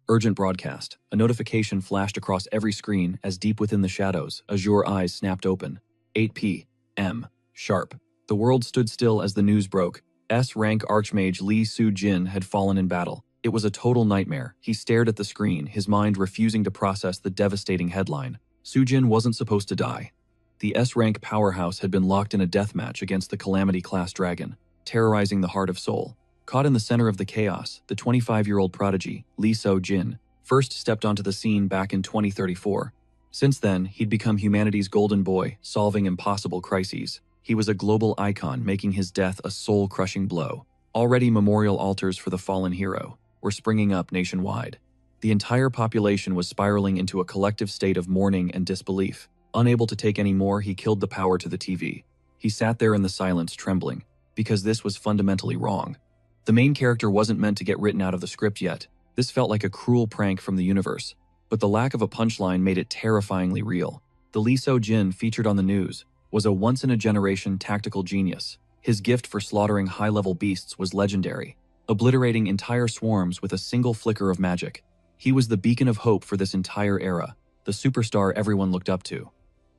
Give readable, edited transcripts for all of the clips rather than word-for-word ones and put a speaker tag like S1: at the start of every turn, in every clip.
S1: Urgent broadcast. A notification flashed across every screen as deep within the shadows, azure eyes snapped open. 8 p.m. Sharp. The world stood still as the news broke. S-rank Archmage Lee Soo-jin had fallen in battle. It was a total nightmare. He stared at the screen, his mind refusing to process the devastating headline. Soo-jin wasn't supposed to die. The S-rank powerhouse had been locked in a deathmatch against the Calamity-class dragon, terrorizing the heart of Seoul. Caught in the center of the chaos, the 25-year-old prodigy, Lee Soo-jin, first stepped onto the scene back in 2034. Since then, he'd become humanity's golden boy, solving impossible crises. He was a global icon, making his death a soul-crushing blow. Already memorial altars for the fallen hero were springing up nationwide. The entire population was spiraling into a collective state of mourning and disbelief. Unable to take any more, he killed the power to the TV. He sat there in the silence, trembling, because this was fundamentally wrong. The main character wasn't meant to get written out of the script yet. This felt like a cruel prank from the universe. But the lack of a punchline made it terrifyingly real. The Lee Soo-jin featured on the news was a once-in-a-generation tactical genius. His gift for slaughtering high-level beasts was legendary, obliterating entire swarms with a single flicker of magic. He was the beacon of hope for this entire era, the superstar everyone looked up to.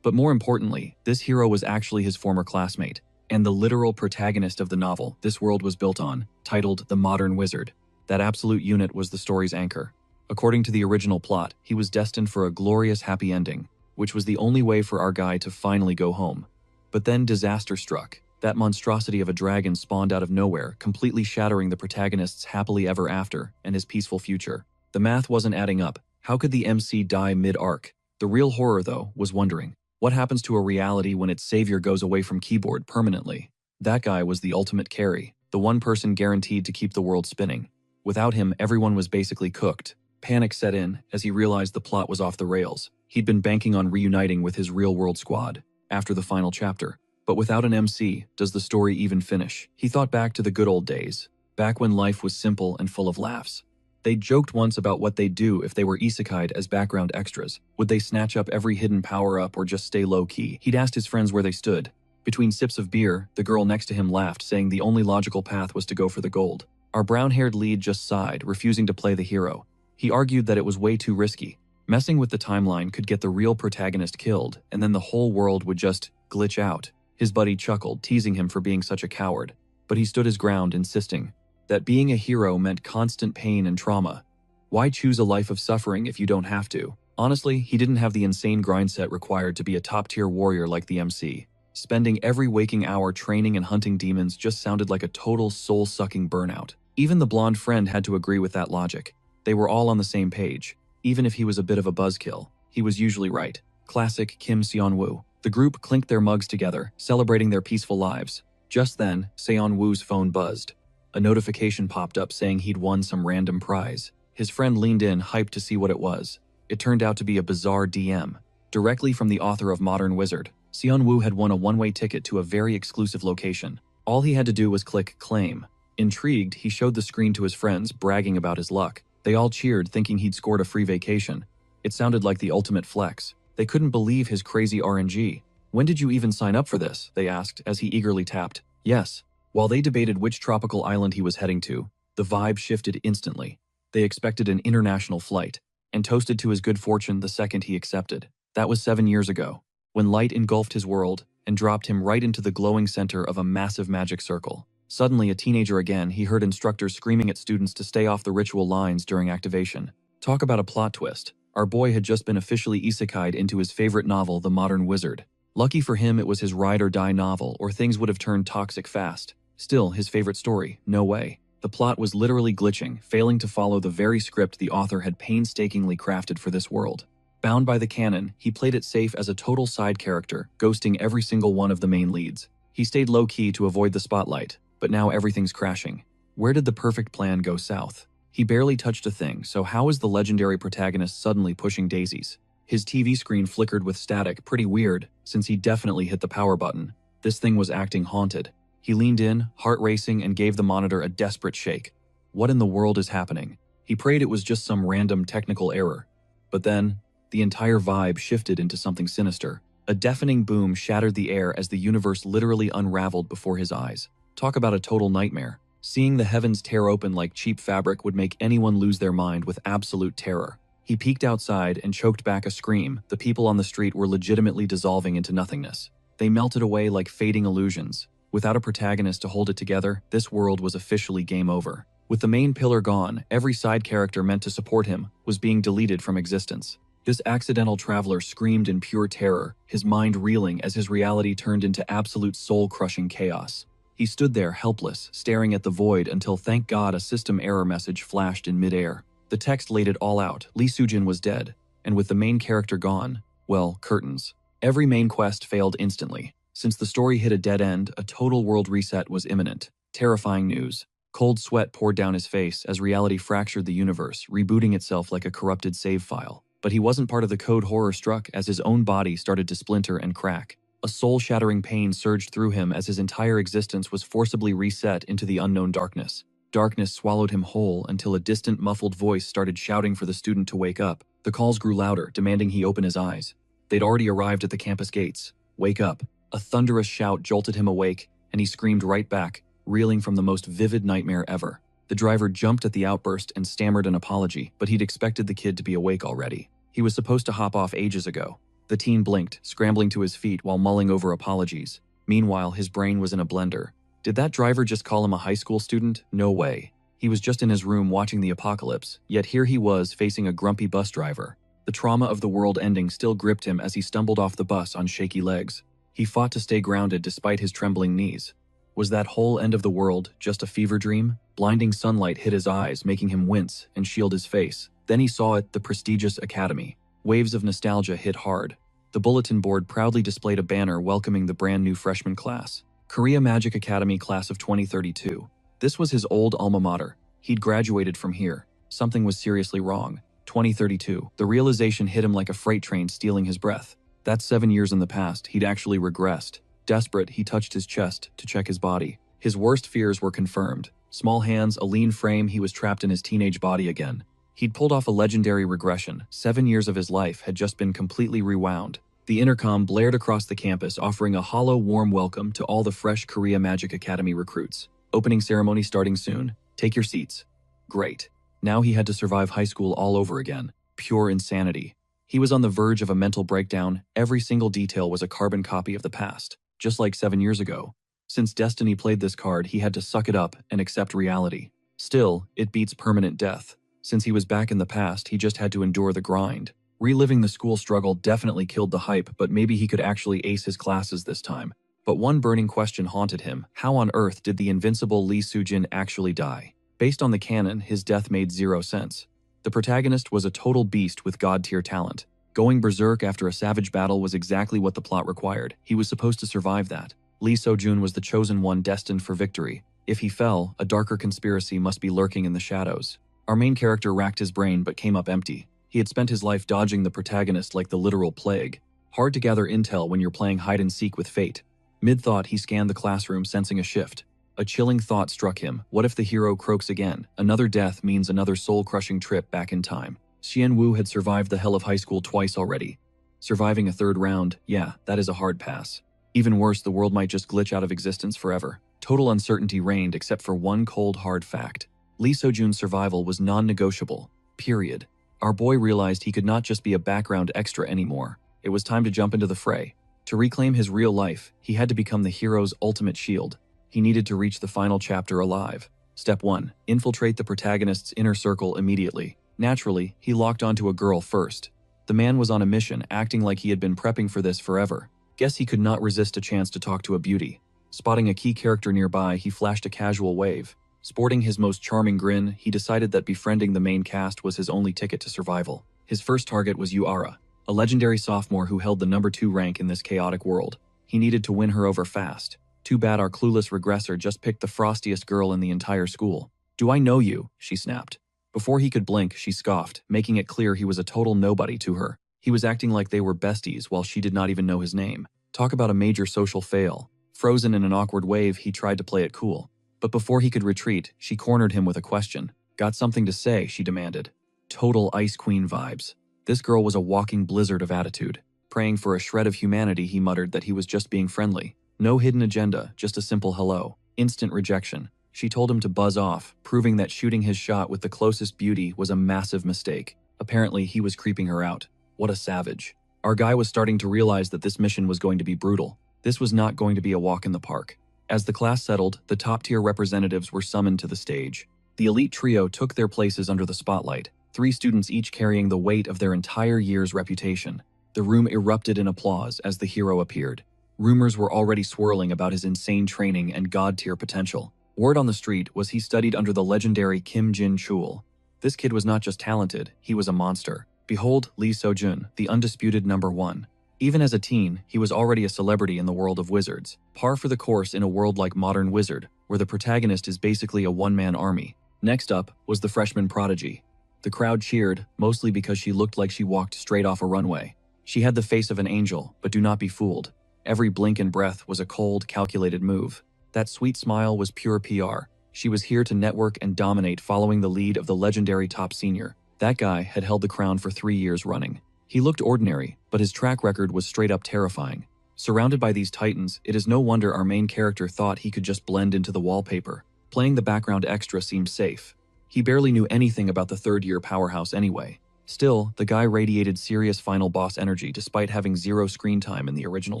S1: But more importantly, this hero was actually his former classmate, and the literal protagonist of the novel this world was built on, titled The Modern Wizard. That absolute unit was the story's anchor. According to the original plot, he was destined for a glorious happy ending, which was the only way for our guy to finally go home. But then disaster struck. That monstrosity of a dragon spawned out of nowhere, completely shattering the protagonist's happily ever after and his peaceful future. The math wasn't adding up. How could the MC die mid-arc? The real horror, though, was wondering, what happens to a reality when its savior goes away from keyboard permanently? That guy was the ultimate carry, the one person guaranteed to keep the world spinning. Without him, everyone was basically cooked. Panic set in as he realized the plot was off the rails. He'd been banking on reuniting with his real-world squad after the final chapter. But without an MC, does the story even finish? He thought back to the good old days, back when life was simple and full of laughs. They joked once about what they'd do if they were isekai'd as background extras. Would they snatch up every hidden power-up or just stay low-key? He'd asked his friends where they stood. Between sips of beer, the girl next to him laughed, saying the only logical path was to go for the gold. Our brown-haired lead just sighed, refusing to play the hero. He argued that it was way too risky. Messing with the timeline could get the real protagonist killed, and then the whole world would just glitch out. His buddy chuckled, teasing him for being such a coward. But he stood his ground, insisting that being a hero meant constant pain and trauma. Why choose a life of suffering if you don't have to? Honestly, he didn't have the insane grind set required to be a top-tier warrior like the MC. Spending every waking hour training and hunting demons just sounded like a total soul-sucking burnout. Even the blonde friend had to agree with that logic. They were all on the same page. Even if he was a bit of a buzzkill, he was usually right. Classic Kim Seon-woo. The group clinked their mugs together, celebrating their peaceful lives. Just then, Seon-woo's phone buzzed. A notification popped up saying he'd won some random prize. His friend leaned in, hyped to see what it was. It turned out to be a bizarre DM, directly from the author of Modern Wizard. Seon-woo had won a one-way ticket to a very exclusive location. All he had to do was click claim. Intrigued, he showed the screen to his friends, bragging about his luck. They all cheered, thinking he'd scored a free vacation. It sounded like the ultimate flex. They couldn't believe his crazy RNG. When did you even sign up for this? They asked as he eagerly tapped yes. While they debated which tropical island he was heading to, the vibe shifted instantly. They expected an international flight, and toasted to his good fortune the second he accepted. That was 7 years ago, when light engulfed his world and dropped him right into the glowing center of a massive magic circle. Suddenly, a teenager again, he heard instructors screaming at students to stay off the ritual lines during activation. Talk about a plot twist. Our boy had just been officially isekai'd into his favorite novel, The Modern Wizard. Lucky for him, it was his ride-or-die novel, or things would have turned toxic fast. Still, his favorite story, no way. The plot was literally glitching, failing to follow the very script the author had painstakingly crafted for this world. Bound by the canon, he played it safe as a total side character, ghosting every single one of the main leads. He stayed low-key to avoid the spotlight, but now everything's crashing. Where did the perfect plan go south? He barely touched a thing, so how is the legendary protagonist suddenly pushing daisies? His TV screen flickered with static, pretty weird, since he definitely hit the power button. This thing was acting haunted. He leaned in, heart racing, and gave the monitor a desperate shake. What in the world is happening? He prayed it was just some random technical error. But then, the entire vibe shifted into something sinister. A deafening boom shattered the air as the universe literally unraveled before his eyes. Talk about a total nightmare. Seeing the heavens tear open like cheap fabric would make anyone lose their mind with absolute terror. He peeked outside and choked back a scream. The people on the street were legitimately dissolving into nothingness. They melted away like fading illusions. Without a protagonist to hold it together, this world was officially game over. With the main pillar gone, every side character meant to support him was being deleted from existence. This accidental traveler screamed in pure terror, his mind reeling as his reality turned into absolute soul-crushing chaos. He stood there helpless, staring at the void until, thank God, a system error message flashed in midair. The text laid it all out. Lee Soo-jin was dead, and with the main character gone, well, curtains. Every main quest failed instantly. Since the story hit a dead end, a total world reset was imminent. Terrifying news. Cold sweat poured down his face as reality fractured the universe, rebooting itself like a corrupted save file. But he wasn't part of the code. Horror struck as his own body started to splinter and crack. A soul-shattering pain surged through him as his entire existence was forcibly reset into the unknown darkness. Darkness swallowed him whole until a distant, muffled voice started shouting for the student to wake up. The calls grew louder, demanding he open his eyes. They'd already arrived at the campus gates. Wake up. A thunderous shout jolted him awake, and he screamed right back, reeling from the most vivid nightmare ever. The driver jumped at the outburst and stammered an apology, but he'd expected the kid to be awake already. He was supposed to hop off ages ago. The teen blinked, scrambling to his feet while mulling over apologies. Meanwhile, his brain was in a blender. Did that driver just call him a high school student? No way. He was just in his room watching the apocalypse, yet here he was facing a grumpy bus driver. The trauma of the world ending still gripped him as he stumbled off the bus on shaky legs. He fought to stay grounded despite his trembling knees. Was that whole end of the world just a fever dream? Blinding sunlight hit his eyes, making him wince and shield his face. Then he saw it, the prestigious academy. Waves of nostalgia hit hard. The bulletin board proudly displayed a banner welcoming the brand new freshman class. Korea Magic Academy Class of 2032. This was his old alma mater. He'd graduated from here. Something was seriously wrong. 2032. The realization hit him like a freight train, stealing his breath. That's 7 years in the past. He'd actually regressed. Desperate, he touched his chest to check his body. His worst fears were confirmed. Small hands, a lean frame, he was trapped in his teenage body again. He'd pulled off a legendary regression. 7 years of his life had just been completely rewound. The intercom blared across the campus, offering a hollow, warm welcome to all the fresh Korea Magic Academy recruits. Opening ceremony starting soon. Take your seats. Great. Now he had to survive high school all over again. Pure insanity. He was on the verge of a mental breakdown. Every single detail was a carbon copy of the past, just like 7 years ago. Since destiny played this card, he had to suck it up and accept reality. Still, it beats permanent death. Since he was back in the past, he just had to endure the grind. Reliving the school struggle definitely killed the hype, but maybe he could actually ace his classes this time. But one burning question haunted him. How on earth did the invincible Lee Soo-jin actually die? Based on the canon, his death made zero sense. The protagonist was a total beast with god-tier talent. Going berserk after a savage battle was exactly what the plot required. He was supposed to survive that. Lee Soo-jun was the chosen one destined for victory. If he fell, a darker conspiracy must be lurking in the shadows. Our main character racked his brain but came up empty. He had spent his life dodging the protagonist like the literal plague. Hard to gather intel when you're playing hide-and-seek with fate. Mid-thought, he scanned the classroom, sensing a shift. A chilling thought struck him. What if the hero croaks again? Another death means another soul-crushing trip back in time. Xian Wu had survived the hell of high school twice already. Surviving a third round, yeah, that is a hard pass. Even worse, the world might just glitch out of existence forever. Total uncertainty reigned except for one cold, hard fact. Lee Soo-jun's survival was non-negotiable. Period. Our boy realized he could not just be a background extra anymore. It was time to jump into the fray. To reclaim his real life, he had to become the hero's ultimate shield. He needed to reach the final chapter alive. Step 1. Infiltrate the protagonist's inner circle immediately. Naturally, he locked onto a girl first. The man was on a mission, acting like he had been prepping for this forever. Guess he could not resist a chance to talk to a beauty. Spotting a key character nearby, he flashed a casual wave. Sporting his most charming grin, he decided that befriending the main cast was his only ticket to survival. His first target was Yuara, a legendary sophomore who held the number 2 rank in this chaotic world. He needed to win her over fast. Too bad our clueless regressor just picked the frostiest girl in the entire school. "Do I know you?" she snapped. Before he could blink, she scoffed, making it clear he was a total nobody to her. He was acting like they were besties while she did not even know his name. Talk about a major social fail. Frozen in an awkward wave, he tried to play it cool. But before he could retreat, she cornered him with a question. "Got something to say?" she demanded. Total Ice Queen vibes. This girl was a walking blizzard of attitude. Praying for a shred of humanity, he muttered that he was just being friendly. No hidden agenda, just a simple hello. Instant rejection. She told him to buzz off, proving that shooting his shot with the closest beauty was a massive mistake. Apparently, he was creeping her out. What a savage. Our guy was starting to realize that this mission was going to be brutal. This was not going to be a walk in the park. As the class settled, the top-tier representatives were summoned to the stage. The elite trio took their places under the spotlight, 3 students each carrying the weight of their entire year's reputation. The room erupted in applause as the hero appeared. Rumors were already swirling about his insane training and god-tier potential. Word on the street was he studied under the legendary Kim Jin-chul. This kid was not just talented, he was a monster. Behold Lee So-jun, the undisputed #1. Even as a teen, he was already a celebrity in the world of wizards. Par for the course in a world like Modern Wizard, where the protagonist is basically a one-man army. Next up was the freshman prodigy. The crowd cheered, mostly because she looked like she walked straight off a runway. She had the face of an angel, but do not be fooled. Every blink and breath was a cold, calculated move. That sweet smile was pure PR. She was here to network and dominate, following the lead of the legendary top senior. That guy had held the crown for 3 years running. He looked ordinary, but his track record was straight up terrifying. Surrounded by these titans, it is no wonder our main character thought he could just blend into the wallpaper. Playing the background extra seemed safe. He barely knew anything about the third-year powerhouse anyway. Still, the guy radiated serious final boss energy despite having 0 screen time in the original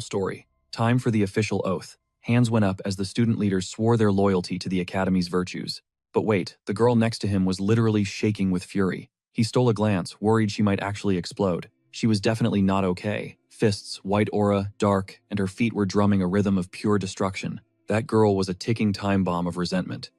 S1: story. Time for the official oath. Hands went up as the student leaders swore their loyalty to the Academy's virtues. But wait, the girl next to him was literally shaking with fury. He stole a glance, worried she might actually explode. She was definitely not okay. Fists, white aura, dark, and her feet were drumming a rhythm of pure destruction. That girl was a ticking time bomb of resentment.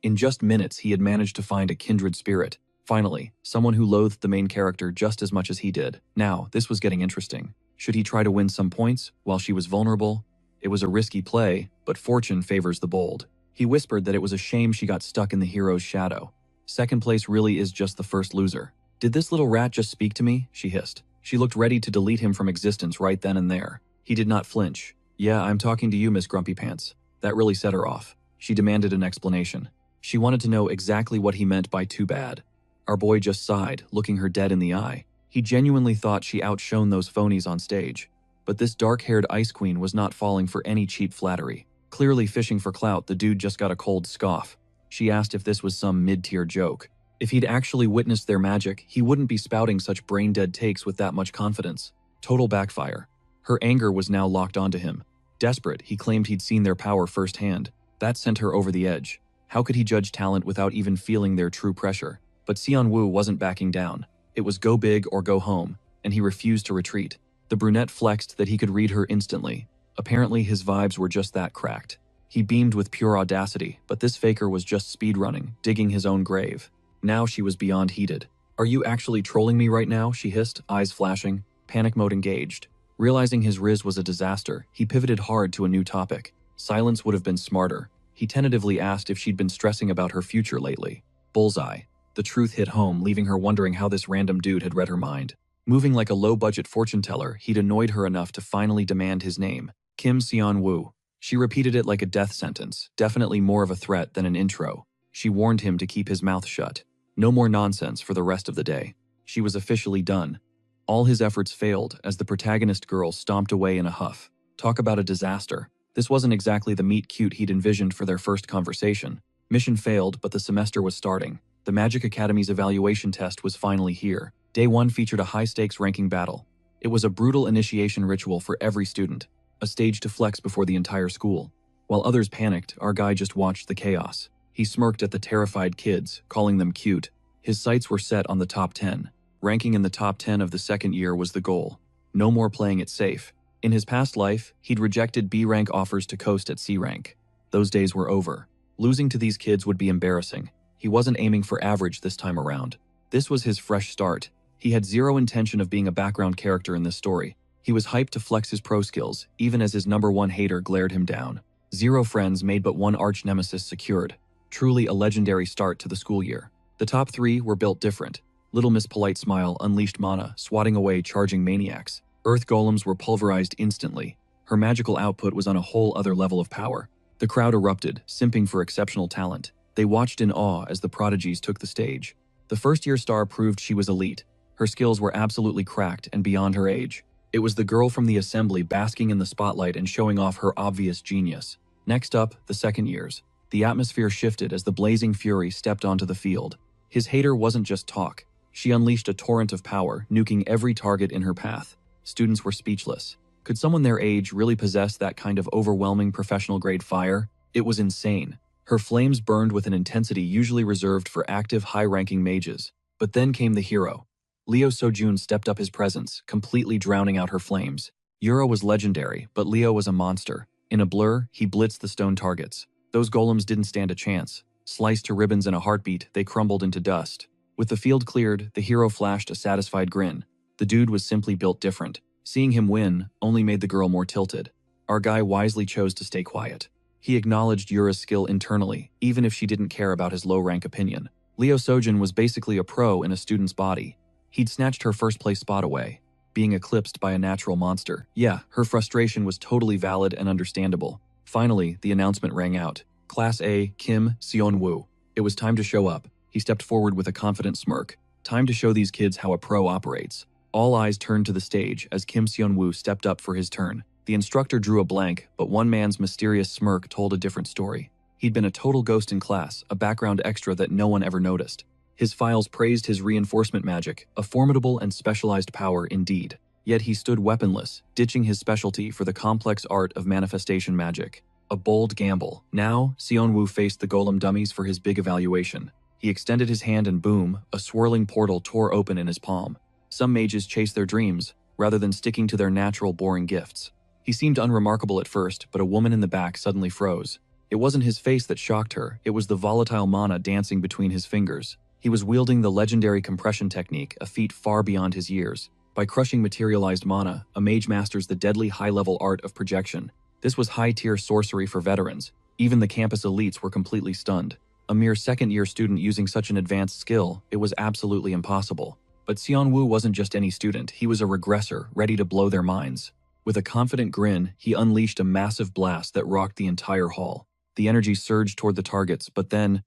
S1: In just minutes, he had managed to find a kindred spirit. Finally, someone who loathed the main character just as much as he did. Now, this was getting interesting. Should he try to win some points while she was vulnerable? It was a risky play, but fortune favors the bold. He whispered that it was a shame she got stuck in the hero's shadow. Second place really is just the first loser. Did this little rat just speak to me? She hissed. She looked ready to delete him from existence right then and there. He did not flinch. Yeah, I'm talking to you, Miss Grumpy Pants. That really set her off. She demanded an explanation. She wanted to know exactly what he meant by too bad. Our boy just sighed, looking her dead in the eye. He genuinely thought she outshone those phonies on stage. But this dark-haired ice queen was not falling for any cheap flattery. Clearly fishing for clout, the dude just got a cold scoff. She asked if this was some mid-tier joke. If he'd actually witnessed their magic, he wouldn't be spouting such brain-dead takes with that much confidence. Total backfire. Her anger was now locked onto him. Desperate, he claimed he'd seen their power firsthand. That sent her over the edge. How could he judge talent without even feeling their true pressure? But Seon-woo wasn't backing down. It was go big or go home, and he refused to retreat. The brunette flexed that he could read her instantly. Apparently his vibes were just that cracked. He beamed with pure audacity, but this faker was just speedrunning, digging his own grave. Now she was beyond heated. Are you actually trolling me right now? She hissed, eyes flashing, panic mode engaged. Realizing his riz was a disaster, he pivoted hard to a new topic. Silence would have been smarter. He tentatively asked if she'd been stressing about her future lately. Bullseye. The truth hit home, leaving her wondering how this random dude had read her mind. Moving like a low-budget fortune teller, he'd annoyed her enough to finally demand his name. Kim Seon-woo. She repeated it like a death sentence, definitely more of a threat than an intro. She warned him to keep his mouth shut. No more nonsense for the rest of the day. She was officially done. All his efforts failed as the protagonist girl stomped away in a huff. Talk about a disaster. This wasn't exactly the meet-cute he'd envisioned for their first conversation. Mission failed, but the semester was starting. The Magic Academy's evaluation test was finally here. Day 1 featured a high-stakes ranking battle. It was a brutal initiation ritual for every student, a stage to flex before the entire school. While others panicked, our guy just watched the chaos. He smirked at the terrified kids, calling them cute. His sights were set on the top 10. Ranking in the top 10 of the second year was the goal. No more playing it safe. In his past life, he'd rejected B-rank offers to coast at C-rank. Those days were over. Losing to these kids would be embarrassing. He wasn't aiming for average this time around. This was his fresh start. He had zero intention of being a background character in this story. He was hyped to flex his pro skills, even as his #1 hater glared him down. 0 friends made but 1 arch-nemesis secured. Truly a legendary start to the school year. The top 3 were built different. Little Miss Polite Smile unleashed mana, swatting away charging maniacs. Earth golems were pulverized instantly. Her magical output was on a whole other level of power. The crowd erupted, simping for exceptional talent. They watched in awe as the prodigies took the stage. The first-year star proved she was elite. Her skills were absolutely cracked and beyond her age. It was the girl from the assembly basking in the spotlight and showing off her obvious genius. Next up, the second years. The atmosphere shifted as the blazing fury stepped onto the field. His hater wasn't just talk. She unleashed a torrent of power, nuking every target in her path. Students were speechless. Could someone their age really possess that kind of overwhelming professional-grade fire? It was insane. Her flames burned with an intensity usually reserved for active, high-ranking mages. But then came the hero. Leo Sojun stepped up his presence, completely drowning out her flames. Yura was legendary, but Leo was a monster. In a blur, he blitzed the stone targets. Those golems didn't stand a chance. Sliced to ribbons in a heartbeat, they crumbled into dust. With the field cleared, the hero flashed a satisfied grin. The dude was simply built different. Seeing him win only made the girl more tilted. Our guy wisely chose to stay quiet. He acknowledged Yura's skill internally, even if she didn't care about his low-rank opinion. Leo Sojun was basically a pro in a student's body. He'd snatched her first-place spot away, being eclipsed by a natural monster. Yeah, her frustration was totally valid and understandable. Finally, the announcement rang out. Class A, Kim Seon-woo. It was time to show up. He stepped forward with a confident smirk. Time to show these kids how a pro operates. All eyes turned to the stage as Kim Seon-woo stepped up for his turn. The instructor drew a blank, but one man's mysterious smirk told a different story. He'd been a total ghost in class, a background extra that no one ever noticed. His files praised his reinforcement magic, a formidable and specialized power indeed. Yet he stood weaponless, ditching his specialty for the complex art of manifestation magic. A bold gamble. Now, Seon-woo faced the golem dummies for his big evaluation. He extended his hand and boom, a swirling portal tore open in his palm. Some mages chase their dreams, rather than sticking to their natural boring gifts. He seemed unremarkable at first, but a woman in the back suddenly froze. It wasn't his face that shocked her, it was the volatile mana dancing between his fingers. He was wielding the legendary compression technique, a feat far beyond his years. By crushing materialized mana, a mage masters the deadly high-level art of projection. This was high-tier sorcery for veterans. Even the campus elites were completely stunned. A mere second-year student using such an advanced skill, it was absolutely impossible. But Seon-woo wasn't just any student, he was a regressor, ready to blow their minds. With a confident grin, he unleashed a massive blast that rocked the entire hall. The energy surged toward the targets, but then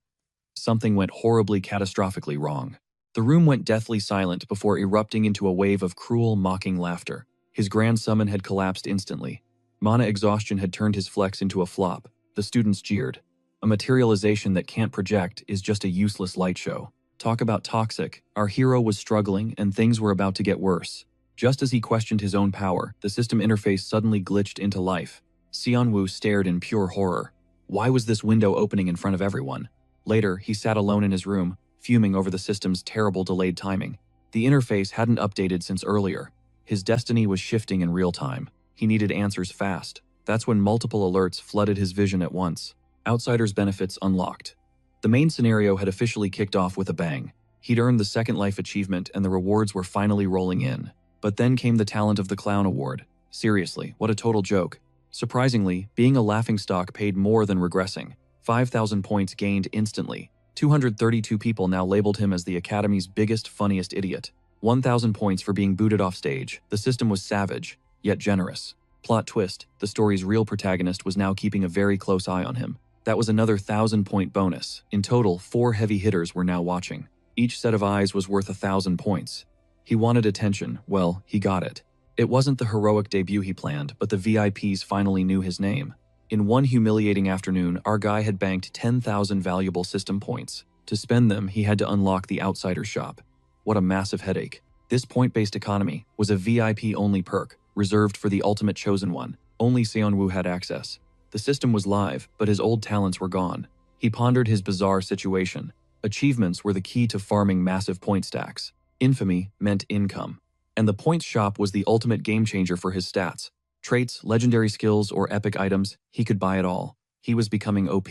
S1: something went horribly catastrophically wrong. The room went deathly silent before erupting into a wave of cruel, mocking laughter. His grand summon had collapsed instantly. Mana exhaustion had turned his flex into a flop. The students jeered. A materialization that can't project is just a useless light show. Talk about toxic. Our hero was struggling and things were about to get worse. Just as he questioned his own power, the system interface suddenly glitched into life. Seon-woo stared in pure horror. Why was this window opening in front of everyone? Later, he sat alone in his room, fuming over the system's terrible delayed timing. The interface hadn't updated since earlier. His destiny was shifting in real time. He needed answers fast. That's when multiple alerts flooded his vision at once. Outsiders' benefits unlocked. The main scenario had officially kicked off with a bang. He'd earned the Second Life achievement and the rewards were finally rolling in. But then came the Talent of the Clown award. Seriously, what a total joke. Surprisingly, being a laughingstock paid more than regressing. 5,000 points gained instantly. 232 people now labeled him as the Academy's biggest, funniest idiot. 1,000 points for being booted off stage. The system was savage, yet generous. Plot twist, the story's real protagonist was now keeping a very close eye on him. That was another 1,000-point bonus. In total, 4 heavy hitters were now watching. Each set of eyes was worth 1,000 points. He wanted attention. Well, he got it. It wasn't the heroic debut he planned, but the VIPs finally knew his name. In one humiliating afternoon, our guy had banked 10,000 valuable system points. To spend them, he had to unlock the Outsider Shop. What a massive headache. This point-based economy was a VIP-only perk, reserved for the ultimate chosen one. Only Seon-woo had access. The system was live, but his old talents were gone. He pondered his bizarre situation. Achievements were the key to farming massive point stacks. Infamy meant income. And the points shop was the ultimate game-changer for his stats. Traits, legendary skills, or epic items, he could buy it all. He was becoming OP.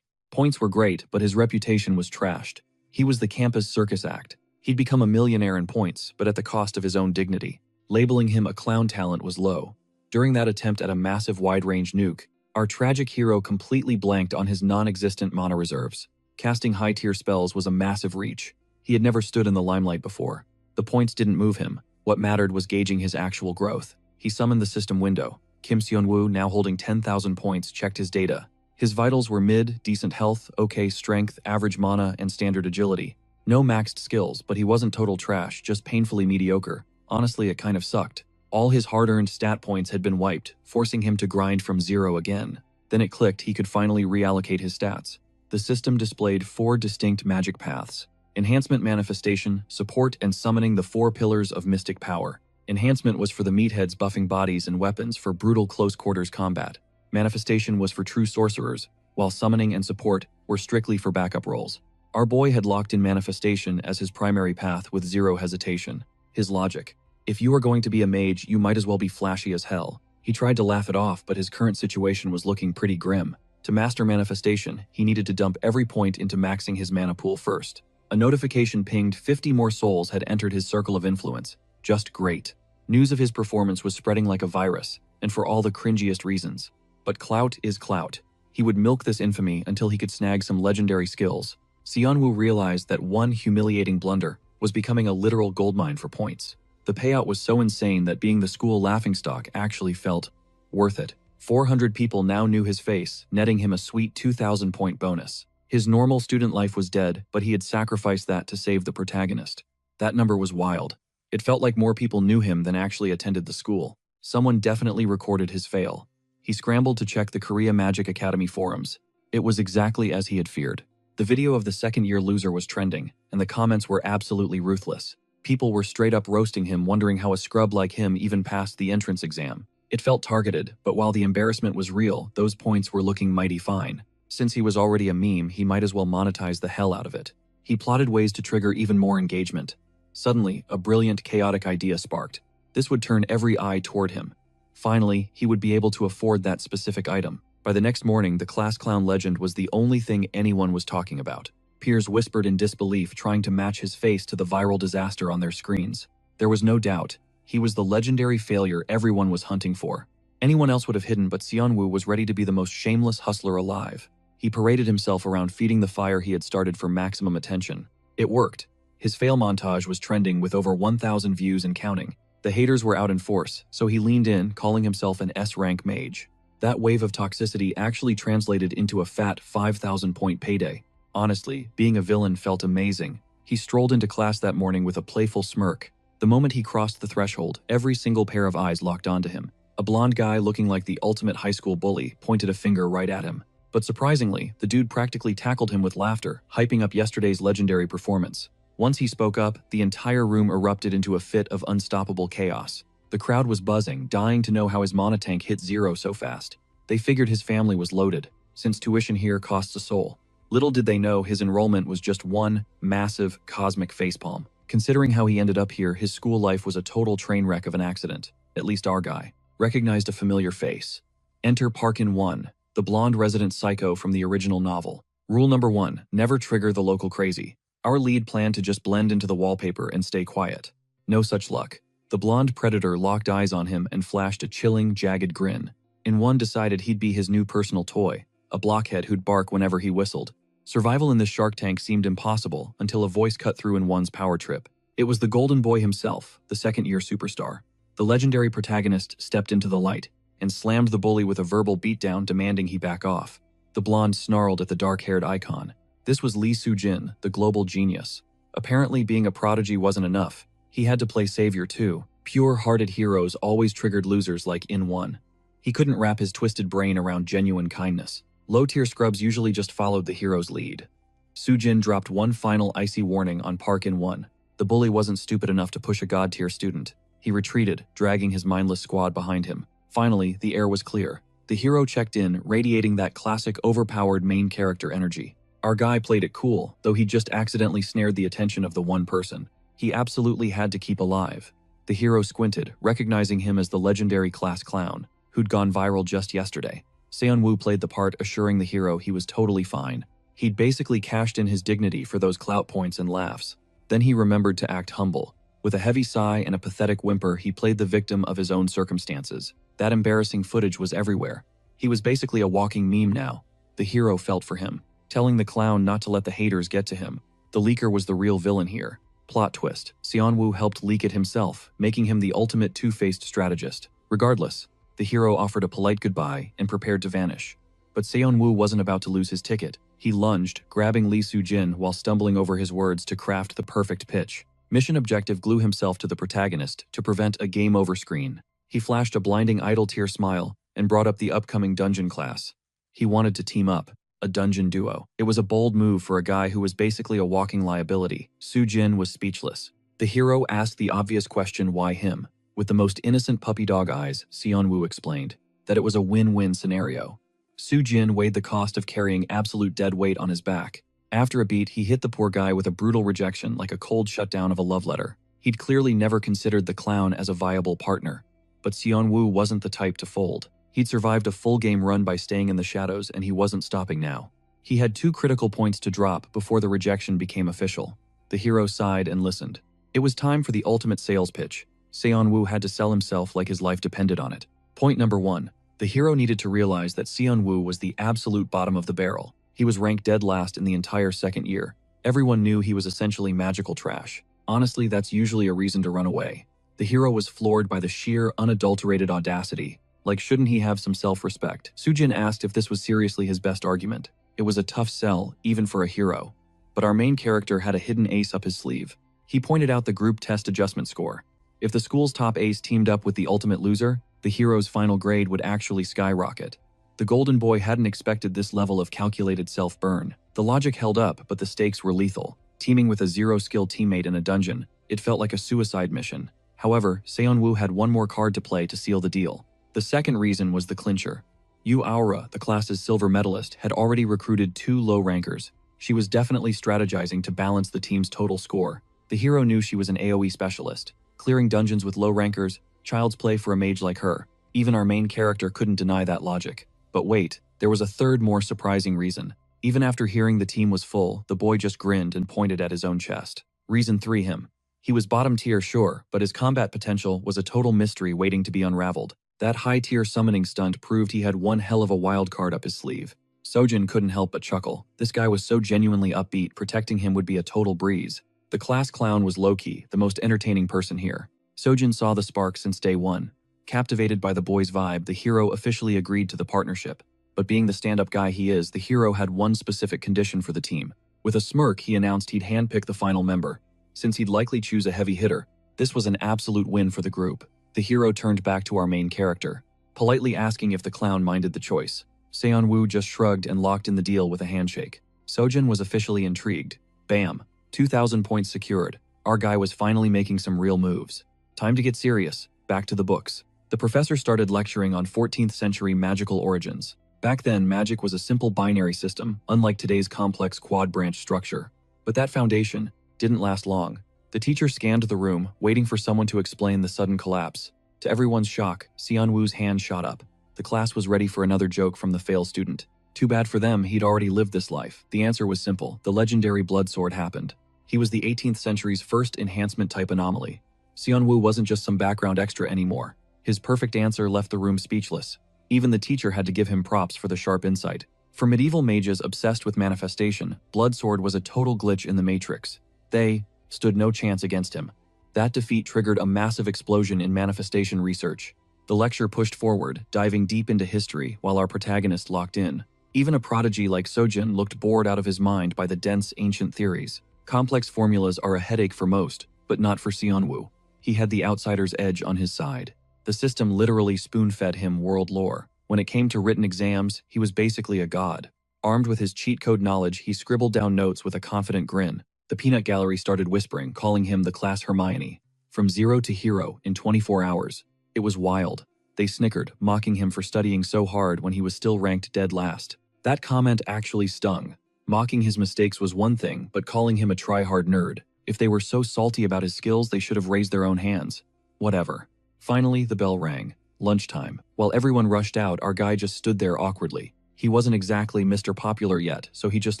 S1: Points were great, but his reputation was trashed. He was the campus circus act. He'd become a millionaire in points, but at the cost of his own dignity. Labeling him a clown talent was low. During that attempt at a massive wide-range nuke, our tragic hero completely blanked on his non-existent mana reserves. Casting high-tier spells was a massive reach. He had never stood in the limelight before. The points didn't move him. What mattered was gauging his actual growth. He summoned the system window. Kim Seon-woo, now holding 10,000 points, checked his data. His vitals were mid, decent health, okay strength, average mana, and standard agility. No maxed skills, but he wasn't total trash, just painfully mediocre. Honestly, it kind of sucked. All his hard-earned stat points had been wiped, forcing him to grind from zero again. Then it clicked, he could finally reallocate his stats. The system displayed 4 distinct magic paths: enhancement, manifestation, support, and summoning, the 4 pillars of mystic power. Enhancement was for the meatheads buffing bodies and weapons for brutal close-quarters combat. Manifestation was for true sorcerers, while summoning and support were strictly for backup roles. Our boy had locked in manifestation as his primary path with zero hesitation. His logic: if you are going to be a mage, you might as well be flashy as hell. He tried to laugh it off, but his current situation was looking pretty grim. To master manifestation, he needed to dump every point into maxing his mana pool first. A notification pinged 50 more souls had entered his circle of influence. Just great. News of his performance was spreading like a virus, and for all the cringiest reasons. But clout is clout. He would milk this infamy until he could snag some legendary skills. Sionwoo realized that one humiliating blunder was becoming a literal goldmine for points. The payout was so insane that being the school laughingstock actually felt worth it. 400 people now knew his face, netting him a sweet 2,000 point bonus. His normal student life was dead, but he had sacrificed that to save the protagonist. That number was wild. It felt like more people knew him than actually attended the school. Someone definitely recorded his fail. He scrambled to check the Korea Magic Academy forums. It was exactly as he had feared. The video of the second-year loser was trending, and the comments were absolutely ruthless. People were straight up roasting him, wondering how a scrub like him even passed the entrance exam. It felt targeted, but while the embarrassment was real, those points were looking mighty fine. Since he was already a meme, he might as well monetize the hell out of it. He plotted ways to trigger even more engagement. Suddenly, a brilliant, chaotic idea sparked. This would turn every eye toward him. Finally, he would be able to afford that specific item. By the next morning, the class clown legend was the only thing anyone was talking about. Peers whispered in disbelief, trying to match his face to the viral disaster on their screens. There was no doubt. He was the legendary failure everyone was hunting for. Anyone else would have hidden, but Sionwoo was ready to be the most shameless hustler alive. He paraded himself around, feeding the fire he had started for maximum attention. It worked. His fail montage was trending with over 1,000 views and counting. The haters were out in force, so he leaned in, calling himself an S-rank mage. That wave of toxicity actually translated into a fat 5,000 point payday. Honestly, being a villain felt amazing. He strolled into class that morning with a playful smirk. The moment he crossed the threshold, every single pair of eyes locked onto him. A blonde guy looking like the ultimate high school bully pointed a finger right at him. But surprisingly, the dude practically tackled him with laughter, hyping up yesterday's legendary performance. Once he spoke up, the entire room erupted into a fit of unstoppable chaos. The crowd was buzzing, dying to know how his mana tank hit zero so fast. They figured his family was loaded, since tuition here costs a soul. Little did they know his enrollment was just one massive cosmic facepalm. Considering how he ended up here, his school life was a total train wreck of an accident. At least our guy recognized a familiar face. Enter Parkin 1, the blonde resident psycho from the original novel. Rule number 1, never trigger the local crazy. Our lead planned to just blend into the wallpaper and stay quiet. No such luck. The blonde predator locked eyes on him and flashed a chilling, jagged grin. In one decided he'd be his new personal toy, a blockhead who'd bark whenever he whistled. Survival in this shark tank seemed impossible until a voice cut through in one's power trip. It was the golden boy himself, the second-year superstar. The legendary protagonist stepped into the light and slammed the bully with a verbal beatdown, demanding he back off. The blonde snarled at the dark-haired icon. This was Lee Soo-jin, the global genius. Apparently being a prodigy wasn't enough. He had to play savior too. Pure-hearted heroes always triggered losers like in one. He couldn't wrap his twisted brain around genuine kindness. Low-tier scrubs usually just followed the hero's lead. Soo-jin dropped one final icy warning on Parkin 1. The bully wasn't stupid enough to push a god-tier student. He retreated, dragging his mindless squad behind him. Finally, the air was clear. The hero checked in, radiating that classic overpowered main character energy. Our guy played it cool, though he just accidentally snared the attention of the one person he absolutely had to keep alive. The hero squinted, recognizing him as the legendary class clown, who'd gone viral just yesterday. Seon-woo played the part, assuring the hero he was totally fine. He'd basically cashed in his dignity for those clout points and laughs. Then he remembered to act humble. With a heavy sigh and a pathetic whimper, he played the victim of his own circumstances. That embarrassing footage was everywhere. He was basically a walking meme now. The hero felt for him, telling the clown not to let the haters get to him. The leaker was the real villain here. Plot twist: Seon-woo helped leak it himself, making him the ultimate two-faced strategist. Regardless, the hero offered a polite goodbye and prepared to vanish. But Seon-woo wasn't about to lose his ticket. He lunged, grabbing Lee Soo-jin while stumbling over his words to craft the perfect pitch. Mission objective: glue himself to the protagonist to prevent a game over screen. He flashed a blinding idle tear smile and brought up the upcoming dungeon class. He wanted to team up. a dungeon duo. It was a bold move for a guy who was basically a walking liability. Soo-jin was speechless. The hero asked the obvious question, why him? With the most innocent puppy dog eyes, Seon-woo explained that it was a win-win scenario. Soo-jin weighed the cost of carrying absolute dead weight on his back. After a beat, he hit the poor guy with a brutal rejection like a cold shutdown of a love letter. He'd clearly never considered the clown as a viable partner. But Seon-woo wasn't the type to fold. He'd survived a full game run by staying in the shadows, and he wasn't stopping now. He had 2 critical points to drop before the rejection became official. The hero sighed and listened. It was time for the ultimate sales pitch. Seon-woo had to sell himself like his life depended on it. Point number 1. The hero needed to realize that Seon-woo was the absolute bottom of the barrel. He was ranked dead last in the entire second year. Everyone knew he was essentially magical trash. Honestly, that's usually a reason to run away. The hero was floored by the sheer, unadulterated audacity. Like, shouldn't he have some self-respect? Soo-jin asked if this was seriously his best argument. It was a tough sell, even for a hero. But our main character had a hidden ace up his sleeve. He pointed out the group test adjustment score. If the school's top ace teamed up with the ultimate loser, the hero's final grade would actually skyrocket. The golden boy hadn't expected this level of calculated self-burn. The logic held up, but the stakes were lethal. Teaming with a zero-skill teammate in a dungeon, it felt like a suicide mission. However, Seon-woo had one more card to play to seal the deal. The second reason was the clincher. Yu Aura, the class's silver medalist, had already recruited 2 low rankers. She was definitely strategizing to balance the team's total score. The hero knew she was an AoE specialist. Clearing dungeons with low rankers, child's play for a mage like her. Even our main character couldn't deny that logic. But wait, there was a third, more surprising reason. Even after hearing the team was full, the boy just grinned and pointed at his own chest. Reason 3, him. He was bottom tier, sure, but his combat potential was a total mystery waiting to be unraveled. That high-tier summoning stunt proved he had one hell of a wild card up his sleeve. Soo-jin couldn't help but chuckle. This guy was so genuinely upbeat, protecting him would be a total breeze. The class clown was low-key, the most entertaining person here. Soo-jin saw the spark since day one. Captivated by the boy's vibe, the hero officially agreed to the partnership. But being the stand-up guy he is, the hero had one specific condition for the team. With a smirk, he announced he'd handpick the final member. Since he'd likely choose a heavy hitter, this was an absolute win for the group. The hero turned back to our main character, politely asking if the clown minded the choice. Seon-woo just shrugged and locked in the deal with a handshake. Soo-jin was officially intrigued. Bam! 2,000 points secured. Our guy was finally making some real moves. Time to get serious. Back to the books. The professor started lecturing on 14th century magical origins. Back then, magic was a simple binary system, unlike today's complex quad-branch structure. But that foundation didn't last long. The teacher scanned the room, waiting for someone to explain the sudden collapse. To everyone's shock, Seon-woo's hand shot up. The class was ready for another joke from the fail student. Too bad for them, he'd already lived this life. The answer was simple. The legendary blood sword happened. He was the 18th century's first enhancement-type anomaly. Seon-woo wasn't just some background extra anymore. His perfect answer left the room speechless. Even the teacher had to give him props for the sharp insight. For medieval mages obsessed with manifestation, blood sword was a total glitch in the matrix. They stood no chance against him. That defeat triggered a massive explosion in manifestation research. The lecture pushed forward, diving deep into history while our protagonist locked in. Even a prodigy like Soo-jin looked bored out of his mind by the dense ancient theories. Complex formulas are a headache for most, but not for Seon-woo. He had the outsider's edge on his side. The system literally spoon-fed him world lore. When it came to written exams, he was basically a god. Armed with his cheat code knowledge, he scribbled down notes with a confident grin. The peanut gallery started whispering, calling him the class Hermione. From zero to hero in 24 hours. It was wild. They snickered, mocking him for studying so hard when he was still ranked dead last. That comment actually stung. Mocking his mistakes was one thing, but calling him a try-hard nerd. If they were so salty about his skills, they should have raised their own hands. Whatever. Finally, the bell rang. Lunchtime. While everyone rushed out, our guy just stood there awkwardly. He wasn't exactly Mr. Popular yet, so he just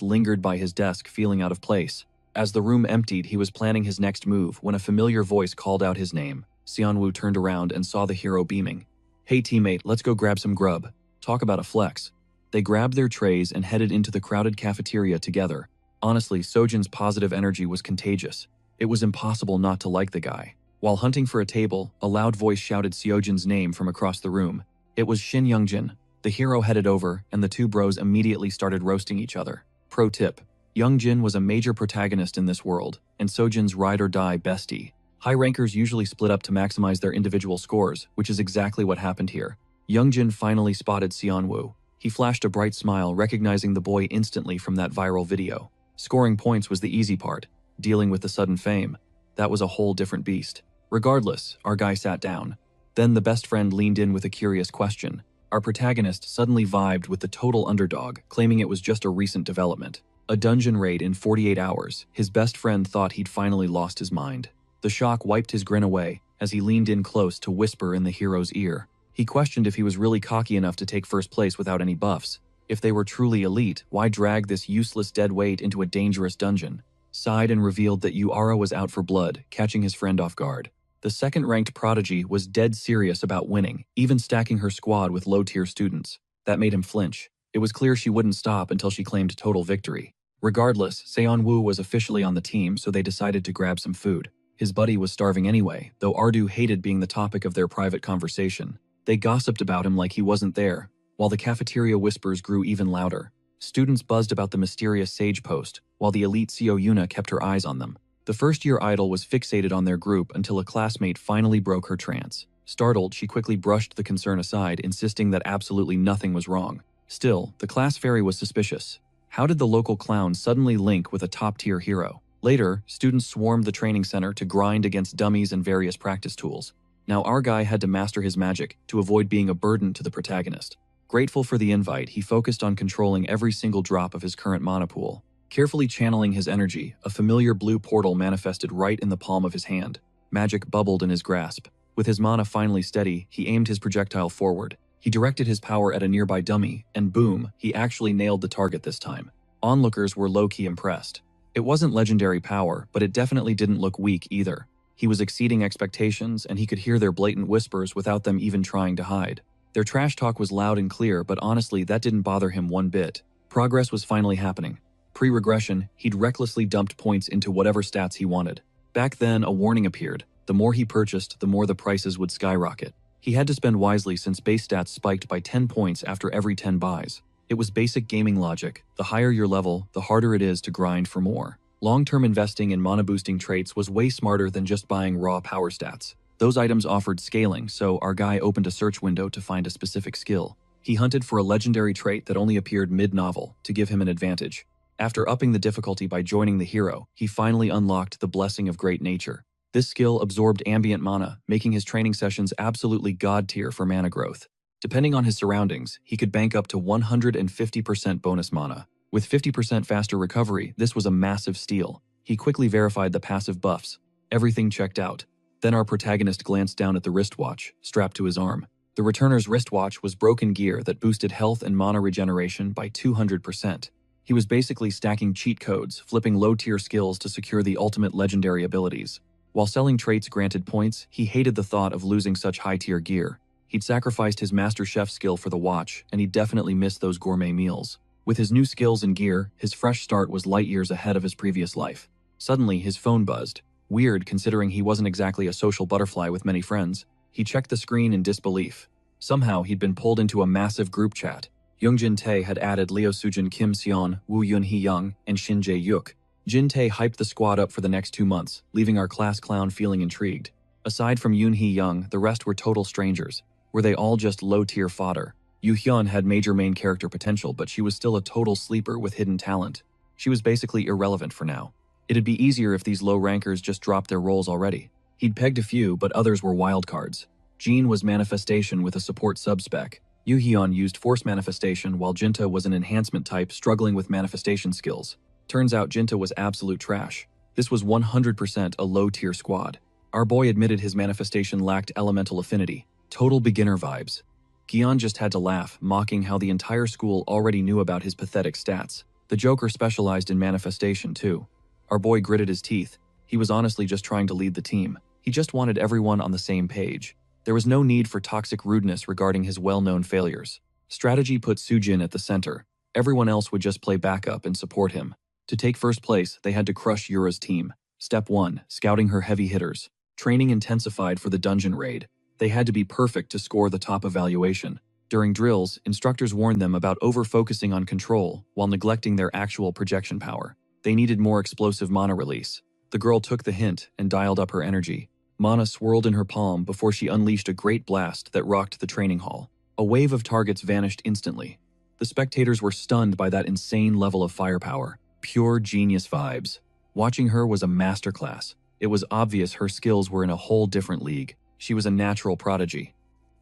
S1: lingered by his desk feeling out of place. As the room emptied, he was planning his next move when a familiar voice called out his name. Seon-woo turned around and saw the hero beaming. "Hey teammate, let's go grab some grub. Talk about a flex." They grabbed their trays and headed into the crowded cafeteria together. Honestly, Soo-jin's positive energy was contagious. It was impossible not to like the guy. While hunting for a table, a loud voice shouted Seo-jin's name from across the room. It was Shin Young-jin. The hero headed over, and the two bros immediately started roasting each other. Pro tip. Young-jin was a major protagonist in this world, and Soo-jin's ride-or-die bestie. High rankers usually split up to maximize their individual scores, which is exactly what happened here. Young-jin finally spotted Seon-woo. He flashed a bright smile, recognizing the boy instantly from that viral video. Scoring points was the easy part. Dealing with the sudden fame, that was a whole different beast. Regardless, our guy sat down. Then the best friend leaned in with a curious question. Our protagonist suddenly vibed with the total underdog, claiming it was just a recent development. A dungeon raid in 48 hours. His best friend thought he'd finally lost his mind. The shock wiped his grin away as he leaned in close to whisper in the hero's ear. He questioned if he was really cocky enough to take first place without any buffs. If they were truly elite, why drag this useless dead weight into a dangerous dungeon? Sighed and revealed that Uara was out for blood, catching his friend off guard. The second-ranked prodigy was dead serious about winning, even stacking her squad with low-tier students. That made him flinch. It was clear she wouldn't stop until she claimed total victory. Regardless, Seon-woo was officially on the team, so they decided to grab some food. His buddy was starving anyway, though Ardu hated being the topic of their private conversation. They gossiped about him like he wasn't there, while the cafeteria whispers grew even louder. Students buzzed about the mysterious sage post, while the elite Seo Yuna kept her eyes on them. The first-year idol was fixated on their group until a classmate finally broke her trance. Startled, she quickly brushed the concern aside, insisting that absolutely nothing was wrong. Still, the class fairy was suspicious. How did the local clown suddenly link with a top-tier hero? Later, students swarmed the training center to grind against dummies and various practice tools. Now our guy had to master his magic to avoid being a burden to the protagonist. Grateful for the invite, he focused on controlling every single drop of his current mana pool. Carefully channeling his energy, a familiar blue portal manifested right in the palm of his hand. Magic bubbled in his grasp. With his mana finally steady, he aimed his projectile forward. He directed his power at a nearby dummy, and boom, he actually nailed the target this time. Onlookers were low-key impressed. It wasn't legendary power, but it definitely didn't look weak either. He was exceeding expectations, and he could hear their blatant whispers without them even trying to hide. Their trash talk was loud and clear, but honestly, that didn't bother him one bit. Progress was finally happening. Pre-regression, he'd recklessly dumped points into whatever stats he wanted. Back then, a warning appeared. The more he purchased, the more the prices would skyrocket. He had to spend wisely since base stats spiked by 10 points after every 10 buys. It was basic gaming logic. The higher your level, the harder it is to grind for more. Long-term investing in mana-boosting traits was way smarter than just buying raw power stats. Those items offered scaling, so our guy opened a search window to find a specific skill. He hunted for a legendary trait that only appeared mid-novel to give him an advantage. After upping the difficulty by joining the hero, he finally unlocked the Blessing of Great Nature. This skill absorbed ambient mana, making his training sessions absolutely god-tier for mana growth. Depending on his surroundings, he could bank up to 150% bonus mana. With 50% faster recovery, this was a massive steal. He quickly verified the passive buffs. Everything checked out. Then our protagonist glanced down at the wristwatch, strapped to his arm. The returner's wristwatch was broken gear that boosted health and mana regeneration by 200%. He was basically stacking cheat codes, flipping low-tier skills to secure the ultimate legendary abilities. While selling traits granted points, he hated the thought of losing such high-tier gear. He'd sacrificed his master chef skill for the watch, and he definitely missed those gourmet meals. With his new skills and gear, his fresh start was light years ahead of his previous life. Suddenly, his phone buzzed. Weird, considering he wasn't exactly a social butterfly with many friends. He checked the screen in disbelief. Somehow, he'd been pulled into a massive group chat. Yoongjin Tae had added Leo Sujin, Kim Seon, Woo Yun Hee Young, and Shin Jae Yuk. Jin Tae hyped the squad up for the next 2 months, leaving our class clown feeling intrigued. Aside from Yoon Hee Young, the rest were total strangers. Were they all just low-tier fodder? Yoo Hyun had major main character potential, but she was still a total sleeper with hidden talent. She was basically irrelevant for now. It'd be easier if these low rankers just dropped their roles already. He'd pegged a few, but others were wildcards. Jean was manifestation with a support subspec. Yoo Hyun used force manifestation, while Jinta was an enhancement type struggling with manifestation skills. Turns out Jinta was absolute trash. This was 100% a low-tier squad. Our boy admitted his manifestation lacked elemental affinity. Total beginner vibes. Gion just had to laugh, mocking how the entire school already knew about his pathetic stats. The Joker specialized in manifestation too. Our boy gritted his teeth. He was honestly just trying to lead the team. He just wanted everyone on the same page. There was no need for toxic rudeness regarding his well-known failures. Strategy put Sujin at the center. Everyone else would just play backup and support him. To take first place, they had to crush Yura's team. Step 1. Scouting her heavy hitters. Training intensified for the dungeon raid. They had to be perfect to score the top evaluation. During drills, instructors warned them about over-focusing on control while neglecting their actual projection power. They needed more explosive mana release. The girl took the hint and dialed up her energy. Mana swirled in her palm before she unleashed a great blast that rocked the training hall. A wave of targets vanished instantly. The spectators were stunned by that insane level of firepower. Pure genius vibes. Watching her was a masterclass. It was obvious her skills were in a whole different league. She was a natural prodigy.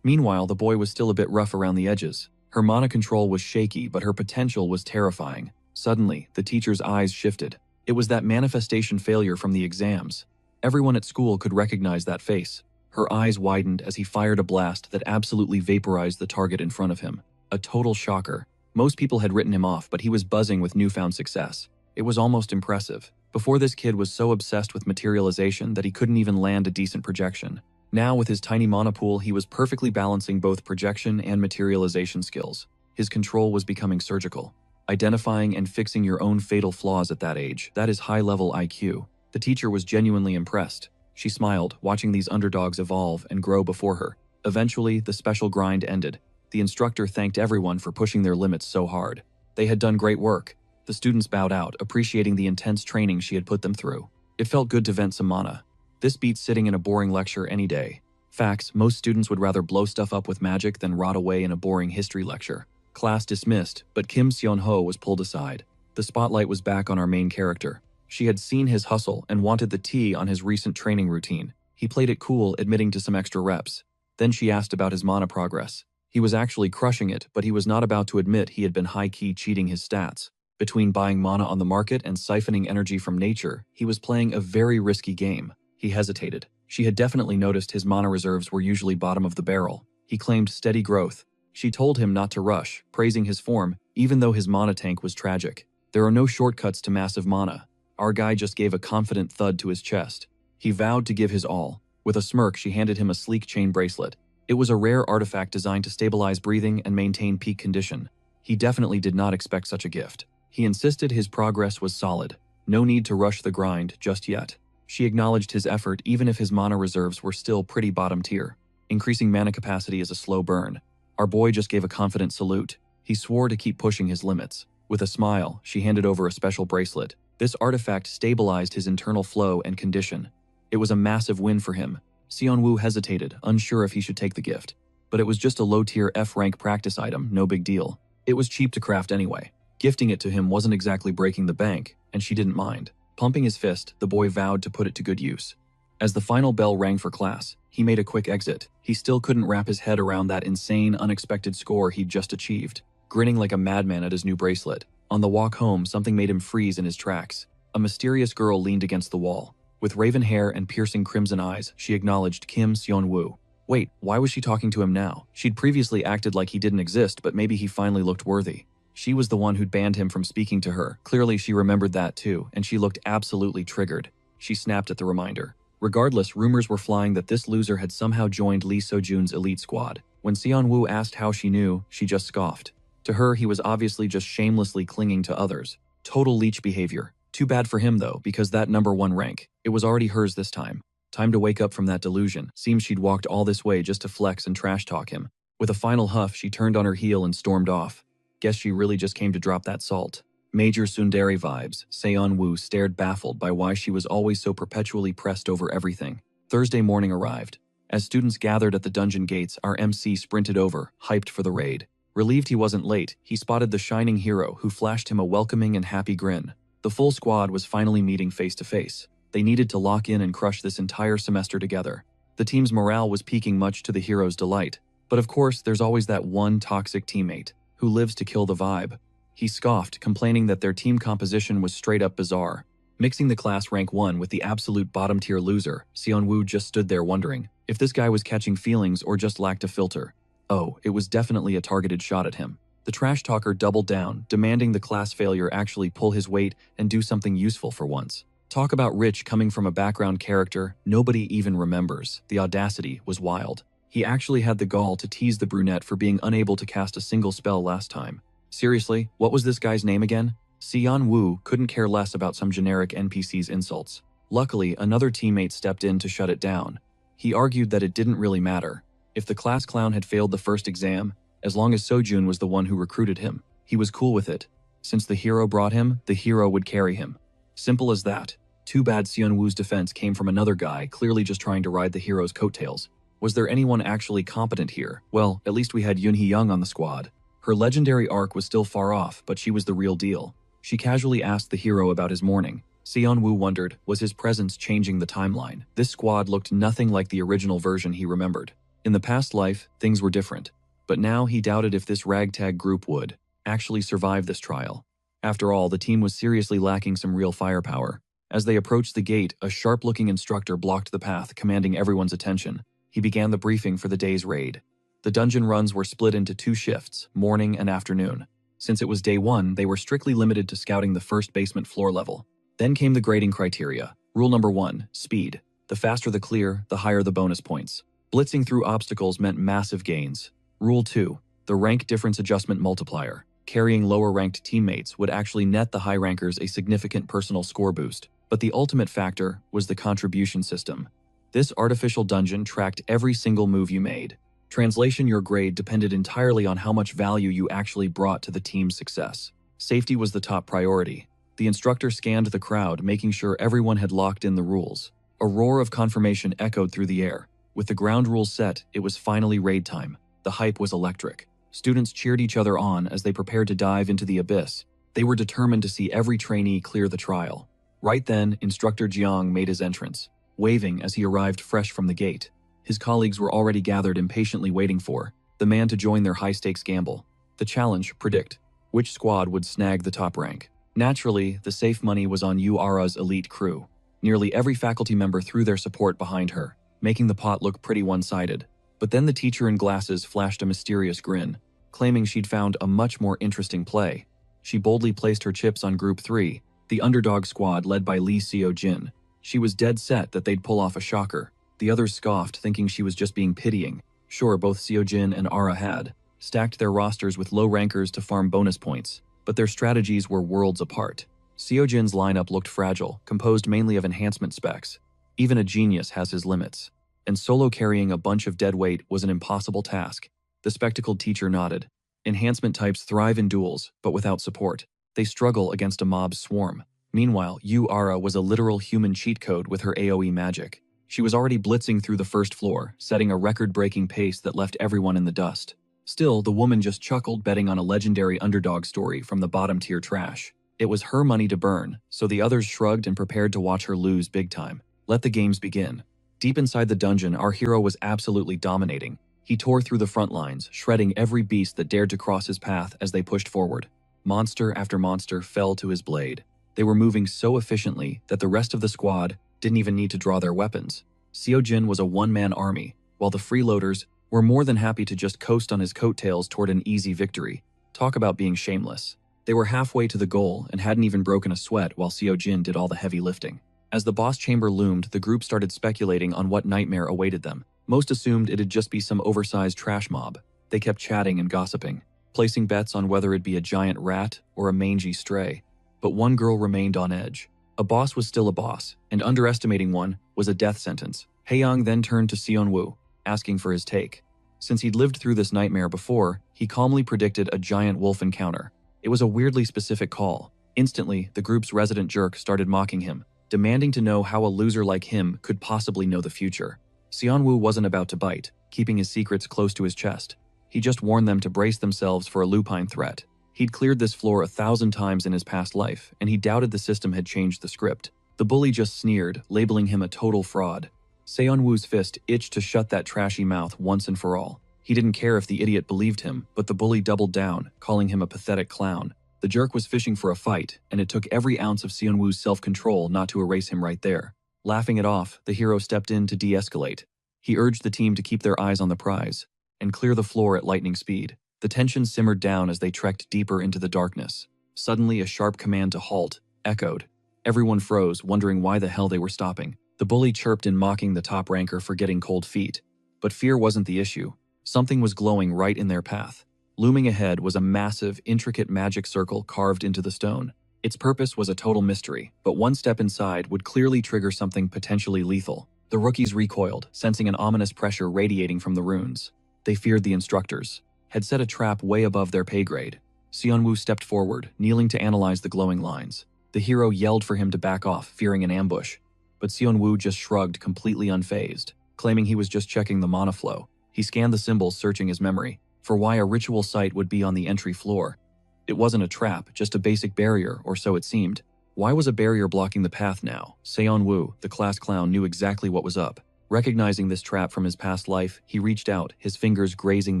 S1: Meanwhile, the boy was still a bit rough around the edges. Her mana control was shaky, but her potential was terrifying. Suddenly, the teacher's eyes shifted. It was that manifestation failure from the exams. Everyone at school could recognize that face. Her eyes widened as he fired a blast that absolutely vaporized the target in front of him. A total shocker. Most people had written him off, but he was buzzing with newfound success. It was almost impressive. Before, this kid was so obsessed with materialization that he couldn't even land a decent projection. Now, with his tiny mana pool, he was perfectly balancing both projection and materialization skills. His control was becoming surgical. Identifying and fixing your own fatal flaws at that age, that is high-level IQ. The teacher was genuinely impressed. She smiled, watching these underdogs evolve and grow before her. Eventually, the special grind ended. The instructor thanked everyone for pushing their limits so hard. They had done great work. The students bowed out, appreciating the intense training she had put them through. It felt good to vent some mana. This beats sitting in a boring lecture any day. Facts, most students would rather blow stuff up with magic than rot away in a boring history lecture. Class dismissed, but Kim Seon-ho was pulled aside. The spotlight was back on our main character. She had seen his hustle and wanted the tea on his recent training routine. He played it cool, admitting to some extra reps. Then she asked about his mana progress. He was actually crushing it, but he was not about to admit he had been high-key cheating his stats. Between buying mana on the market and siphoning energy from nature, he was playing a very risky game. He hesitated. She had definitely noticed his mana reserves were usually bottom of the barrel. He claimed steady growth. She told him not to rush, praising his form, even though his mana tank was tragic. There are no shortcuts to massive mana. Our guy just gave a confident thud to his chest. He vowed to give his all. With a smirk, she handed him a sleek chain bracelet. It was a rare artifact designed to stabilize breathing and maintain peak condition. He definitely did not expect such a gift. He insisted his progress was solid. No need to rush the grind just yet. She acknowledged his effort even if his mana reserves were still pretty bottom tier. Increasing mana capacity is a slow burn. Our boy just gave a confident salute. He swore to keep pushing his limits. With a smile, she handed over a special bracelet. This artifact stabilized his internal flow and condition. It was a massive win for him. Seon-woo hesitated, unsure if he should take the gift. But it was just a low-tier F-rank practice item, no big deal. It was cheap to craft anyway. Gifting it to him wasn't exactly breaking the bank, and she didn't mind. Pumping his fist, the boy vowed to put it to good use. As the final bell rang for class, he made a quick exit. He still couldn't wrap his head around that insane, unexpected score he'd just achieved. Grinning like a madman at his new bracelet. On the walk home, something made him freeze in his tracks. A mysterious girl leaned against the wall. With raven hair and piercing crimson eyes, she acknowledged Kim Seon-woo. Wait, why was she talking to him now? She'd previously acted like he didn't exist, but maybe he finally looked worthy. She was the one who'd banned him from speaking to her. Clearly, she remembered that too, and she looked absolutely triggered. She snapped at the reminder. Regardless, rumors were flying that this loser had somehow joined Lee So-jun's elite squad. When Seon-woo asked how she knew, she just scoffed. To her, he was obviously just shamelessly clinging to others. Total leech behavior. Too bad for him though, because that #1 rank, it was already hers this time. Time to wake up from that delusion. Seems she'd walked all this way just to flex and trash talk him. With a final huff, she turned on her heel and stormed off. Guess she really just came to drop that salt. Major tsundere vibes. Seon-woo stared baffled by why she was always so perpetually pressed over everything. Thursday morning arrived. As students gathered at the dungeon gates, our MC sprinted over, hyped for the raid. Relieved he wasn't late, he spotted the shining hero who flashed him a welcoming and happy grin. The full squad was finally meeting face to face. They needed to lock in and crush this entire semester together. The team's morale was peaking, much to the hero's delight. But of course, there's always that one toxic teammate who lives to kill the vibe. He scoffed, complaining that their team composition was straight up bizarre. Mixing the class rank 1 with the absolute bottom tier loser, Seon-woo just stood there wondering if this guy was catching feelings or just lacked a filter. Oh, it was definitely a targeted shot at him. The trash talker doubled down, demanding the class failure actually pull his weight and do something useful for once. Talk about rich coming from a background character nobody even remembers. The audacity was wild. He actually had the gall to tease the brunette for being unable to cast a single spell last time. Seriously, what was this guy's name again? Seon-woo couldn't care less about some generic NPC's insults. Luckily, another teammate stepped in to shut it down. He argued that it didn't really matter. If the class clown had failed the first exam, as long as So-jun was the one who recruited him, he was cool with it. Since the hero brought him, the hero would carry him. Simple as that. Too bad Seon-woo's defense came from another guy, clearly just trying to ride the hero's coattails. Was there anyone actually competent here? Well, at least we had Yoon Hee-young on the squad. Her legendary arc was still far off, but she was the real deal. She casually asked the hero about his morning. Seon-woo wondered, was his presence changing the timeline? This squad looked nothing like the original version he remembered. In the past life, things were different. But now he doubted if this ragtag group would actually survive this trial. After all, the team was seriously lacking some real firepower. As they approached the gate, a sharp-looking instructor blocked the path, commanding everyone's attention. He began the briefing for the day's raid. The dungeon runs were split into 2 shifts, morning and afternoon. Since it was day 1, they were strictly limited to scouting the first basement floor level. Then came the grading criteria. Rule number 1, speed. The faster the clear, the higher the bonus points. Blitzing through obstacles meant massive gains. Rule 2, the rank difference adjustment multiplier. Carrying lower-ranked teammates would actually net the high rankers a significant personal score boost. But the ultimate factor was the contribution system. This artificial dungeon tracked every single move you made. Translation: your grade depended entirely on how much value you actually brought to the team's success. Safety was the top priority. The instructor scanned the crowd, making sure everyone had locked in the rules. A roar of confirmation echoed through the air. With the ground rules set, it was finally raid time. The hype was electric. Students cheered each other on as they prepared to dive into the abyss. They were determined to see every trainee clear the trial. Right then, Instructor Jiang made his entrance, waving as he arrived fresh from the gate. His colleagues were already gathered, impatiently waiting for the man to join their high-stakes gamble. The challenge: predict which squad would snag the top rank. Naturally, the safe money was on Yu-Ara's elite crew. Nearly every faculty member threw their support behind her, making the pot look pretty one-sided. But then the teacher in glasses flashed a mysterious grin, claiming she'd found a much more interesting play. She boldly placed her chips on Group 3, the underdog squad led by Lee Seo-jin. She was dead set that they'd pull off a shocker. The others scoffed, thinking she was just being pitying. Sure, both Seo-jin and Ara had stacked their rosters with low rankers to farm bonus points, but their strategies were worlds apart. Seo-jin's lineup looked fragile, composed mainly of enhancement specs. Even a genius has his limits. And solo carrying a bunch of dead weight was an impossible task. The spectacled teacher nodded. Enhancement types thrive in duels, but without support. They struggle against a mob's swarm. Meanwhile, Yu-Ara was a literal human cheat code with her AoE magic. She was already blitzing through the first floor, setting a record-breaking pace that left everyone in the dust. Still, the woman just chuckled, betting on a legendary underdog story from the bottom-tier trash. It was her money to burn, so the others shrugged and prepared to watch her lose big time. Let the games begin. Deep inside the dungeon, our hero was absolutely dominating. He tore through the front lines, shredding every beast that dared to cross his path as they pushed forward. Monster after monster fell to his blade. They were moving so efficiently that the rest of the squad didn't even need to draw their weapons. Seo-jin was a one-man army, while the freeloaders were more than happy to just coast on his coattails toward an easy victory. Talk about being shameless. They were halfway to the goal and hadn't even broken a sweat while Seo-jin did all the heavy lifting. As the boss chamber loomed, the group started speculating on what nightmare awaited them. Most assumed it'd just be some oversized trash mob. They kept chatting and gossiping, placing bets on whether it'd be a giant rat or a mangy stray. But one girl remained on edge. A boss was still a boss, and underestimating one was a death sentence. Haeyang then turned to Seon-woo, asking for his take. Since he'd lived through this nightmare before, he calmly predicted a giant wolf encounter. It was a weirdly specific call. Instantly, the group's resident jerk started mocking him, demanding to know how a loser like him could possibly know the future. Seon-woo wasn't about to bite, keeping his secrets close to his chest. He just warned them to brace themselves for a lupine threat. He'd cleared this floor 1,000 times in his past life, and he doubted the system had changed the script. The bully just sneered, labeling him a total fraud. Seon-woo's fist itched to shut that trashy mouth once and for all. He didn't care if the idiot believed him, but the bully doubled down, calling him a pathetic clown. The jerk was fishing for a fight, and it took every ounce of Seon-woo's self-control not to erase him right there. Laughing it off, the hero stepped in to de-escalate. He urged the team to keep their eyes on the prize and clear the floor at lightning speed. The tension simmered down as they trekked deeper into the darkness. Suddenly, a sharp command to halt echoed. Everyone froze, wondering why the hell they were stopping. The bully chirped in, mocking the top ranker for getting cold feet. But fear wasn't the issue. Something was glowing right in their path. Looming ahead was a massive, intricate magic circle carved into the stone. Its purpose was a total mystery, but one step inside would clearly trigger something potentially lethal. The rookies recoiled, sensing an ominous pressure radiating from the runes. They feared the instructors had set a trap way above their pay grade. Seon-woo stepped forward, kneeling to analyze the glowing lines. The hero yelled for him to back off, fearing an ambush. But Seon-woo just shrugged, completely unfazed, claiming he was just checking the mana flow. He scanned the symbols, searching his memory. for why a ritual site would be on the entry floor. It wasn't a trap, just a basic barrier, or so it seemed. Why was a barrier blocking the path now? Seon-woo, the class clown, knew exactly what was up. Recognizing this trap from his past life, he reached out, his fingers grazing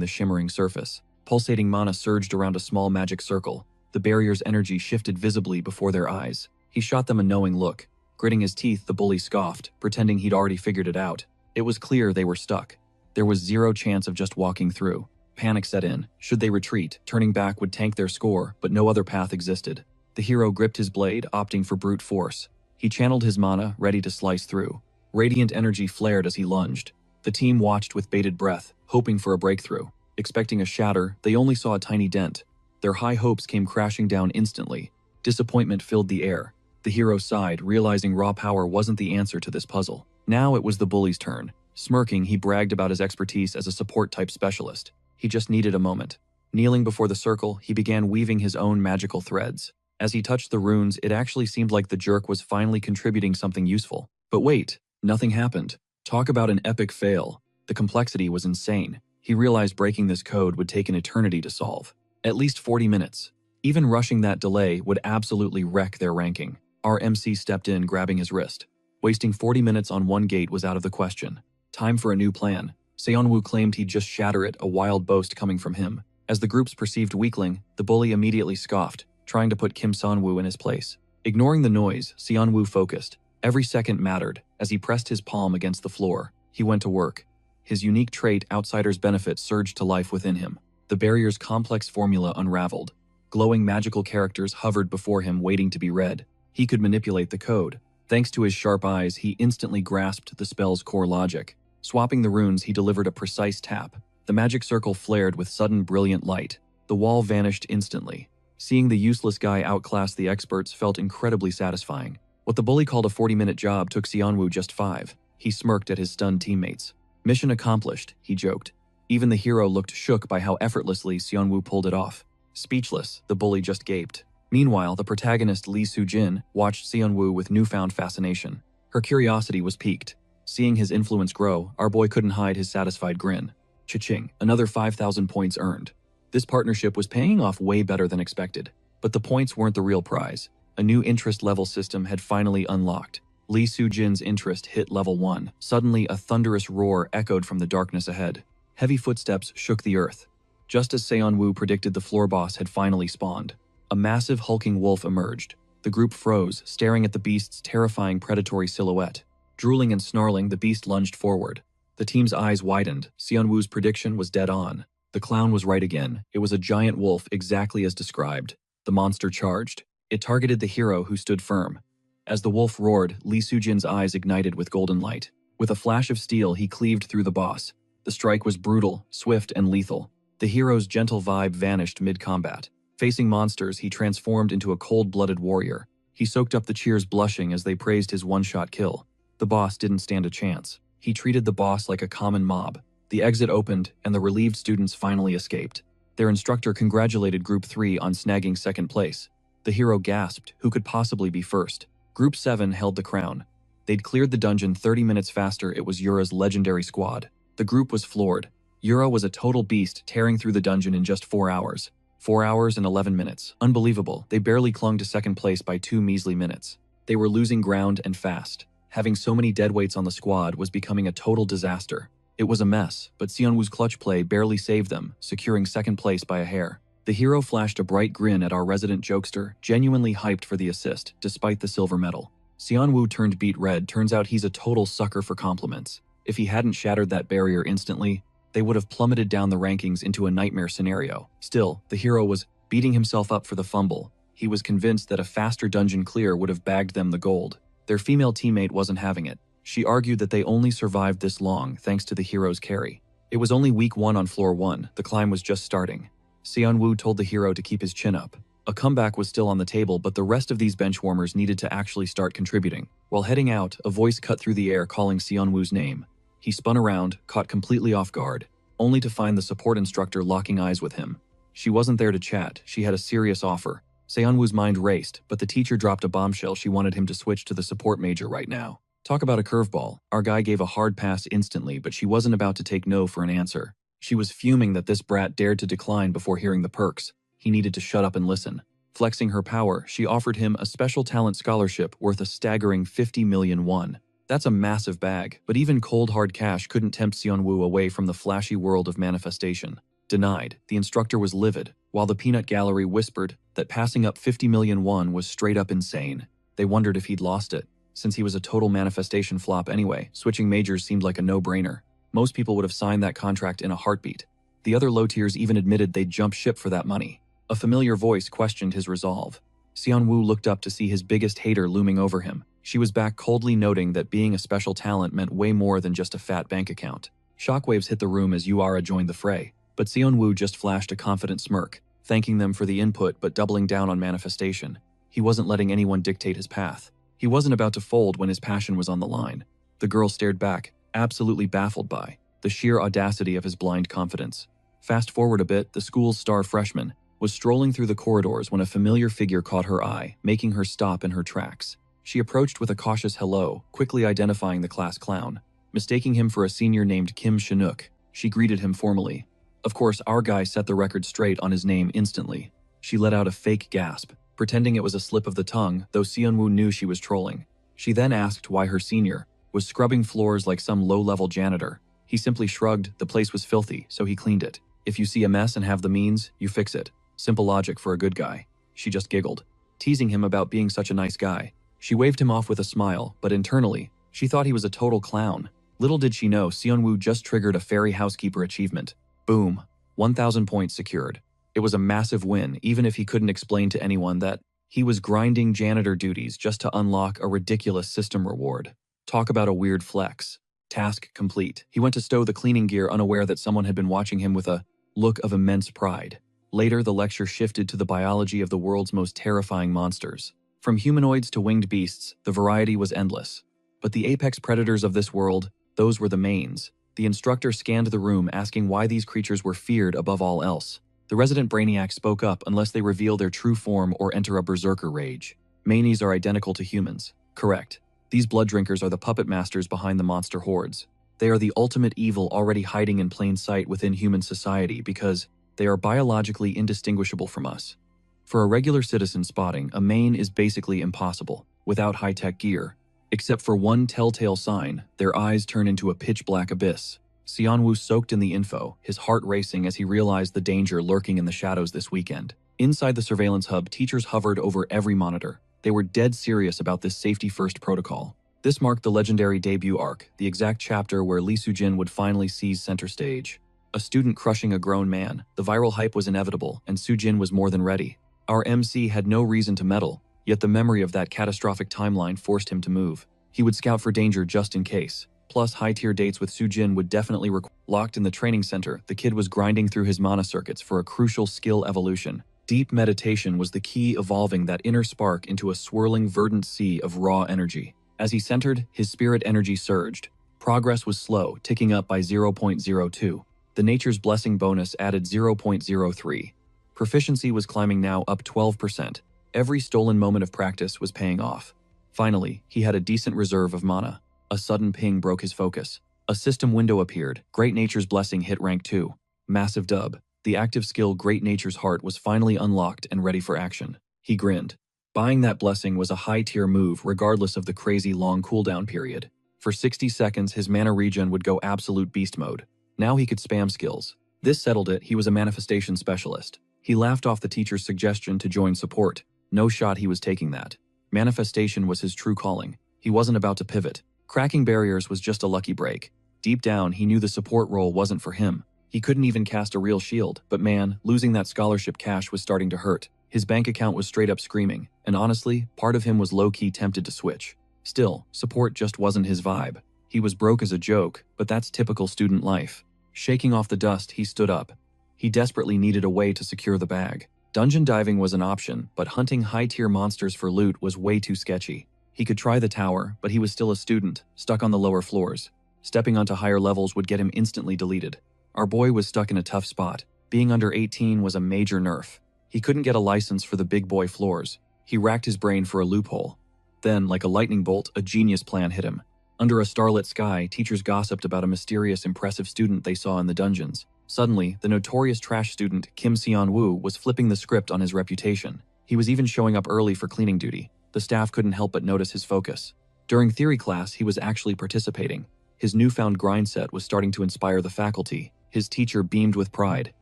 S1: the shimmering surface. Pulsating mana surged around a small magic circle. The barrier's energy shifted visibly before their eyes. He shot them a knowing look. Gritting his teeth, the bully scoffed, pretending he'd already figured it out. It was clear they were stuck. There was zero chance of just walking through. Panic set in. Should they retreat, turning back would tank their score, but no other path existed. The hero gripped his blade, opting for brute force. He channeled his mana, ready to slice through. Radiant energy flared as he lunged. The team watched with bated breath, hoping for a breakthrough. Expecting a shatter, they only saw a tiny dent. Their high hopes came crashing down instantly. Disappointment filled the air. The hero sighed, realizing raw power wasn't the answer to this puzzle. Now it was the bully's turn. Smirking, he bragged about his expertise as a support-type specialist. He just needed a moment. Kneeling before the circle, he began weaving his own magical threads. As he touched the runes, it actually seemed like the jerk was finally contributing something useful. But wait, nothing happened. Talk about an epic fail. The complexity was insane. He realized breaking this code would take an eternity to solve. At least 40 minutes. Even rushing that delay would absolutely wreck their ranking. Our MC stepped in, grabbing his wrist. Wasting 40 minutes on one gate was out of the question. Time for a new plan. Seon-woo claimed he'd just shatter it, a wild boast coming from him. As the group's perceived weakling, the bully immediately scoffed, trying to put Kim Seon-woo in his place. Ignoring the noise, Seon-woo focused. Every second mattered. As he pressed his palm against the floor, he went to work. His unique trait, Outsider's Benefit, surged to life within him. The barrier's complex formula unraveled. Glowing magical characters hovered before him, waiting to be read. He could manipulate the code. Thanks to his sharp eyes, he instantly grasped the spell's core logic. Swapping the runes, he delivered a precise tap. The magic circle flared with sudden brilliant light. The wall vanished instantly. Seeing the useless guy outclass the experts felt incredibly satisfying. What the bully called a 40-minute job took Seon-woo just 5. He smirked at his stunned teammates. Mission accomplished, he joked. Even the hero looked shook by how effortlessly Seon-woo pulled it off. Speechless, the bully just gaped. Meanwhile, the protagonist Lee Soo-jin watched Seon-woo with newfound fascination. Her curiosity was piqued. Seeing his influence grow, our boy couldn't hide his satisfied grin. Cha-ching, another 5,000 points earned. This partnership was paying off way better than expected. But the points weren't the real prize. A new interest level system had finally unlocked. Lee Soo-jin's interest hit level 1. Suddenly, a thunderous roar echoed from the darkness ahead. Heavy footsteps shook the earth. Just as Seon-woo predicted, the floor boss had finally spawned. A massive hulking wolf emerged. The group froze, staring at the beast's terrifying predatory silhouette. Drooling and snarling, the beast lunged forward. The team's eyes widened. Seon-woo's prediction was dead on. The clown was right again. It was a giant wolf, exactly as described. The monster charged. It targeted the hero, who stood firm. As the wolf roared, Lee Soo-jin's eyes ignited with golden light. With a flash of steel, he cleaved through the boss. The strike was brutal, swift, and lethal. The hero's gentle vibe vanished mid-combat. Facing monsters, he transformed into a cold-blooded warrior. He soaked up the cheers, blushing as they praised his one-shot kill. The boss didn't stand a chance. He treated the boss like a common mob. The exit opened, and the relieved students finally escaped. Their instructor congratulated Group 3 on snagging second place. The hero gasped, who could possibly be first? Group 7 held the crown. They'd cleared the dungeon 30 minutes faster. It was Yura's legendary squad. The group was floored. Yura was a total beast, tearing through the dungeon in just 4 hours. 4 hours and 11 minutes. Unbelievable. They barely clung to second place by 2 measly minutes. They were losing ground and fast. Having so many deadweights on the squad was becoming a total disaster. It was a mess, but Seon-woo's clutch play barely saved them, securing second place by a hair. The hero flashed a bright grin at our resident jokester, genuinely hyped for the assist, despite the silver medal. Seon-woo turned beet red. Turns out he's a total sucker for compliments. If he hadn't shattered that barrier instantly, they would have plummeted down the rankings into a nightmare scenario. Still, the hero was beating himself up for the fumble. He was convinced that a faster dungeon clear would have bagged them the gold. Their female teammate wasn't having it. She argued that they only survived this long thanks to the hero's carry. It was only week 1 on floor 1. The climb was just starting. Seon-woo told the hero to keep his chin up. A comeback was still on the table, but the rest of these benchwarmers needed to actually start contributing. While heading out, a voice cut through the air calling Seon-woo's name. He spun around, caught completely off guard, only to find the support instructor locking eyes with him. She wasn't there to chat. She had a serious offer. Seon-woo's mind raced, but the teacher dropped a bombshell. She wanted him to switch to the support major right now. Talk about a curveball. Our guy gave a hard pass instantly, but she wasn't about to take no for an answer. She was fuming that this brat dared to decline before hearing the perks. He needed to shut up and listen. Flexing her power, she offered him a special talent scholarship worth a staggering 50 million won. That's a massive bag, but even cold hard cash couldn't tempt Seonwoo away from the flashy world of manifestation. Denied, the instructor was livid, while the peanut gallery whispered that passing up 50 million won was straight up insane. They wondered if he'd lost it. Since he was a total manifestation flop anyway, switching majors seemed like a no-brainer. Most people would have signed that contract in a heartbeat. The other low tiers even admitted they'd jump ship for that money. A familiar voice questioned his resolve. Seonwoo looked up to see his biggest hater looming over him. She was back, coldly noting that being a special talent meant way more than just a fat bank account. Shockwaves hit the room as Yuara joined the fray, but Seonwoo just flashed a confident smirk, thanking them for the input but doubling down on manifestation. He wasn't letting anyone dictate his path. He wasn't about to fold when his passion was on the line. The girl stared back, absolutely baffled by the sheer audacity of his blind confidence. Fast forward a bit, the school's star freshman was strolling through the corridors when a familiar figure caught her eye, making her stop in her tracks. She approached with a cautious hello, quickly identifying the class clown. Mistaking him for a senior named Kim Chinook, she greeted him formally. Of course, our guy set the record straight on his name instantly. She let out a fake gasp, pretending it was a slip of the tongue, though Seonwoo knew she was trolling. She then asked why her senior was scrubbing floors like some low-level janitor. He simply shrugged. The place was filthy, so he cleaned it. If you see a mess and have the means, you fix it. Simple logic for a good guy. She just giggled, teasing him about being such a nice guy. She waved him off with a smile, but internally, she thought he was a total clown. Little did she know, Seonwoo just triggered a fairy housekeeper achievement. Boom. 1,000 points secured. It was a massive win, even if he couldn't explain to anyone that he was grinding janitor duties just to unlock a ridiculous system reward. Talk about a weird flex. Task complete. He went to stow the cleaning gear, unaware that someone had been watching him with a look of immense pride. Later, the lecture shifted to the biology of the world's most terrifying monsters. From humanoids to winged beasts, the variety was endless. But the apex predators of this world, those were the mains. The instructor scanned the room, asking why these creatures were feared above all else. The resident brainiac spoke up unless they reveal their true form or enter a berserker rage. Manies are identical to humans. Correct. These blood drinkers are the puppet masters behind the monster hordes. They are the ultimate evil already hiding in plain sight within human society because they are biologically indistinguishable from us. For a regular citizen, spotting a main is basically impossible without high-tech gear. Except for one telltale sign, their eyes turn into a pitch-black abyss. Seonwoo soaked in the info, his heart racing as he realized the danger lurking in the shadows this weekend. Inside the surveillance hub, teachers hovered over every monitor. They were dead serious about this safety-first protocol. This marked the legendary debut arc, the exact chapter where Lee Soo-jin would finally seize center stage. A student crushing a grown man, the viral hype was inevitable, and Soo-jin was more than ready. Our MC had no reason to meddle, yet the memory of that catastrophic timeline forced him to move. He would scout for danger just in case. Plus, high-tier dates with Soo-jin would definitely require. Locked in the training center, the kid was grinding through his mana circuits for a crucial skill evolution. Deep meditation was the key, evolving that inner spark into a swirling, verdant sea of raw energy. As he centered, his spirit energy surged. Progress was slow, ticking up by 0.02. The Nature's Blessing bonus added 0.03. Proficiency was climbing now, up 12%. Every stolen moment of practice was paying off. Finally, he had a decent reserve of mana. A sudden ping broke his focus. A system window appeared. Great Nature's Blessing hit rank 2. Massive dub. The active skill Great Nature's Heart was finally unlocked and ready for action. He grinned. Buying that blessing was a high-tier move regardless of the crazy long cooldown period. For 60 seconds, his mana regen would go absolute beast mode. Now he could spam skills. This settled it, he was a manifestation specialist. He laughed off the teacher's suggestion to join support. No shot he was taking that. Manifestation was his true calling. He wasn't about to pivot. Cracking barriers was just a lucky break. Deep down, he knew the support role wasn't for him. He couldn't even cast a real shield, but man, losing that scholarship cash was starting to hurt. His bank account was straight up screaming, and honestly, part of him was low-key tempted to switch. Still, support just wasn't his vibe. He was broke as a joke, but that's typical student life. Shaking off the dust, he stood up. He desperately needed a way to secure the bag. Dungeon diving was an option, but hunting high-tier monsters for loot was way too sketchy. He could try the tower, but he was still a student, stuck on the lower floors. Stepping onto higher levels would get him instantly deleted. Our boy was stuck in a tough spot. Being under 18 was a major nerf. He couldn't get a license for the big boy floors. He racked his brain for a loophole. Then, like a lightning bolt, a genius plan hit him. Under a starlit sky, teachers gossiped about a mysterious, impressive student they saw in the dungeons. Suddenly, the notorious trash student Kim Seon-woo was flipping the script on his reputation. He was even showing up early for cleaning duty. The staff couldn't help but notice his focus. During theory class, he was actually participating. His newfound grind set was starting to inspire the faculty. His teacher beamed with pride.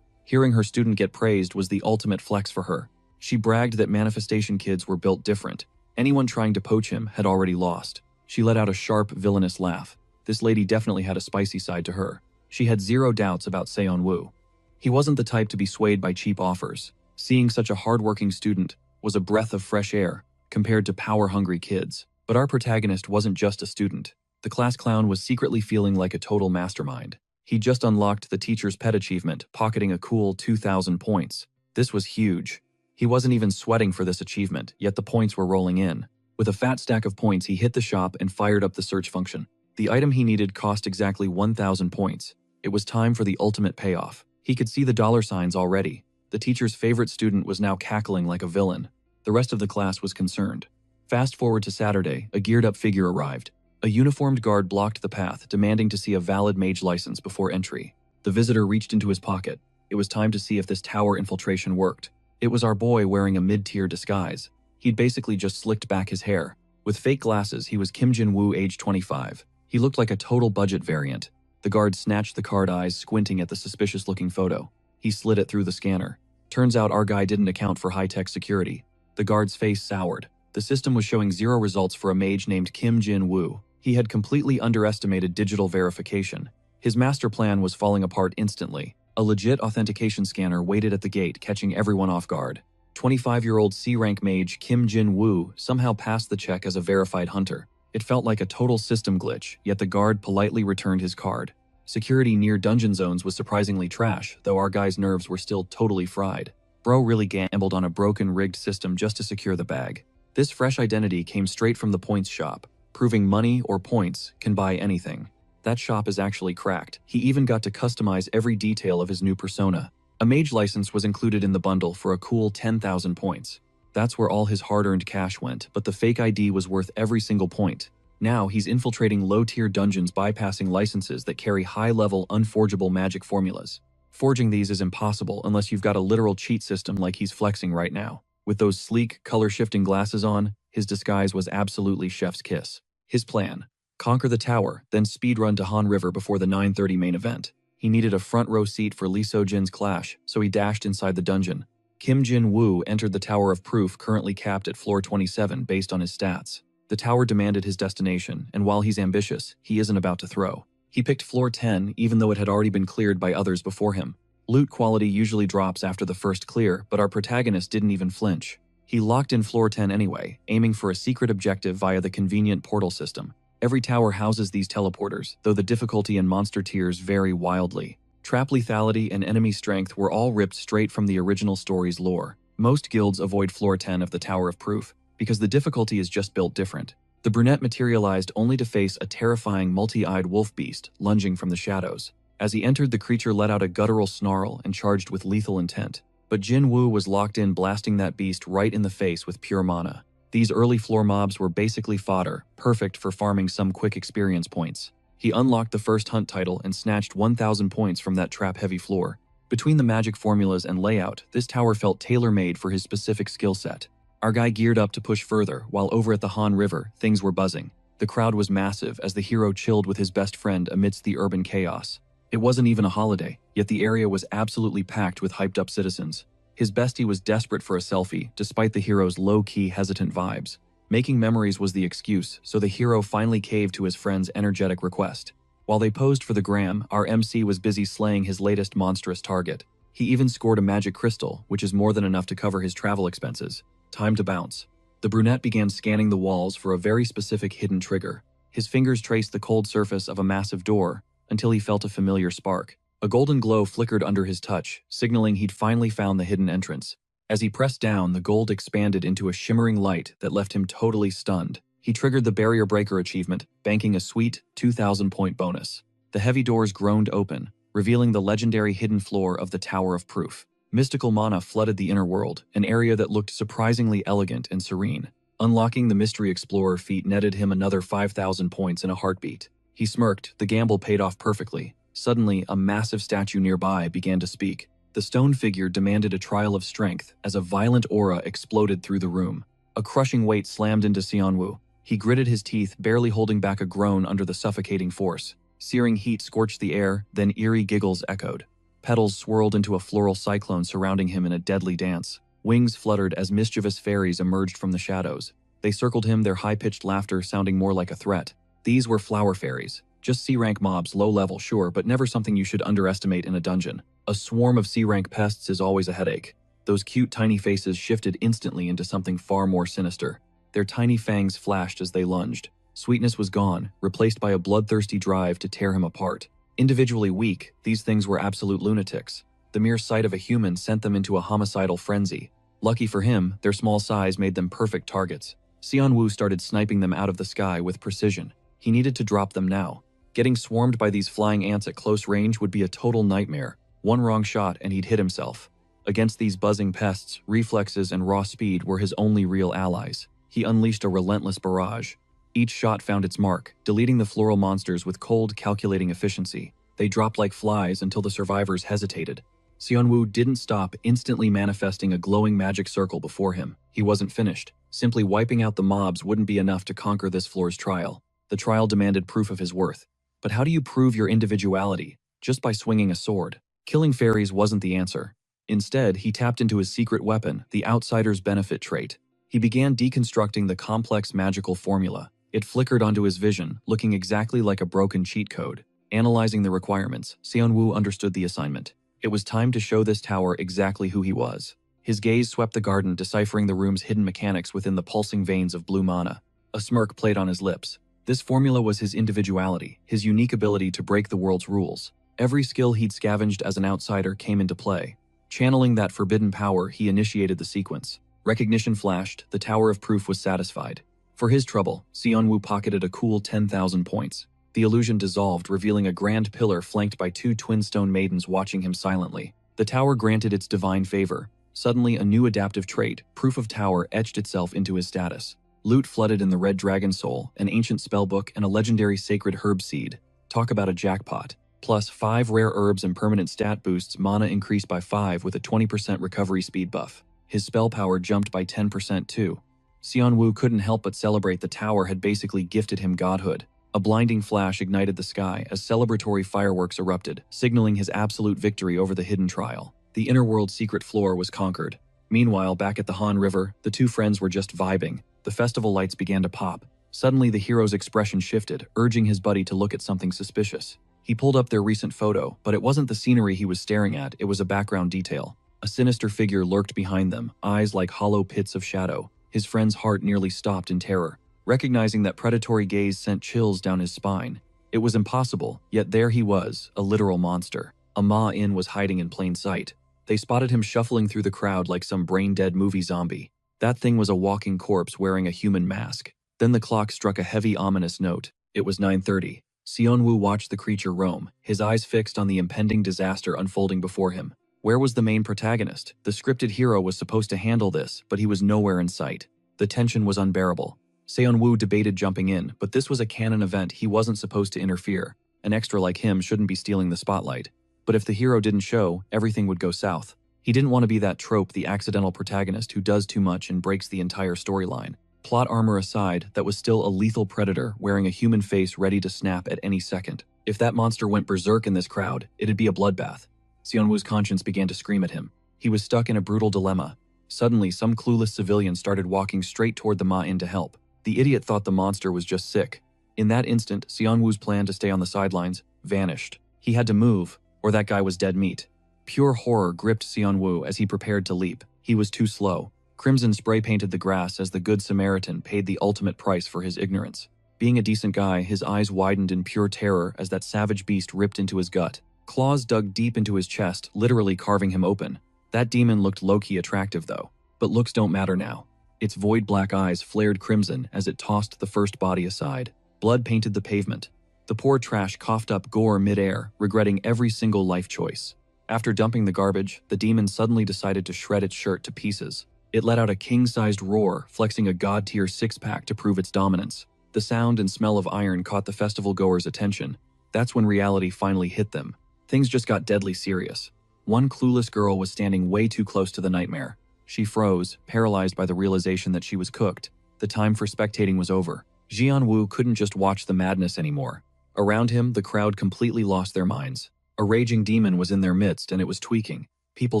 S1: Hearing her student get praised was the ultimate flex for her. She bragged that manifestation kids were built different. Anyone trying to poach him had already lost. She let out a sharp, villainous laugh. This lady definitely had a spicy side to her. She had zero doubts about Seon-woo. He wasn't the type to be swayed by cheap offers. Seeing such a hardworking student was a breath of fresh air compared to power-hungry kids. But our protagonist wasn't just a student. The class clown was secretly feeling like a total mastermind. He just unlocked the teacher's pet achievement, pocketing a cool 2,000 points. This was huge. He wasn't even sweating for this achievement, yet the points were rolling in. With a fat stack of points, he hit the shop and fired up the search function. The item he needed cost exactly 1,000 points. It was time for the ultimate payoff. He could see the dollar signs already. The teacher's favorite student was now cackling like a villain. The rest of the class was concerned. Fast forward to Saturday, a geared-up figure arrived. A uniformed guard blocked the path, demanding to see a valid mage license before entry. The visitor reached into his pocket. It was time to see if this tower infiltration worked. It was our boy wearing a mid-tier disguise. He'd basically just slicked back his hair. With fake glasses, he was Kim Jin-woo, age 25. He looked like a total budget variant. The guard snatched the card, eyes squinting at the suspicious-looking photo. He slid it through the scanner. Turns out our guy didn't account for high-tech security. The guard's face soured. The system was showing 0 results for a mage named Kim Jin-woo. He had completely underestimated digital verification. His master plan was falling apart instantly. A legit authentication scanner waited at the gate, catching everyone off guard. 25-year-old C-rank mage Kim Jin-woo somehow passed the check as a verified hunter. It felt like a total system glitch, yet the guard politely returned his card. Security near dungeon zones was surprisingly trash, though our guy's nerves were still totally fried. Bro really gambled on a broken rigged system just to secure the bag. This fresh identity came straight from the points shop, proving money or points can buy anything. That shop is actually cracked. He even got to customize every detail of his new persona. A mage license was included in the bundle for a cool 10,000 points. That's where all his hard-earned cash went, but the fake ID was worth every single point. Now he's infiltrating low-tier dungeons, bypassing licenses that carry high-level, unforgeable magic formulas. Forging these is impossible unless you've got a literal cheat system like he's flexing right now. With those sleek, color-shifting glasses on, his disguise was absolutely chef's kiss. His plan: conquer the tower, then speedrun to Han River before the 9:30 main event. He needed a front-row seat for Lee So-jin's clash, so he dashed inside the dungeon. Kim Jin-woo entered the Tower of Proof, currently capped at floor 27 based on his stats. The tower demanded his destination, and while he's ambitious, he isn't about to throw. He picked floor 10 even though it had already been cleared by others before him. Loot quality usually drops after the first clear, but our protagonist didn't even flinch. He locked in floor 10 anyway, aiming for a secret objective via the convenient portal system. Every tower houses these teleporters, though the difficulty and monster tiers vary wildly. Trap lethality and enemy strength were all ripped straight from the original story's lore. Most guilds avoid floor 10 of the Tower of Proof, because the difficulty is just built different. The brunette materialized only to face a terrifying multi-eyed wolf beast lunging from the shadows. As he entered, the creature let out a guttural snarl and charged with lethal intent. But Jin-woo was locked in, blasting that beast right in the face with pure mana. These early floor mobs were basically fodder, perfect for farming some quick experience points. He unlocked the first hunt title and snatched 1,000 points from that trap-heavy floor. Between the magic formulas and layout, this tower felt tailor-made for his specific skill set. Our guy geared up to push further, while over at the Han River, things were buzzing. The crowd was massive as the hero chilled with his best friend amidst the urban chaos. It wasn't even a holiday, yet the area was absolutely packed with hyped-up citizens. His bestie was desperate for a selfie, despite the hero's low-key, hesitant vibes. Making memories was the excuse, so the hero finally caved to his friend's energetic request. While they posed for the gram, our MC was busy slaying his latest monstrous target. He even scored a magic crystal, which is more than enough to cover his travel expenses. Time to bounce. The brunette began scanning the walls for a very specific hidden trigger. His fingers traced the cold surface of a massive door until he felt a familiar spark. A golden glow flickered under his touch, signaling he'd finally found the hidden entrance. As he pressed down, the gold expanded into a shimmering light that left him totally stunned. He triggered the Barrier Breaker achievement, banking a sweet 2,000-point bonus. The heavy doors groaned open, revealing the legendary hidden floor of the Tower of Proof. Mystical mana flooded the inner world, an area that looked surprisingly elegant and serene. Unlocking the Mystery Explorer feat netted him another 5,000 points in a heartbeat. He smirked, the gamble paid off perfectly. Suddenly, a massive statue nearby began to speak. The stone figure demanded a trial of strength as a violent aura exploded through the room. A crushing weight slammed into Xianwu. He gritted his teeth, barely holding back a groan under the suffocating force. Searing heat scorched the air, then eerie giggles echoed. Petals swirled into a floral cyclone surrounding him in a deadly dance. Wings fluttered as mischievous fairies emerged from the shadows. They circled him, their high-pitched laughter sounding more like a threat. These were flower fairies. Just C-rank mobs, low-level, sure, but never something you should underestimate in a dungeon. A swarm of C-rank pests is always a headache. Those cute tiny faces shifted instantly into something far more sinister. Their tiny fangs flashed as they lunged. Sweetness was gone, replaced by a bloodthirsty drive to tear him apart. Individually weak, these things were absolute lunatics. The mere sight of a human sent them into a homicidal frenzy. Lucky for him, their small size made them perfect targets. Xianwu started sniping them out of the sky with precision. He needed to drop them now. Getting swarmed by these flying ants at close range would be a total nightmare. One wrong shot and he'd hit himself. Against these buzzing pests, reflexes and raw speed were his only real allies. He unleashed a relentless barrage. Each shot found its mark, deleting the floral monsters with cold, calculating efficiency. They dropped like flies until the survivors hesitated. Xianwu didn't stop, instantly manifesting a glowing magic circle before him. He wasn't finished. Simply wiping out the mobs wouldn't be enough to conquer this floor's trial. The trial demanded proof of his worth. But how do you prove your individuality? Just by swinging a sword. Killing fairies wasn't the answer. Instead, he tapped into his secret weapon, the outsider's benefit trait. He began deconstructing the complex magical formula. It flickered onto his vision, looking exactly like a broken cheat code. Analyzing the requirements, Xianwu understood the assignment. It was time to show this tower exactly who he was. His gaze swept the garden, deciphering the room's hidden mechanics within the pulsing veins of blue mana. A smirk played on his lips. This formula was his individuality, his unique ability to break the world's rules. Every skill he'd scavenged as an outsider came into play. Channeling that forbidden power, he initiated the sequence. Recognition flashed, the Tower of Proof was satisfied. For his trouble, Xianwu pocketed a cool 10,000 points. The illusion dissolved, revealing a grand pillar flanked by two twin stone maidens watching him silently. The tower granted its divine favor. Suddenly, a new adaptive trait, Proof of Tower, etched itself into his status. Loot flooded in the Red Dragon Soul, an ancient spellbook, and a legendary sacred herb seed. Talk about a jackpot. Plus 5 rare herbs and permanent stat boosts, mana increased by 5 with a 20% recovery speed buff. His spell power jumped by 10% too. Xianwu couldn't help but celebrate. The tower had basically gifted him godhood. A blinding flash ignited the sky as celebratory fireworks erupted, signaling his absolute victory over the hidden trial. The Innerworld secret floor was conquered. Meanwhile, back at the Han River, the two friends were just vibing. The festival lights began to pop. Suddenly, the hero's expression shifted, urging his buddy to look at something suspicious. He pulled up their recent photo, but it wasn't the scenery he was staring at, it was a background detail. A sinister figure lurked behind them, eyes like hollow pits of shadow. His friend's heart nearly stopped in terror. Recognizing that predatory gaze sent chills down his spine. It was impossible, yet there he was, a literal monster. A Ma-In was hiding in plain sight. They spotted him shuffling through the crowd like some brain-dead movie zombie. That thing was a walking corpse wearing a human mask. Then the clock struck a heavy, ominous note. It was 9:30. Xianwu watched the creature roam, his eyes fixed on the impending disaster unfolding before him. Where was the main protagonist? The scripted hero was supposed to handle this, but he was nowhere in sight. The tension was unbearable. Xianwu debated jumping in, but this was a canon event. He wasn't supposed to interfere. An extra like him shouldn't be stealing the spotlight. But if the hero didn't show, everything would go south. He didn't want to be that trope, the accidental protagonist who does too much and breaks the entire storyline. Plot armor aside, that was still a lethal predator wearing a human face ready to snap at any second. If that monster went berserk in this crowd, it'd be a bloodbath. Xianwu's conscience began to scream at him. He was stuck in a brutal dilemma. Suddenly, some clueless civilian started walking straight toward the Ma-In to help. The idiot thought the monster was just sick. In that instant, Xianwu's plan to stay on the sidelines vanished. He had to move, or that guy was dead meat. Pure horror gripped Xianwu as he prepared to leap. He was too slow. Crimson spray-painted the grass as the Good Samaritan paid the ultimate price for his ignorance. Being a decent guy, his eyes widened in pure terror as that savage beast ripped into his gut. Claws dug deep into his chest, literally carving him open. That demon looked low-key attractive though. But looks don't matter now. Its void black eyes flared crimson as it tossed the first body aside. Blood painted the pavement. The poor trash coughed up gore mid-air, regretting every single life choice. After dumping the garbage, the demon suddenly decided to shred its shirt to pieces. It let out a king-sized roar, flexing a god-tier six-pack to prove its dominance. The sound and smell of iron caught the festival-goers' attention. That's when reality finally hit them. Things just got deadly serious. One clueless girl was standing way too close to the nightmare. She froze, paralyzed by the realization that she was cooked. The time for spectating was over. Jianwu couldn't just watch the madness anymore. Around him, the crowd completely lost their minds. A raging demon was in their midst and it was tweaking. People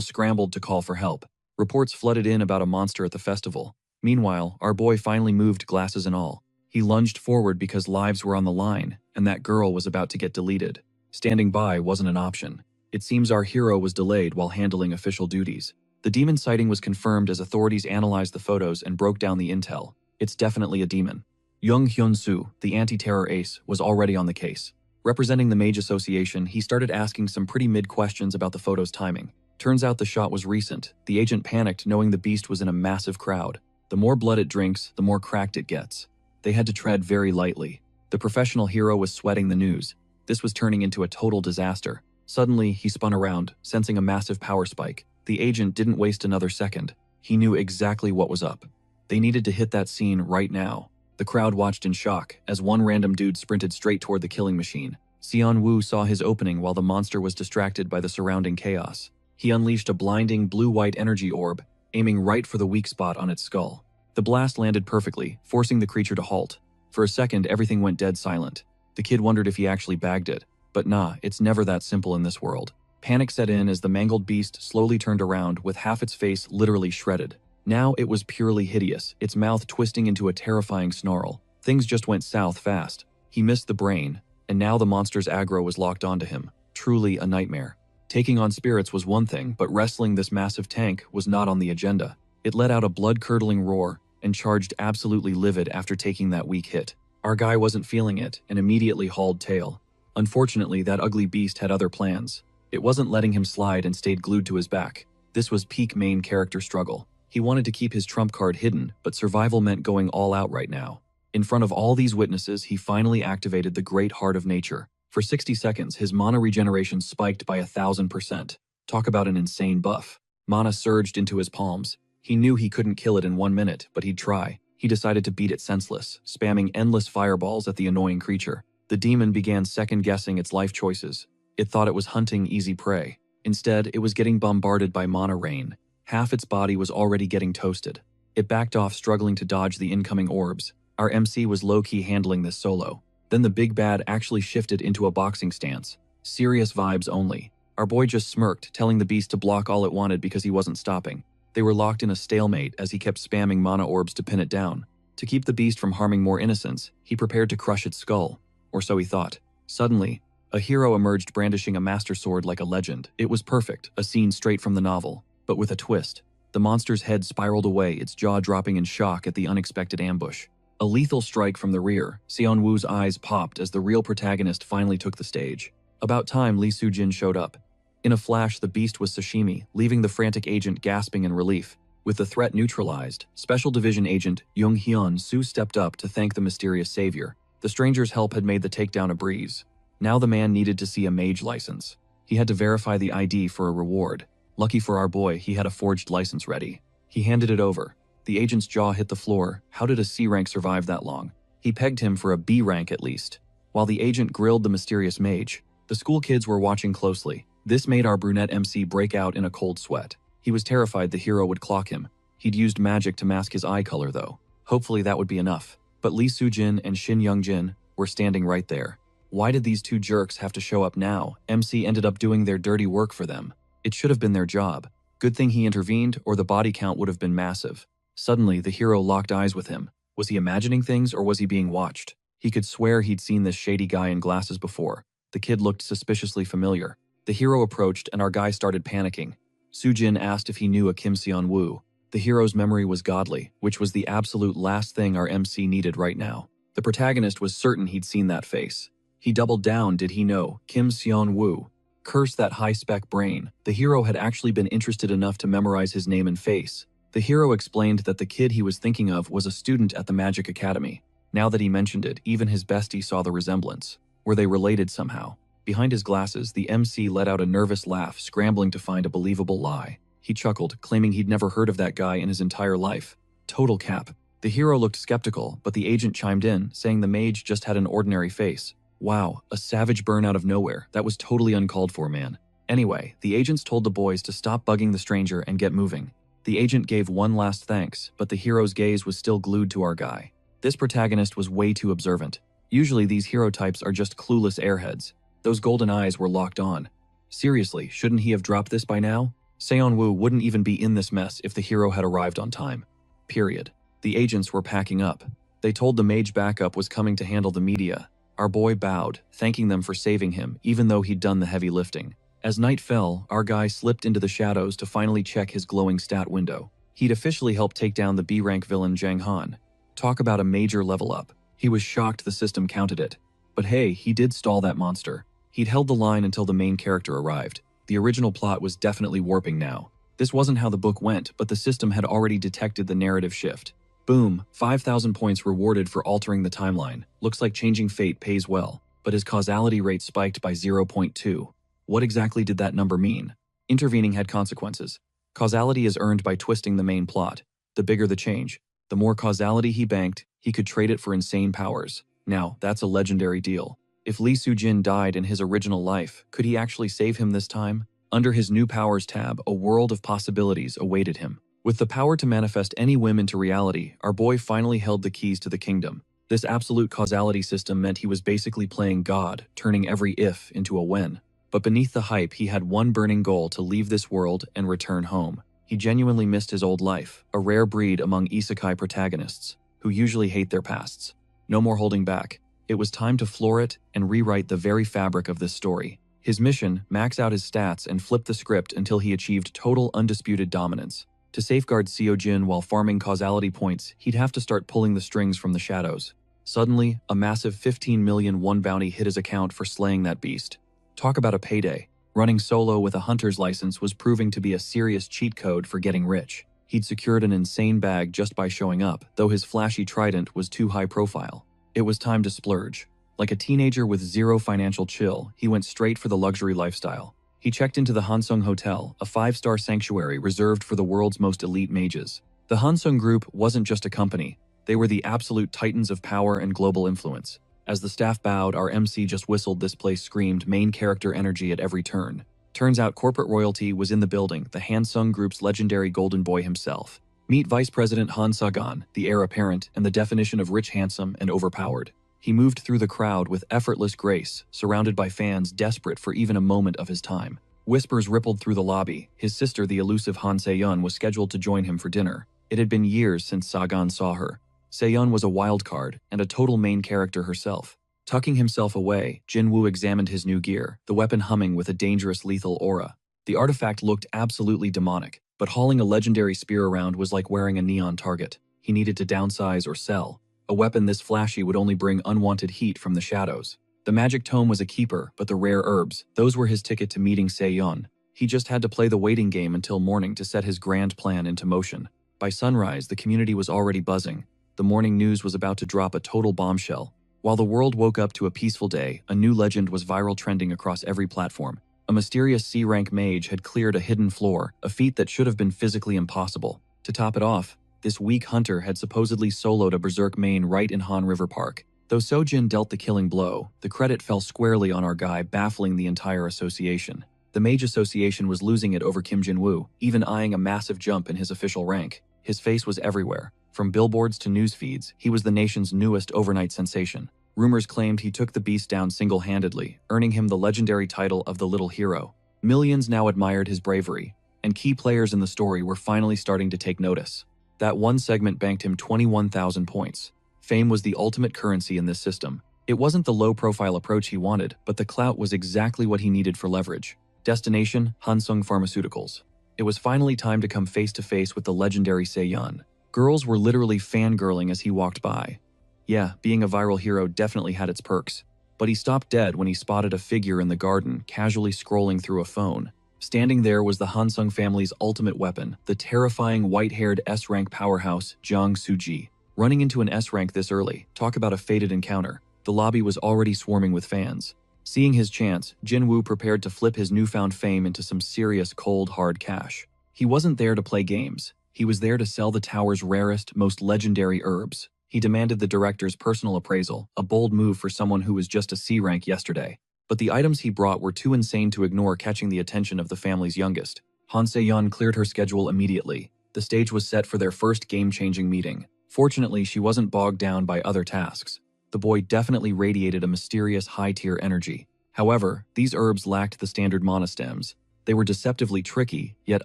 S1: scrambled to call for help. Reports flooded in about a monster at the festival. Meanwhile, our boy finally moved, glasses and all. He lunged forward because lives were on the line, and that girl was about to get deleted. Standing by wasn't an option. It seems our hero was delayed while handling official duties. The demon sighting was confirmed as authorities analyzed the photos and broke down the intel. It's definitely a demon. Young Hyun-soo, the anti-terror ace, was already on the case. Representing the Mage Association, he started asking some pretty mid questions about the photo's timing. Turns out the shot was recent. The agent panicked knowing the beast was in a massive crowd. The more blood it drinks, the more cracked it gets. They had to tread very lightly. The professional hero was sweating the news. This was turning into a total disaster. Suddenly, he spun around, sensing a massive power spike. The agent didn't waste another second. He knew exactly what was up. They needed to hit that scene right now. The crowd watched in shock as one random dude sprinted straight toward the killing machine. Seon-woo saw his opening while the monster was distracted by the surrounding chaos. He unleashed a blinding blue-white energy orb, aiming right for the weak spot on its skull. The blast landed perfectly, forcing the creature to halt. For a second, everything went dead silent. The kid wondered if he actually bagged it. But nah, it's never that simple in this world. Panic set in as the mangled beast slowly turned around with half its face literally shredded. Now it was purely hideous, its mouth twisting into a terrifying snarl. Things just went south fast. He missed the brain, and now the monster's aggro was locked onto him. Truly a nightmare. Taking on spirits was one thing, but wrestling this massive tank was not on the agenda. It let out a blood-curdling roar and charged absolutely livid after taking that weak hit. Our guy wasn't feeling it and immediately hauled tail. Unfortunately, that ugly beast had other plans. It wasn't letting him slide and stayed glued to his back. This was peak main character struggle. He wanted to keep his trump card hidden, but survival meant going all out right now. In front of all these witnesses, he finally activated the great heart of nature. For 60 seconds, his mana regeneration spiked by 1,000%. Talk about an insane buff. Mana surged into his palms. He knew he couldn't kill it in 1 minute, but he'd try. He decided to beat it senseless, spamming endless fireballs at the annoying creature. The demon began second-guessing its life choices. It thought it was hunting easy prey. Instead, it was getting bombarded by mana rain. Half its body was already getting toasted. It backed off, struggling to dodge the incoming orbs. Our MC was low-key handling this solo. Then the big bad actually shifted into a boxing stance. Serious vibes only. Our boy just smirked, telling the beast to block all it wanted because he wasn't stopping. They were locked in a stalemate as he kept spamming mana orbs to pin it down. To keep the beast from harming more innocents, he prepared to crush its skull. Or so he thought. Suddenly, a hero emerged brandishing a master sword like a legend. It was perfect, a scene straight from the novel. But with a twist. The monster's head spiraled away, its jaw dropping in shock at the unexpected ambush. A lethal strike from the rear. Seon-woo's eyes popped as the real protagonist finally took the stage. About time Lee Soo-jin showed up. In a flash, the beast was sashimi, leaving the frantic agent gasping in relief. With the threat neutralized, Special Division Agent Jung Hyun-soo stepped up to thank the mysterious savior. The stranger's help had made the takedown a breeze. Now the man needed to see a mage license. He had to verify the ID for a reward. Lucky for our boy, he had a forged license ready. He handed it over. The agent's jaw hit the floor. How did a C rank survive that long? He pegged him for a B rank at least. While the agent grilled the mysterious mage, the school kids were watching closely. This made our brunette MC break out in a cold sweat. He was terrified the hero would clock him. He'd used magic to mask his eye color though. Hopefully that would be enough. But Lee Soo-jin and Shin Young-jin were standing right there. Why did these two jerks have to show up now? MC ended up doing their dirty work for them. It should have been their job. Good thing he intervened, or the body count would have been massive. Suddenly, the hero locked eyes with him. Was he imagining things, or was he being watched? He could swear he'd seen this shady guy in glasses before. The kid looked suspiciously familiar. The hero approached, and our guy started panicking. Soo-jin asked if he knew a Kim Seon-woo. The hero's memory was godly, which was the absolute last thing our MC needed right now. The protagonist was certain he'd seen that face. He doubled down. Did he know Kim Seon-woo? Curse that high-spec brain. The hero had actually been interested enough to memorize his name and face. The hero explained that the kid he was thinking of was a student at the Magic Academy. Now that he mentioned it, even his bestie saw the resemblance. Were they related somehow? Behind his glasses, the MC let out a nervous laugh, scrambling to find a believable lie. He chuckled, claiming he'd never heard of that guy in his entire life. Total cap. The hero looked skeptical, but the agent chimed in, saying the mage just had an ordinary face. Wow, a savage burn out of nowhere. That was totally uncalled for, man. Anyway, the agents told the boys to stop bugging the stranger and get moving. The agent gave one last thanks, but the hero's gaze was still glued to our guy. This protagonist was way too observant. Usually these hero types are just clueless airheads. Those golden eyes were locked on. Seriously, shouldn't he have dropped this by now? Seon-woo wouldn't even be in this mess if the hero had arrived on time. Period. The agents were packing up. They told the mage backup was coming to handle the media. Our boy bowed, thanking them for saving him, even though he'd done the heavy lifting. As night fell, our guy slipped into the shadows to finally check his glowing stat window. He'd officially helped take down the B-rank villain Jang Han. Talk about a major level up. He was shocked the system counted it. But hey, he did stall that monster. He'd held the line until the main character arrived. The original plot was definitely warping now. This wasn't how the book went, but the system had already detected the narrative shift. Boom, 5,000 points rewarded for altering the timeline. Looks like changing fate pays well, but his causality rate spiked by 0.2. What exactly did that number mean? Intervening had consequences. Causality is earned by twisting the main plot. The bigger the change, the more causality he banked, he could trade it for insane powers. Now, that's a legendary deal. If Lee Soo-jin died in his original life, could he actually save him this time? Under his new powers tab, a world of possibilities awaited him. With the power to manifest any whim into reality, our boy finally held the keys to the kingdom. This absolute causality system meant he was basically playing God, turning every if into a when. But beneath the hype, he had one burning goal: to leave this world and return home. He genuinely missed his old life, a rare breed among isekai protagonists, who usually hate their pasts. No more holding back. It was time to floor it and rewrite the very fabric of this story. His mission: max out his stats and flip the script until he achieved total undisputed dominance. To safeguard Seo-jin while farming causality points, he'd have to start pulling the strings from the shadows. Suddenly, a massive 15 million won bounty hit his account for slaying that beast. Talk about a payday. Running solo with a hunter's license was proving to be a serious cheat code for getting rich. He'd secured an insane bag just by showing up, though his flashy trident was too high profile. It was time to splurge. Like a teenager with zero financial chill, he went straight for the luxury lifestyle. He checked into the Hansung Hotel, a 5-star sanctuary reserved for the world's most elite mages. The Hansung Group wasn't just a company. They were the absolute titans of power and global influence. As the staff bowed, our MC just whistled. This place screamed main character energy at every turn. Turns out corporate royalty was in the building, the Hansung Group's legendary golden boy himself. Meet Vice President Han Sagan, the heir apparent and the definition of rich, handsome, and overpowered. He moved through the crowd with effortless grace, surrounded by fans desperate for even a moment of his time. Whispers rippled through the lobby. His sister, the elusive Han Se-yeon, was scheduled to join him for dinner. It had been years since Sagan saw her. Se-yeon was a wild card and a total main character herself. Tucking himself away, Jin-woo examined his new gear, the weapon humming with a dangerous lethal aura. The artifact looked absolutely demonic, but hauling a legendary spear around was like wearing a neon target. He needed to downsize or sell. A weapon this flashy would only bring unwanted heat from the shadows. The magic tome was a keeper, but the rare herbs, those were his ticket to meeting Se-yeon. He just had to play the waiting game until morning to set his grand plan into motion. By sunrise, the community was already buzzing. The morning news was about to drop a total bombshell. While the world woke up to a peaceful day, a new legend was viral, trending across every platform. A mysterious C-rank mage had cleared a hidden floor, a feat that should have been physically impossible. To top it off, this weak hunter had supposedly soloed a berserk main right in Han River Park. Though Seo-jin dealt the killing blow, the credit fell squarely on our guy, baffling the entire association. The Mage Association was losing it over Kim Jin-woo, even eyeing a massive jump in his official rank. His face was everywhere. From billboards to news feeds, he was the nation's newest overnight sensation. Rumors claimed he took the beast down single-handedly, earning him the legendary title of the Little Hero. Millions now admired his bravery, and key players in the story were finally starting to take notice. That one segment banked him 21,000 points. Fame was the ultimate currency in this system. It wasn't the low-profile approach he wanted, but the clout was exactly what he needed for leverage. Destination: Hansung Pharmaceuticals. It was finally time to come face-to-face with the legendary Se-yeon. Girls were literally fangirling as he walked by. Yeah, being a viral hero definitely had its perks. But he stopped dead when he spotted a figure in the garden, casually scrolling through a phone. Standing there was the Hansung family's ultimate weapon, the terrifying white-haired S-rank powerhouse, Jang Soo-ji. Running into an S-rank this early, talk about a fated encounter. The lobby was already swarming with fans. Seeing his chance, Jin-woo prepared to flip his newfound fame into some serious cold, hard cash. He wasn't there to play games. He was there to sell the tower's rarest, most legendary herbs. He demanded the director's personal appraisal, a bold move for someone who was just a C rank yesterday. But the items he brought were too insane to ignore, catching the attention of the family's youngest. Han Se-yeon cleared her schedule immediately. The stage was set for their first game-changing meeting. Fortunately, she wasn't bogged down by other tasks. The boy definitely radiated a mysterious high-tier energy. However, these herbs lacked the standard monostems. They were deceptively tricky, yet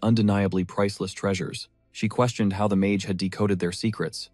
S1: undeniably priceless treasures. She questioned how the mage had decoded their secrets.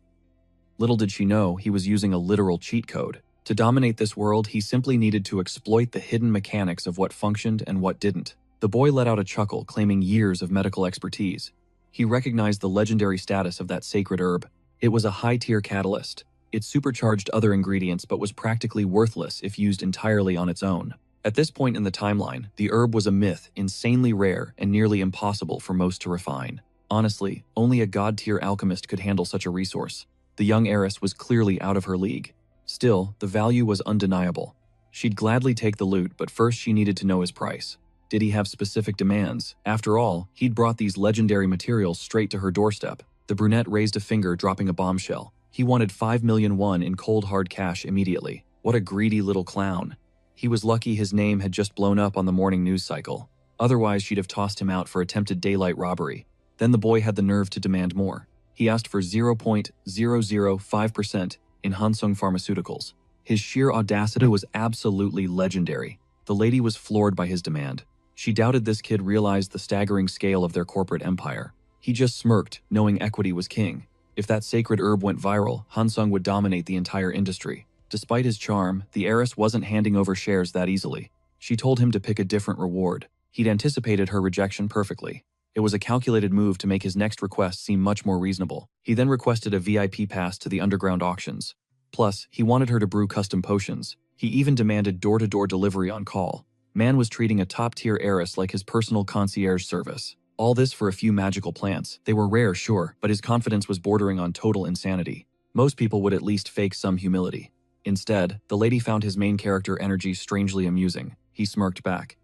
S1: Little did she know he was using a literal cheat code. To dominate this world, he simply needed to exploit the hidden mechanics of what functioned and what didn't. The boy let out a chuckle, claiming years of medical expertise. He recognized the legendary status of that sacred herb. It was a high-tier catalyst. It supercharged other ingredients but was practically worthless if used entirely on its own. At this point in the timeline, the herb was a myth, insanely rare, and nearly impossible for most to refine. Honestly, only a god-tier alchemist could handle such a resource. The young heiress was clearly out of her league. Still, the value was undeniable. She'd gladly take the loot, but first she needed to know his price. Did he have specific demands? After all, he'd brought these legendary materials straight to her doorstep. The brunette raised a finger, dropping a bombshell. He wanted 5 million won in cold hard cash immediately. What a greedy little clown. He was lucky his name had just blown up on the morning news cycle. Otherwise, she'd have tossed him out for attempted daylight robbery. Then the boy had the nerve to demand more. He asked for 0.005% in Hansung Pharmaceuticals. His sheer audacity was absolutely legendary. The lady was floored by his demand. She doubted this kid realized the staggering scale of their corporate empire. He just smirked, knowing equity was king. If that sacred herb went viral, Hansung would dominate the entire industry. Despite his charm, the heiress wasn't handing over shares that easily. She told him to pick a different reward. He'd anticipated her rejection perfectly. It was a calculated move to make his next request seem much more reasonable. He then requested a VIP pass to the underground auctions. Plus, he wanted her to brew custom potions. He even demanded door-to-door delivery on call. Man was treating a top-tier heiress like his personal concierge service. All this for a few magical plants. They were rare, sure, but his confidence was bordering on total insanity. Most people would at least fake some humility. Instead, the lady found his main character energy strangely amusing. He smirked back.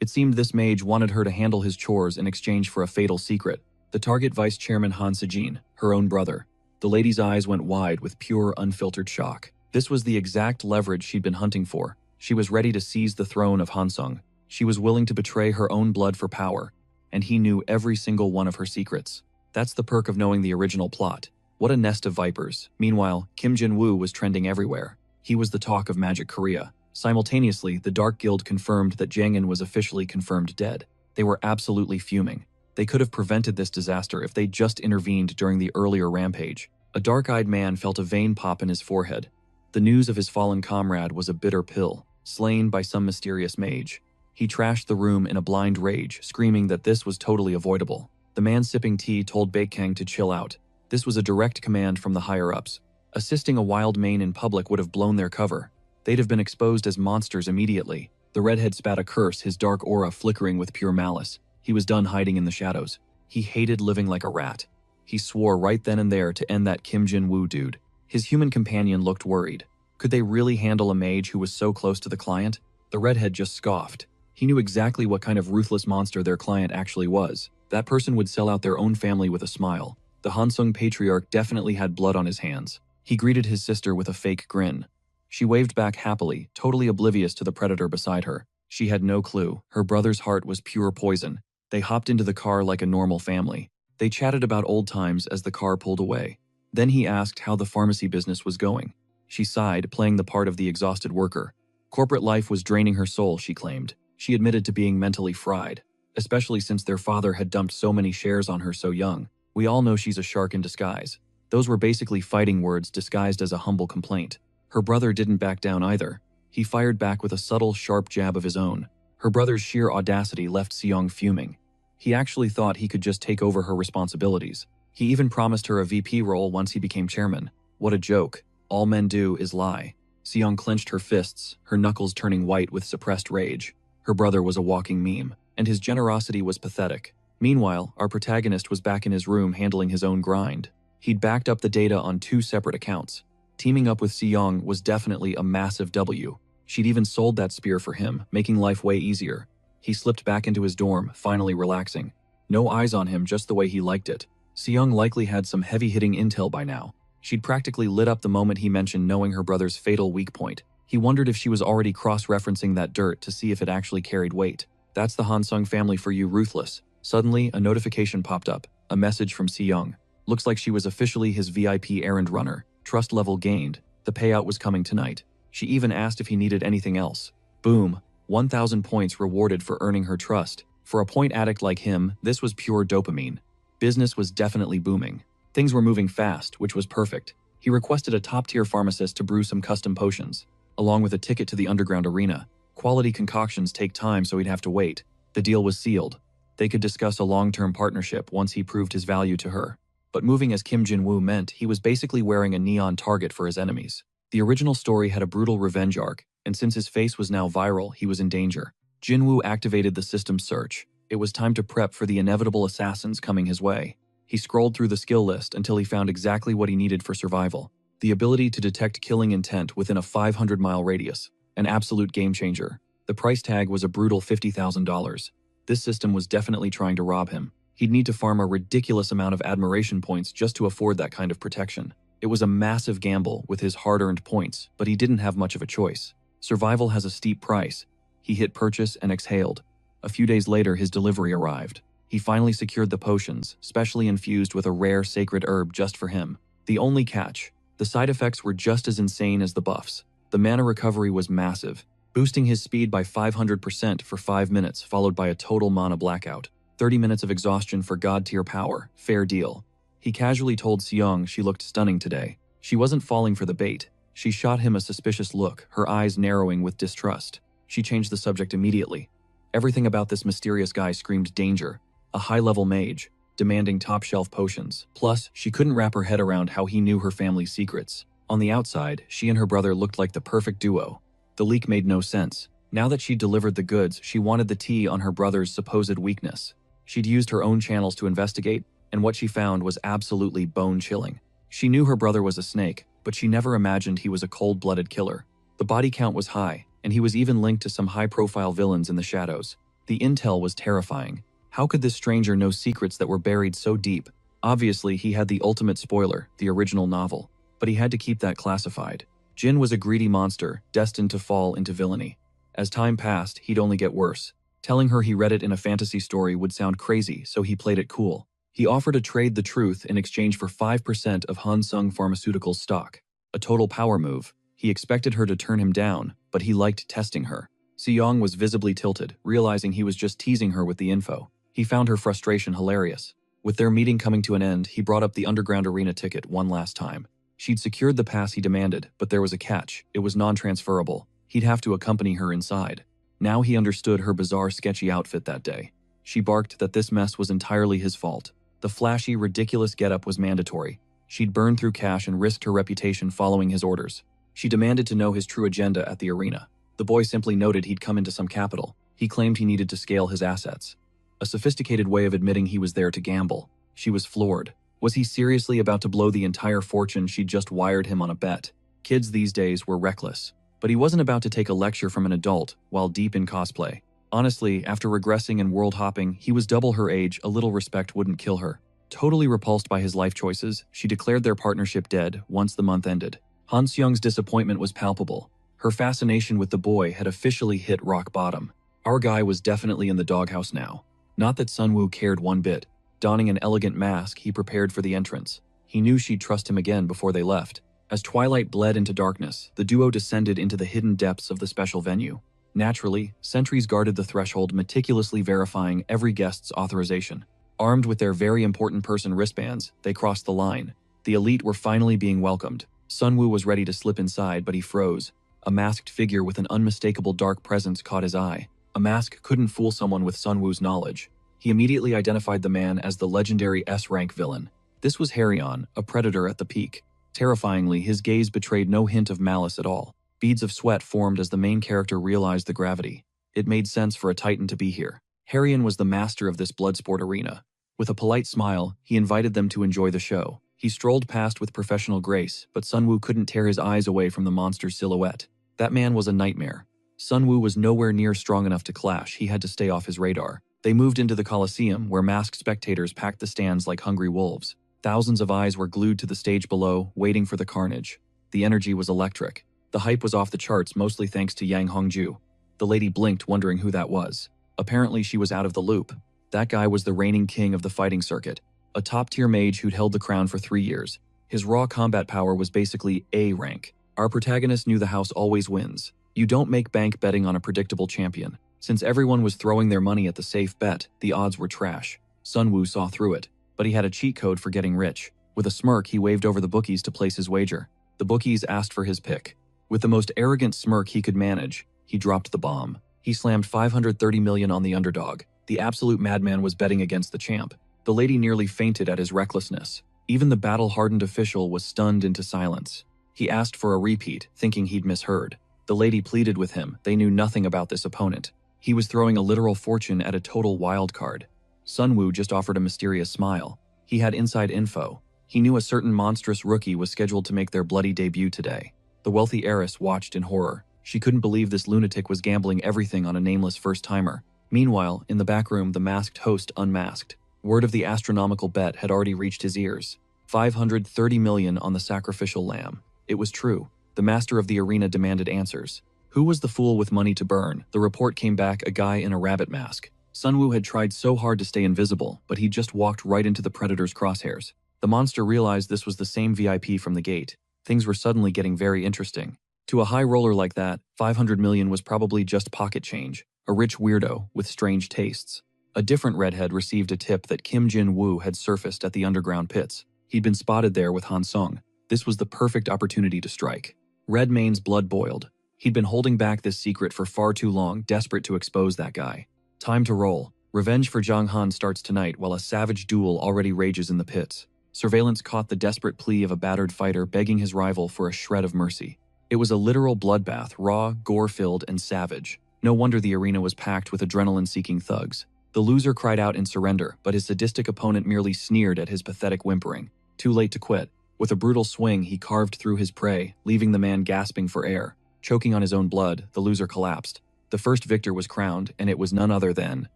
S1: It seemed this mage wanted her to handle his chores in exchange for a fatal secret. The target vice chairman Han Se-jin, her own brother. The lady's eyes went wide with pure, unfiltered shock. This was the exact leverage she'd been hunting for. She was ready to seize the throne of Hansung. She was willing to betray her own blood for power. And he knew every single one of her secrets. That's the perk of knowing the original plot. What a nest of vipers. Meanwhile, Kim Jin-woo was trending everywhere. He was the talk of Magic Korea. Simultaneously, the Dark Guild confirmed that Jang-in was officially confirmed dead. They were absolutely fuming. They could have prevented this disaster if they'd just intervened during the earlier rampage. A dark-eyed man felt a vein pop in his forehead. The news of his fallen comrade was a bitter pill, slain by some mysterious mage. He trashed the room in a blind rage, screaming that this was totally avoidable. The man sipping tea told Baekhyang to chill out. This was a direct command from the higher-ups. Assisting a wild mane in public would have blown their cover. They'd have been exposed as monsters immediately. The redhead spat a curse, his dark aura flickering with pure malice. He was done hiding in the shadows. He hated living like a rat. He swore right then and there to end that Kim Jin-woo dude. His human companion looked worried. Could they really handle a mage who was so close to the client? The redhead just scoffed. He knew exactly what kind of ruthless monster their client actually was. That person would sell out their own family with a smile. The Hansung patriarch definitely had blood on his hands. He greeted his sister with a fake grin. She waved back happily, totally oblivious to the predator beside her. She had no clue. Her brother's heart was pure poison. They hopped into the car like a normal family. They chatted about old times as the car pulled away. Then he asked how the pharmacy business was going. She sighed, playing the part of the exhausted worker. Corporate life was draining her soul, she claimed. She admitted to being mentally fried, especially since their father had dumped so many shares on her so young. We all know she's a shark in disguise. Those were basically fighting words disguised as a humble complaint. Her brother didn't back down either. He fired back with a subtle, sharp jab of his own. Her brother's sheer audacity left Seong fuming. He actually thought he could just take over her responsibilities. He even promised her a VP role once he became chairman. What a joke. All men do is lie. Seong clenched her fists, her knuckles turning white with suppressed rage. Her brother was a walking meme, and his generosity was pathetic. Meanwhile, our protagonist was back in his room handling his own grind. He'd backed up the data on 2 separate accounts. Teaming up with Seong was definitely a massive W. She'd even sold that spear for him, making life way easier. He slipped back into his dorm, finally relaxing. No eyes on him, just the way he liked it. Seong likely had some heavy-hitting intel by now. She'd practically lit up the moment he mentioned knowing her brother's fatal weak point. He wondered if she was already cross-referencing that dirt to see if it actually carried weight. That's the Hansung family for you, ruthless. Suddenly, a notification popped up, a message from Si-young. Looks like she was officially his VIP errand runner. Trust level gained. The payout was coming tonight. She even asked if he needed anything else. Boom. 1,000 points rewarded for earning her trust. For a point addict like him, this was pure dopamine. Business was definitely booming. Things were moving fast, which was perfect. He requested a top-tier pharmacist to brew some custom potions, along with a ticket to the underground arena. Quality concoctions take time, so he'd have to wait. The deal was sealed. They could discuss a long-term partnership once he proved his value to her. But moving as Kim Jin-woo meant he was basically wearing a neon target for his enemies. The original story had a brutal revenge arc, and since his face was now viral, he was in danger. Jin-woo activated the system's search. It was time to prep for the inevitable assassins coming his way. He scrolled through the skill list until he found exactly what he needed for survival. The ability to detect killing intent within a 500-mile radius. An absolute game-changer. The price tag was a brutal $50,000. This system was definitely trying to rob him. He'd need to farm a ridiculous amount of admiration points just to afford that kind of protection. It was a massive gamble with his hard-earned points, but he didn't have much of a choice. Survival has a steep price. He hit purchase and exhaled. A few days later, his delivery arrived. He finally secured the potions, specially infused with a rare sacred herb just for him. The only catch: the side effects were just as insane as the buffs. The mana recovery was massive, boosting his speed by 500% for 5 minutes, followed by a total mana blackout. 30 minutes of exhaustion for god-tier power. Fair deal. He casually told Si-young she looked stunning today. She wasn't falling for the bait. She shot him a suspicious look, her eyes narrowing with distrust. She changed the subject immediately. Everything about this mysterious guy screamed danger. A high-level mage, demanding top-shelf potions. Plus, she couldn't wrap her head around how he knew her family's secrets. On the outside, she and her brother looked like the perfect duo. The leak made no sense. Now that she'd delivered the goods, she wanted the tea on her brother's supposed weakness. She'd used her own channels to investigate, and what she found was absolutely bone-chilling. She knew her brother was a snake, but she never imagined he was a cold-blooded killer. The body count was high, and he was even linked to some high-profile villains in the shadows. The intel was terrifying. How could this stranger know secrets that were buried so deep? Obviously, he had the ultimate spoiler, the original novel, but he had to keep that classified. Jin was a greedy monster, destined to fall into villainy. As time passed, he'd only get worse. Telling her he read it in a fantasy story would sound crazy, so he played it cool. He offered to trade the truth in exchange for 5% of Hansung Pharmaceuticals stock. A total power move. He expected her to turn him down, but he liked testing her. Si-young was visibly tilted, realizing he was just teasing her with the info. He found her frustration hilarious. With their meeting coming to an end, he brought up the underground arena ticket one last time. She'd secured the pass he demanded, but there was a catch. It was non-transferable. He'd have to accompany her inside. Now he understood her bizarre, sketchy outfit that day. She barked that this mess was entirely his fault. The flashy, ridiculous getup was mandatory. She'd burned through cash and risked her reputation following his orders. She demanded to know his true agenda at the arena. The boy simply noted he'd come into some capital. He claimed he needed to scale his assets. A sophisticated way of admitting he was there to gamble. She was floored. Was he seriously about to blow the entire fortune she'd just wired him on a bet? Kids these days were reckless. But he wasn't about to take a lecture from an adult while deep in cosplay. Honestly, after regressing and world hopping, he was double her age. A little respect wouldn't kill her. Totally repulsed by his life choices, she declared their partnership dead once the month ended. Han-seung's disappointment was palpable. Her fascination with the boy had officially hit rock bottom. Our guy was definitely in the doghouse now. Not that Sunwoo cared one bit. Donning an elegant mask, he prepared for the entrance. He knew she'd trust him again before they left. As twilight bled into darkness, the duo descended into the hidden depths of the special venue. Naturally, sentries guarded the threshold, meticulously verifying every guest's authorization. Armed with their very important person wristbands, they crossed the line. The elite were finally being welcomed. Sunwoo was ready to slip inside, but he froze. A masked figure with an unmistakable dark presence caught his eye. A mask couldn't fool someone with Sunwoo's knowledge. He immediately identified the man as the legendary S-rank villain. This was Harryon, a predator at the peak. Terrifyingly, his gaze betrayed no hint of malice at all. Beads of sweat formed as the main character realized the gravity. It made sense for a Titan to be here. Harryon was the master of this bloodsport arena. With a polite smile, he invited them to enjoy the show. He strolled past with professional grace, but Sunwoo couldn't tear his eyes away from the monster's silhouette. That man was a nightmare. Sunwoo was nowhere near strong enough to clash. He had to stay off his radar. They moved into the Coliseum, where masked spectators packed the stands like hungry wolves. Thousands of eyes were glued to the stage below, waiting for the carnage. The energy was electric. The hype was off the charts, mostly thanks to Yang Hongju. The lady blinked, wondering who that was. Apparently she was out of the loop. That guy was the reigning king of the fighting circuit, a top-tier mage who'd held the crown for 3 years. His raw combat power was basically A rank. Our protagonist knew the house always wins. You don't make bank betting on a predictable champion. Since everyone was throwing their money at the safe bet, the odds were trash. Sun Wu saw through it, but he had a cheat code for getting rich. With a smirk, he waved over the bookies to place his wager. The bookies asked for his pick. With the most arrogant smirk he could manage, he dropped the bomb. He slammed 530 million on the underdog. The absolute madman was betting against the champ. The lady nearly fainted at his recklessness. Even the battle-hardened official was stunned into silence. He asked for a repeat, thinking he'd misheard. The lady pleaded with him. They knew nothing about this opponent. He was throwing a literal fortune at a total wild card. Sun Wu just offered a mysterious smile. He had inside info. He knew a certain monstrous rookie was scheduled to make their bloody debut today. The wealthy heiress watched in horror. She couldn't believe this lunatic was gambling everything on a nameless first-timer. Meanwhile, in the back room, the masked host unmasked. Word of the astronomical bet had already reached his ears. 530 million on the sacrificial lamb. It was true. The master of the arena demanded answers. Who was the fool with money to burn? The report came back, a guy in a rabbit mask. Sun Wu had tried so hard to stay invisible, but he just walked right into the predator's crosshairs. The monster realized this was the same VIP from the gate. Things were suddenly getting very interesting. To a high roller like that, 500 million was probably just pocket change. A rich weirdo with strange tastes. A different redhead received a tip that Kim Jin-woo had surfaced at the underground pits. He'd been spotted there with Han Sung. This was the perfect opportunity to strike. Redmayne's blood boiled. He'd been holding back this secret for far too long, desperate to expose that guy. Time to roll. Revenge for Zhang Han starts tonight while a savage duel already rages in the pits. Surveillance caught the desperate plea of a battered fighter begging his rival for a shred of mercy. It was a literal bloodbath, raw, gore-filled, and savage. No wonder the arena was packed with adrenaline-seeking thugs. The loser cried out in surrender, but his sadistic opponent merely sneered at his pathetic whimpering. Too late to quit. With a brutal swing, he carved through his prey, leaving the man gasping for air. Choking on his own blood, the loser collapsed. The first victor was crowned, and it was none other than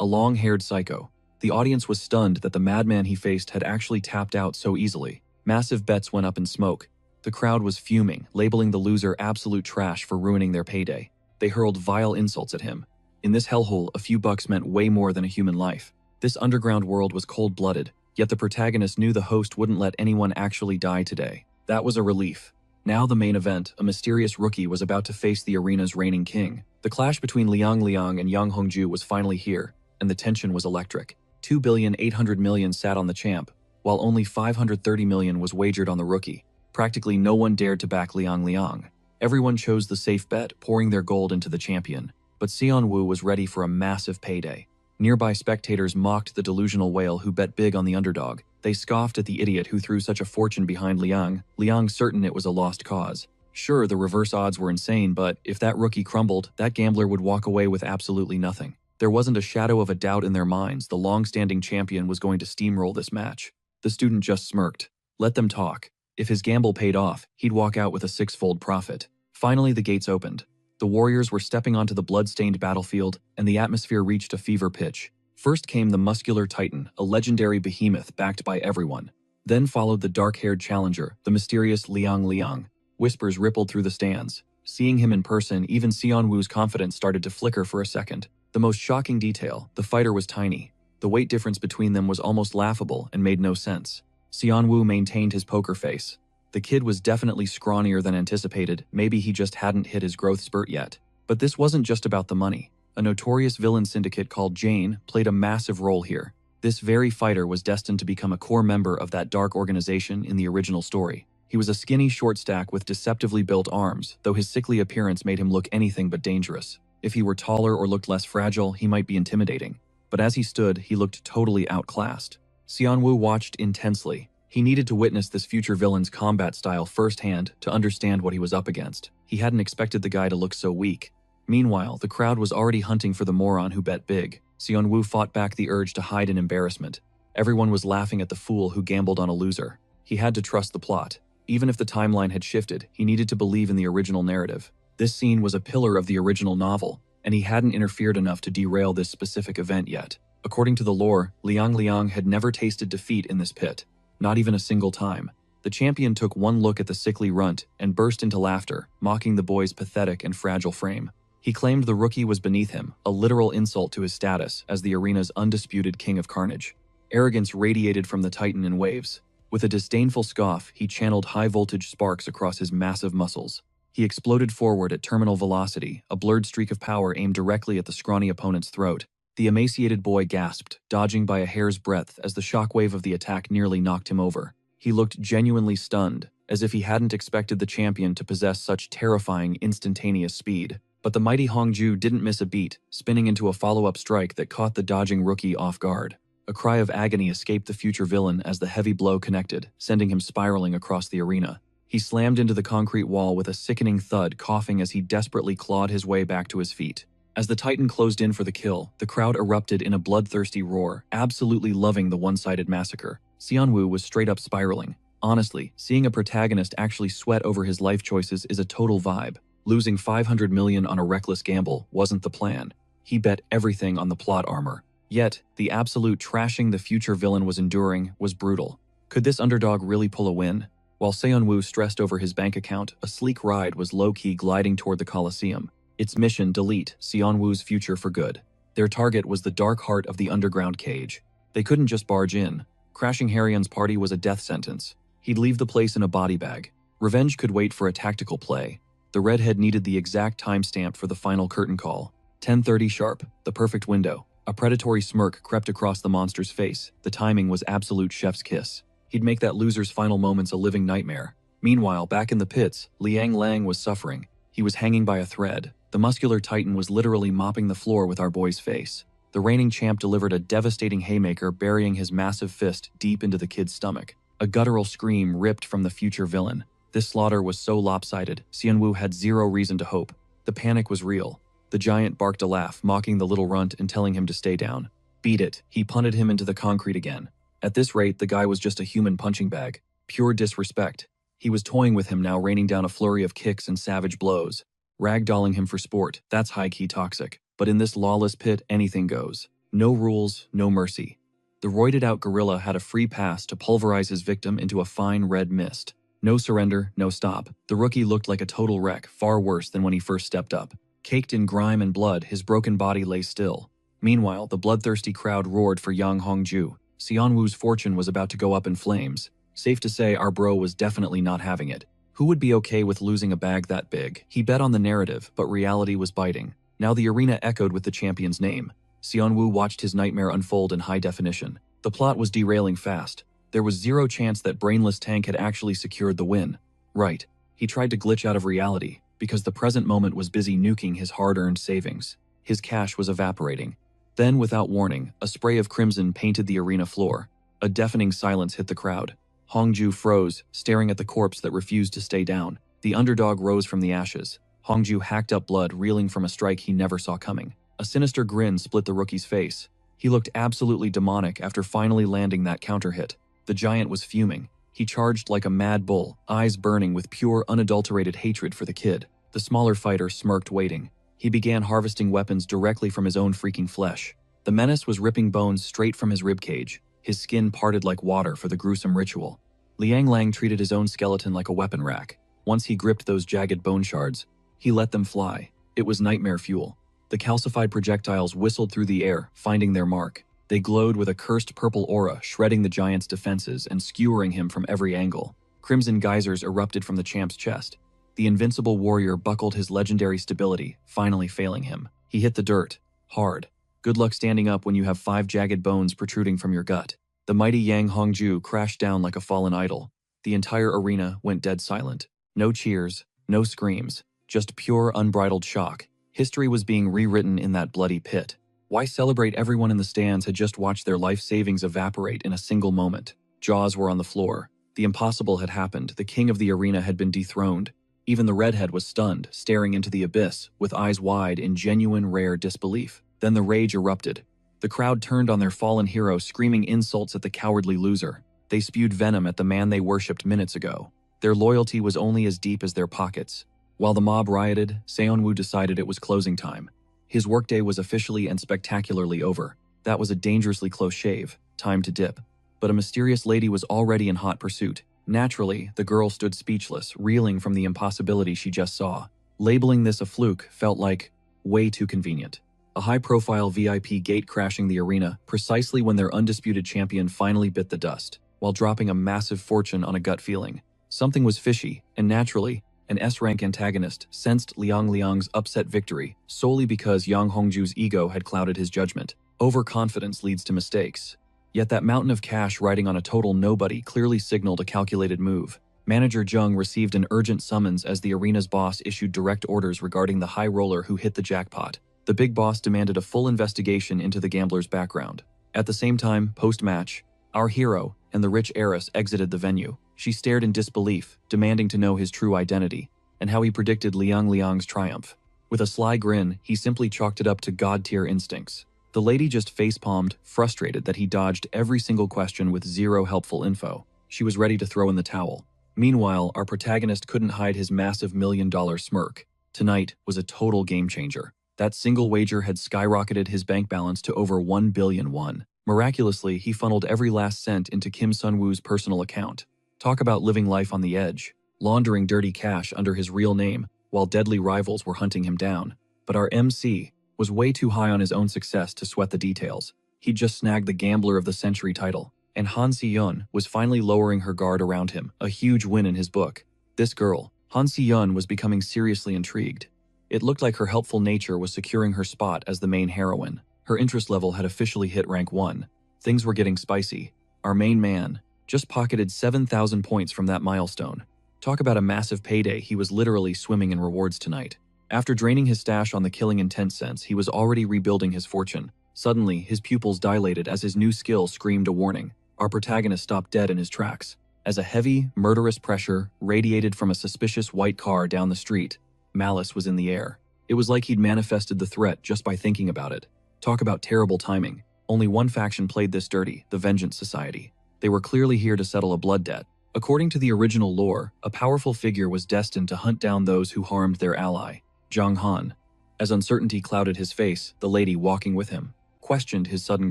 S1: a long-haired psycho. The audience was stunned that the madman he faced had actually tapped out so easily. Massive bets went up in smoke. The crowd was fuming, labeling the loser absolute trash for ruining their payday. They hurled vile insults at him. In this hellhole, a few bucks meant way more than a human life. This underground world was cold-blooded, yet the protagonist knew the host wouldn't let anyone actually die today. That was a relief. Now the main event, a mysterious rookie was about to face the arena's reigning king. The clash between Liang Liang and Yang Hongju was finally here, and the tension was electric. 2,800 million sat on the champ, while only 530 million was wagered on the rookie. Practically no one dared to back Liang Liang. Everyone chose the safe bet, pouring their gold into the champion. But Xian Wu was ready for a massive payday. Nearby spectators mocked the delusional whale who bet big on the underdog. They scoffed at the idiot who threw such a fortune behind Liang, certain it was a lost cause. Sure, the reverse odds were insane, but if that rookie crumbled, that gambler would walk away with absolutely nothing. There wasn't a shadow of a doubt in their minds the long-standing champion was going to steamroll this match. The student just smirked. Let them talk. If his gamble paid off, he'd walk out with a six-fold profit. Finally, the gates opened. The warriors were stepping onto the blood-stained battlefield, and the atmosphere reached a fever pitch. First came the muscular titan, a legendary behemoth backed by everyone. Then followed the dark-haired challenger, the mysterious Liang Liang. Whispers rippled through the stands. Seeing him in person, even Xian Wu's confidence started to flicker for a second. The most shocking detail, the fighter was tiny. The weight difference between them was almost laughable and made no sense. Xian Wu maintained his poker face. The kid was definitely scrawnier than anticipated, maybe he just hadn't hit his growth spurt yet. But this wasn't just about the money. A notorious villain syndicate called Jane played a massive role here. This very fighter was destined to become a core member of that dark organization in the original story. He was a skinny short stack with deceptively built arms, though his sickly appearance made him look anything but dangerous. If he were taller or looked less fragile, he might be intimidating. But as he stood, he looked totally outclassed. Xian Wu watched intensely. He needed to witness this future villain's combat style firsthand to understand what he was up against. He hadn't expected the guy to look so weak. Meanwhile, the crowd was already hunting for the moron who bet big. Xian Wu fought back the urge to hide in embarrassment. Everyone was laughing at the fool who gambled on a loser. He had to trust the plot. Even if the timeline had shifted, he needed to believe in the original narrative. This scene was a pillar of the original novel, and he hadn't interfered enough to derail this specific event yet. According to the lore, Liang Liang had never tasted defeat in this pit. Not even a single time. The champion took one look at the sickly runt and burst into laughter, mocking the boy's pathetic and fragile frame. He claimed the rookie was beneath him, a literal insult to his status as the arena's undisputed king of carnage. Arrogance radiated from the Titan in waves. With a disdainful scoff, he channeled high-voltage sparks across his massive muscles. He exploded forward at terminal velocity, a blurred streak of power aimed directly at the scrawny opponent's throat. The emaciated boy gasped, dodging by a hair's breadth as the shockwave of the attack nearly knocked him over. He looked genuinely stunned, as if he hadn't expected the champion to possess such terrifying, instantaneous speed. But the mighty Hongju didn't miss a beat, spinning into a follow-up strike that caught the dodging rookie off guard. A cry of agony escaped the future villain as the heavy blow connected, sending him spiraling across the arena. He slammed into the concrete wall with a sickening thud, coughing as he desperately clawed his way back to his feet. As the Titan closed in for the kill, the crowd erupted in a bloodthirsty roar, absolutely loving the one-sided massacre. Xianwu was straight up spiraling. Honestly, seeing a protagonist actually sweat over his life choices is a total vibe. Losing 500 million on a reckless gamble wasn't the plan. He bet everything on the plot armor. Yet, the absolute trashing the future villain was enduring was brutal. Could this underdog really pull a win? While Seonwoo stressed over his bank account, a sleek ride was low-key gliding toward the Coliseum. Its mission: delete Seonwoo's future for good. Their target was the dark heart of the underground cage. They couldn't just barge in. Crashing Harion's party was a death sentence. He'd leave the place in a body bag. Revenge could wait for a tactical play. The redhead needed the exact timestamp for the final curtain call. 10:30 sharp, the perfect window. A predatory smirk crept across the monster's face. The timing was absolute chef's kiss. He'd make that loser's final moments a living nightmare. Meanwhile, back in the pits, Liang Lang was suffering. He was hanging by a thread. The muscular titan was literally mopping the floor with our boy's face. The reigning champ delivered a devastating haymaker, burying his massive fist deep into the kid's stomach. A guttural scream ripped from the future villain. This slaughter was so lopsided, Xianwu had zero reason to hope. The panic was real. The giant barked a laugh, mocking the little runt and telling him to stay down. Beat it. He punted him into the concrete again. At this rate, the guy was just a human punching bag. Pure disrespect. He was toying with him now, raining down a flurry of kicks and savage blows. Ragdolling him for sport, that's high-key toxic. But in this lawless pit, anything goes. No rules, no mercy. The roided-out gorilla had a free pass to pulverize his victim into a fine red mist. No surrender, no stop. The rookie looked like a total wreck, far worse than when he first stepped up. Caked in grime and blood, his broken body lay still. Meanwhile, the bloodthirsty crowd roared for young Hongju. Xianwu's fortune was about to go up in flames. Safe to say, our bro was definitely not having it. Who would be okay with losing a bag that big? He bet on the narrative, but reality was biting. Now the arena echoed with the champion's name. Xianwu watched his nightmare unfold in high definition. The plot was derailing fast. There was zero chance that brainless Tank had actually secured the win. Right. He tried to glitch out of reality, because the present moment was busy nuking his hard-earned savings. His cash was evaporating. Then, without warning, a spray of crimson painted the arena floor. A deafening silence hit the crowd. Hongju froze, staring at the corpse that refused to stay down. The underdog rose from the ashes. Hongju hacked up blood, reeling from a strike he never saw coming. A sinister grin split the rookie's face. He looked absolutely demonic after finally landing that counter hit. The giant was fuming. He charged like a mad bull, eyes burning with pure, unadulterated hatred for the kid. The smaller fighter smirked, waiting. He began harvesting weapons directly from his own freaking flesh. The menace was ripping bones straight from his ribcage. His skin parted like water for the gruesome ritual. Liang Lang treated his own skeleton like a weapon rack. Once he gripped those jagged bone shards, he let them fly. It was nightmare fuel. The calcified projectiles whistled through the air, finding their mark. They glowed with a cursed purple aura, shredding the giant's defenses and skewering him from every angle. Crimson geysers erupted from the champ's chest. The invincible warrior buckled his legendary stability, finally failing him. He hit the dirt. Hard. Good luck standing up when you have 5 jagged bones protruding from your gut. The mighty Yang Hongju crashed down like a fallen idol. The entire arena went dead silent. No cheers, no screams, just pure unbridled shock. History was being rewritten in that bloody pit. Why celebrate? Everyone in the stands had just watched their life savings evaporate in a single moment. Jaws were on the floor. The impossible had happened. The king of the arena had been dethroned. Even the redhead was stunned, staring into the abyss, with eyes wide in genuine, rare disbelief. Then the rage erupted. The crowd turned on their fallen hero, screaming insults at the cowardly loser. They spewed venom at the man they worshipped minutes ago. Their loyalty was only as deep as their pockets. While the mob rioted, Seonwoo decided it was closing time. His workday was officially and spectacularly over. That was a dangerously close shave. Time to dip. but a mysterious lady was already in hot pursuit. Naturally, the girl stood speechless, reeling from the impossibility she just saw. Labeling this a fluke felt like way too convenient. A high-profile VIP gate crashing the arena precisely when their undisputed champion finally bit the dust, while dropping a massive fortune on a gut feeling. Something was fishy, and naturally, an S-rank antagonist sensed Liang Liang's upset victory solely because Yang Hongju's ego had clouded his judgment. Overconfidence leads to mistakes. Yet that mountain of cash riding on a total nobody clearly signaled a calculated move. Manager Zheng received an urgent summons as the arena's boss issued direct orders regarding the high roller who hit the jackpot. The big boss demanded a full investigation into the gambler's background. At the same time, post-match, our hero and the rich heiress exited the venue. She stared in disbelief, demanding to know his true identity, and how he predicted Liang Liang's triumph. With a sly grin, he simply chalked it up to god-tier instincts. The lady just facepalmed, frustrated that he dodged every single question with zero helpful info. She was ready to throw in the towel. Meanwhile, our protagonist couldn't hide his massive $1,000,000 smirk. Tonight was a total game-changer. That single wager had skyrocketed his bank balance to over 1 billion won. Miraculously, he funneled every last cent into Kim Sun-woo's personal account. Talk about living life on the edge, laundering dirty cash under his real name while deadly rivals were hunting him down. But our MC was way too high on his own success to sweat the details. He'd just snagged the Gambler of the Century title, and Han Si-yun was finally lowering her guard around him, a huge win in his book. This girl, Han Si-yun, was becoming seriously intrigued. It looked like her helpful nature was securing her spot as the main heroine. Her interest level had officially hit rank 1. Things were getting spicy. Our main man just pocketed 7,000 points from that milestone. Talk about a massive payday. He was literally swimming in rewards tonight. After draining his stash on the killing intent sense, he was already rebuilding his fortune. Suddenly, his pupils dilated as his new skill screamed a warning. Our protagonist stopped dead in his tracks. As a heavy, murderous pressure radiated from a suspicious white car down the street, malice was in the air. It was like he'd manifested the threat just by thinking about it. Talk about terrible timing. Only one faction played this dirty, the Vengeance Society. They were clearly here to settle a blood debt. According to the original lore, a powerful figure was destined to hunt down those who harmed their ally, Zhang Han. As uncertainty clouded his face, the lady walking with him questioned his sudden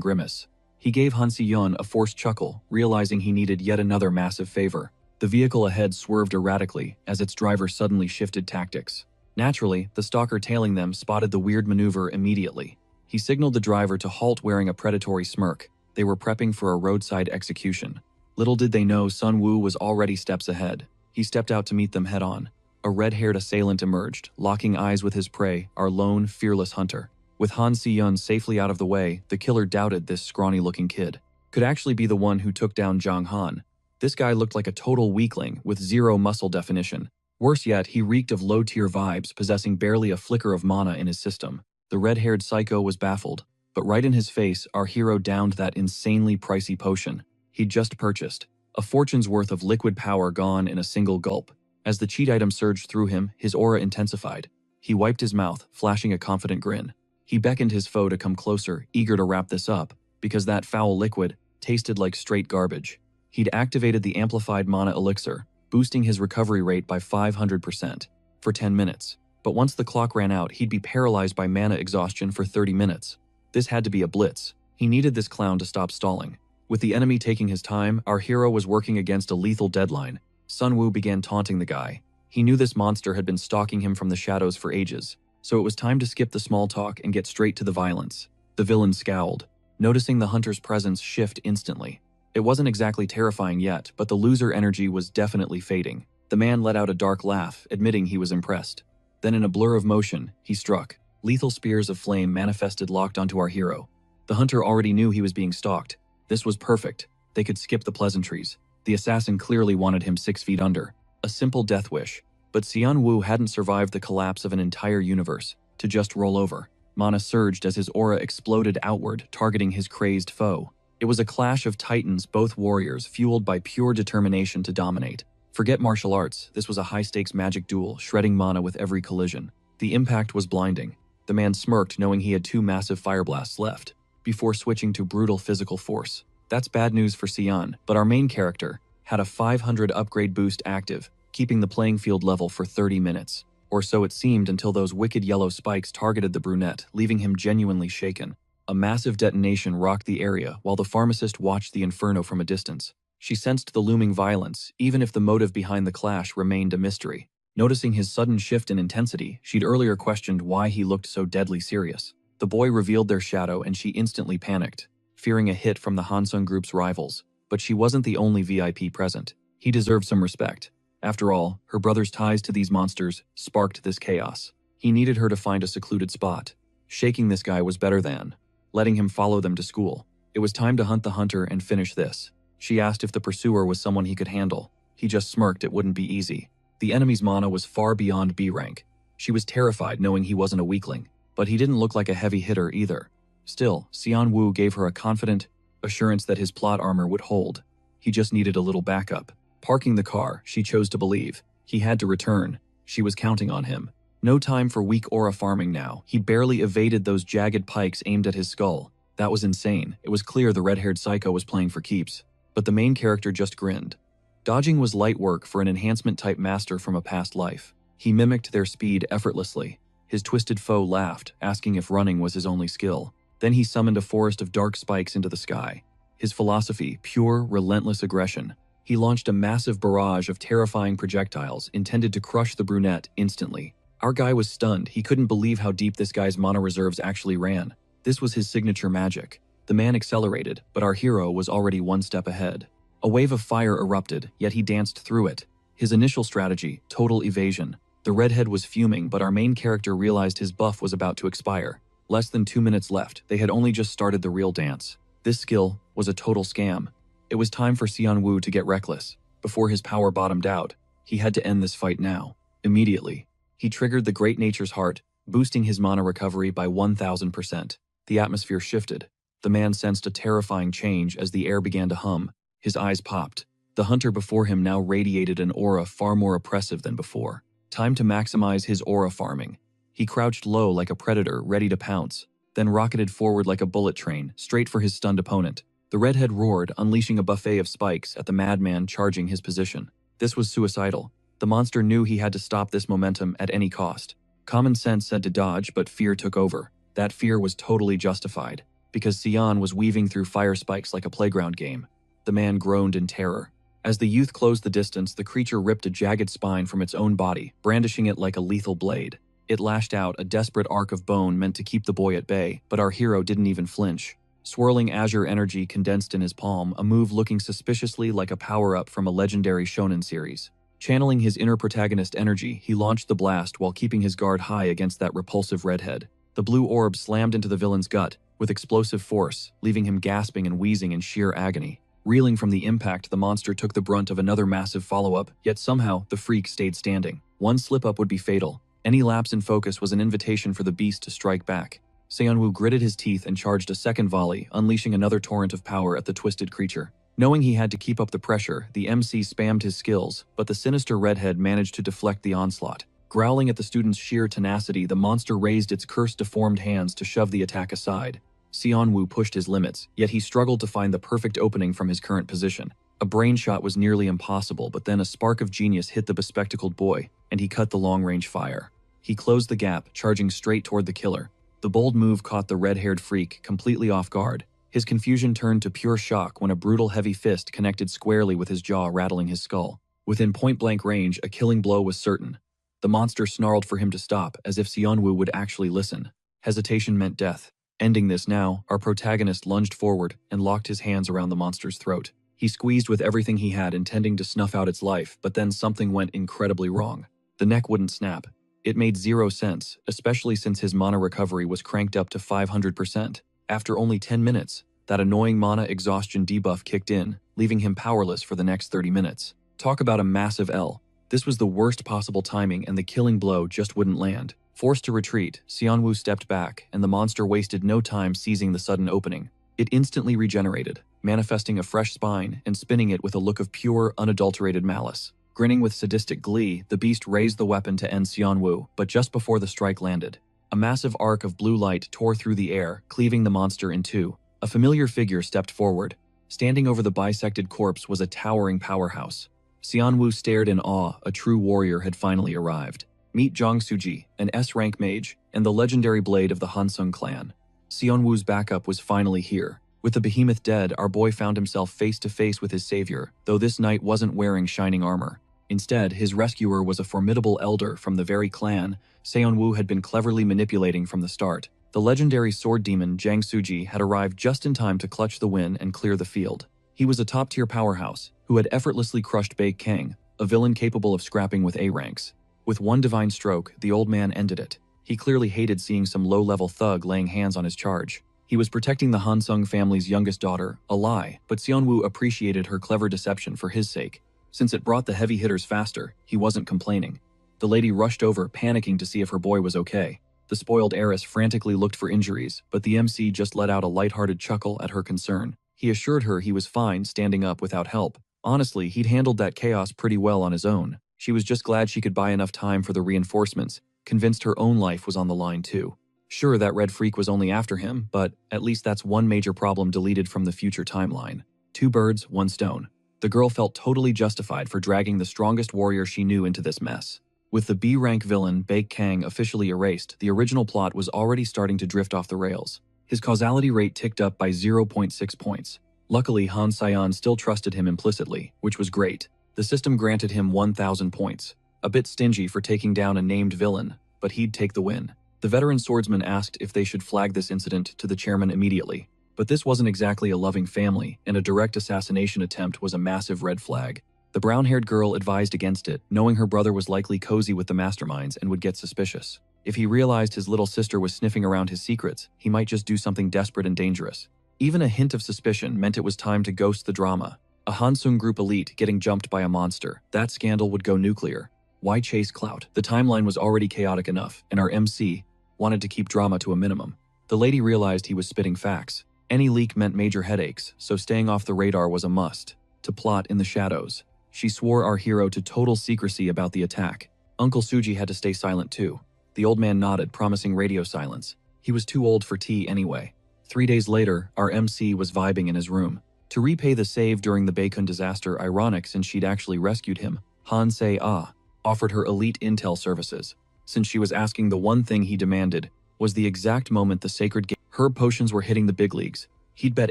S1: grimace. He gave Han Si-yun a forced chuckle, realizing he needed yet another massive favor. The vehicle ahead swerved erratically as its driver suddenly shifted tactics. Naturally, the stalker tailing them spotted the weird maneuver immediately. He signaled the driver to halt, wearing a predatory smirk. They were prepping for a roadside execution. Little did they know Sun-woo was already steps ahead. He stepped out to meet them head-on. A red-haired assailant emerged, locking eyes with his prey, our lone, fearless hunter. With Han Si-yun safely out of the way, the killer doubted this scrawny-looking kid could actually be the one who took down Zhang Han. This guy looked like a total weakling with zero muscle definition. Worse yet, he reeked of low-tier vibes, possessing barely a flicker of mana in his system. The red-haired psycho was baffled, but right in his face, our hero downed that insanely pricey potion he'd just purchased. A fortune's worth of liquid power gone in a single gulp. As the cheat item surged through him, his aura intensified. He wiped his mouth, flashing a confident grin. He beckoned his foe to come closer, eager to wrap this up, because that foul liquid tasted like straight garbage. He'd activated the amplified mana elixir, boosting his recovery rate by 500% for 10 minutes. But once the clock ran out, he'd be paralyzed by mana exhaustion for 30 minutes. This had to be a blitz. He needed this clown to stop stalling. With the enemy taking his time, our hero was working against a lethal deadline. Sun-woo began taunting the guy. He knew this monster had been stalking him from the shadows for ages, so it was time to skip the small talk and get straight to the violence. The villain scowled, noticing the hunter's presence shift instantly. It wasn't exactly terrifying yet, but the loser energy was definitely fading. The man let out a dark laugh, admitting he was impressed. Then in a blur of motion, he struck. Lethal spears of flame manifested, locked onto our hero. The hunter already knew he was being stalked. This was perfect. They could skip the pleasantries. The assassin clearly wanted him 6 feet under. A simple death wish. But Sun-woo hadn't survived the collapse of an entire universe to just roll over. Mana surged as his aura exploded outward, targeting his crazed foe. It was a clash of titans, both warriors, fueled by pure determination to dominate. Forget martial arts, this was a high-stakes magic duel, shredding mana with every collision. The impact was blinding. The man smirked, knowing he had 2 massive fire blasts left, before switching to brutal physical force. That's bad news for Sion, but our main character had a 500 upgrade boost active, keeping the playing field level for 30 minutes. Or so it seemed, until those wicked yellow spikes targeted the brunette, leaving him genuinely shaken. A massive detonation rocked the area while the pharmacist watched the inferno from a distance. She sensed the looming violence, even if the motive behind the clash remained a mystery. Noticing his sudden shift in intensity, she'd earlier questioned why he looked so deadly serious. The boy revealed their shadow and she instantly panicked, fearing a hit from the Hansung group's rivals. But she wasn't the only VIP present. He deserved some respect. After all, her brother's ties to these monsters sparked this chaos. He needed her to find a secluded spot. Shaking this guy was better than letting him follow them to school. It was time to hunt the hunter and finish this. She asked if the pursuer was someone he could handle. He just smirked it wouldn't be easy. The enemy's mana was far beyond B rank. She was terrified knowing he wasn't a weakling, but he didn't look like a heavy hitter either. Still, Xian Wu gave her a confident assurance that his plot armor would hold. He just needed a little backup. Parking the car, she chose to believe. He had to return. She was counting on him. No time for weak aura farming now. He barely evaded those jagged pikes aimed at his skull. That was insane. It was clear the red-haired psycho was playing for keeps. But the main character just grinned. Dodging was light work for an enhancement-type master from a past life. He mimicked their speed effortlessly. His twisted foe laughed, asking if running was his only skill. Then he summoned a forest of dark spikes into the sky. His philosophy, pure, relentless aggression. He launched a massive barrage of terrifying projectiles intended to crush the brunette instantly. Our guy was stunned. He couldn't believe how deep this guy's mana reserves actually ran. This was his signature magic. The man accelerated, but our hero was already one step ahead. A wave of fire erupted, yet he danced through it. His initial strategy, total evasion. The redhead was fuming, but our main character realized his buff was about to expire. Less than 2 minutes left. They had only just started the real dance. This skill was a total scam. It was time for Xian Wu to get reckless. Before his power bottomed out, he had to end this fight now. Immediately. He triggered the Great Nature's Heart, boosting his mana recovery by 1000%. The atmosphere shifted. The man sensed a terrifying change as the air began to hum. His eyes popped. The hunter before him now radiated an aura far more oppressive than before. Time to maximize his aura farming. He crouched low like a predator, ready to pounce, then rocketed forward like a bullet train, straight for his stunned opponent. The redhead roared, unleashing a buffet of spikes at the madman charging his position. This was suicidal. The monster knew he had to stop this momentum at any cost. Common sense said to dodge, but fear took over. That fear was totally justified, because Xian was weaving through fire spikes like a playground game. The man groaned in terror. As the youth closed the distance, the creature ripped a jagged spine from its own body, brandishing it like a lethal blade. It lashed out, a desperate arc of bone meant to keep the boy at bay, but our hero didn't even flinch. Swirling azure energy condensed in his palm, a move looking suspiciously like a power-up from a legendary shonen series. Channeling his inner protagonist energy, he launched the blast while keeping his guard high against that repulsive redhead. The blue orb slammed into the villain's gut with explosive force, leaving him gasping and wheezing in sheer agony. Reeling from the impact, the monster took the brunt of another massive follow-up, yet somehow the freak stayed standing. One slip-up would be fatal. Any lapse in focus was an invitation for the beast to strike back. Xianwu gritted his teeth and charged a second volley, unleashing another torrent of power at the twisted creature. Knowing he had to keep up the pressure, the MC spammed his skills, but the sinister redhead managed to deflect the onslaught. Growling at the student's sheer tenacity, the monster raised its cursed deformed hands to shove the attack aside. Xianwu pushed his limits, yet he struggled to find the perfect opening from his current position. A brain shot was nearly impossible, but then a spark of genius hit the bespectacled boy, and he cut the long-range fire. He closed the gap, charging straight toward the killer. The bold move caught the red-haired freak completely off guard. His confusion turned to pure shock when a brutal heavy fist connected squarely with his jaw, rattling his skull. Within point-blank range, a killing blow was certain. The monster snarled for him to stop, as if Xianwu would actually listen. Hesitation meant death. Ending this now, our protagonist lunged forward and locked his hands around the monster's throat. He squeezed with everything he had, intending to snuff out its life, but then something went incredibly wrong. The neck wouldn't snap. It made 0 sense, especially since his mana recovery was cranked up to 500%. After only 10 minutes, that annoying mana exhaustion debuff kicked in, leaving him powerless for the next 30 minutes. Talk about a massive L. This was the worst possible timing, and the killing blow just wouldn't land. Forced to retreat, Xianwu stepped back, and the monster wasted no time seizing the sudden opening. It instantly regenerated, manifesting a fresh spine and spinning it with a look of pure, unadulterated malice. Grinning with sadistic glee, the beast raised the weapon to end Xianwu, but just before the strike landed, a massive arc of blue light tore through the air, cleaving the monster in two. A familiar figure stepped forward. Standing over the bisected corpse was a towering powerhouse. Xianwu stared in awe. A true warrior had finally arrived. Meet Zhang Suji, an S-rank mage, and the legendary blade of the Hansung clan. Seonwoo's backup was finally here. With the behemoth dead, our boy found himself face to face with his savior, though this knight wasn't wearing shining armor. Instead, his rescuer was a formidable elder from the very clan Seonwoo had been cleverly manipulating from the start. The legendary sword demon Jang Suji had arrived just in time to clutch the win and clear the field. He was a top-tier powerhouse who had effortlessly crushed Baek Kang, a villain capable of scrapping with A ranks. With one divine stroke, the old man ended it. He clearly hated seeing some low-level thug laying hands on his charge. He was protecting the Hansung family's youngest daughter, a lie, but Seonwoo appreciated her clever deception for his sake. Since it brought the heavy hitters faster, he wasn't complaining. The lady rushed over, panicking to see if her boy was okay. The spoiled heiress frantically looked for injuries, but the MC just let out a lighthearted chuckle at her concern. He assured her he was fine standing up without help. Honestly, he'd handled that chaos pretty well on his own. She was just glad she could buy enough time for the reinforcements, convinced her own life was on the line too. Sure, that red freak was only after him, but at least that's one major problem deleted from the future timeline. 2 birds, 1 stone. The girl felt totally justified for dragging the strongest warrior she knew into this mess. With the B-rank villain Baek Kang officially erased, the original plot was already starting to drift off the rails. His causality rate ticked up by 0.6 points. Luckily, Han Sayan still trusted him implicitly, which was great. The system granted him 1,000 points. A bit stingy for taking down a named villain, but he'd take the win. The veteran swordsman asked if they should flag this incident to the chairman immediately. But this wasn't exactly a loving family, and a direct assassination attempt was a massive red flag. The brown-haired girl advised against it, knowing her brother was likely cozy with the masterminds and would get suspicious. If he realized his little sister was sniffing around his secrets, he might just do something desperate and dangerous. Even a hint of suspicion meant it was time to ghost the drama. A Hansung group elite getting jumped by a monster. That scandal would go nuclear. Why chase clout? The timeline was already chaotic enough, and our MC wanted to keep drama to a minimum. The lady realized he was spitting facts. Any leak meant major headaches, so staying off the radar was a must. To plot in the shadows. She swore our hero to total secrecy about the attack. Uncle Suji had to stay silent too. The old man nodded, promising radio silence. He was too old for tea anyway. 3 days later, our MC was vibing in his room. To repay the save during the Baekun disaster, ironic since she'd actually rescued him, Han Se-ah offered her elite intel services. Since she was asking, the one thing he demanded was the exact moment the sacred herb potions were hitting the big leagues. He'd bet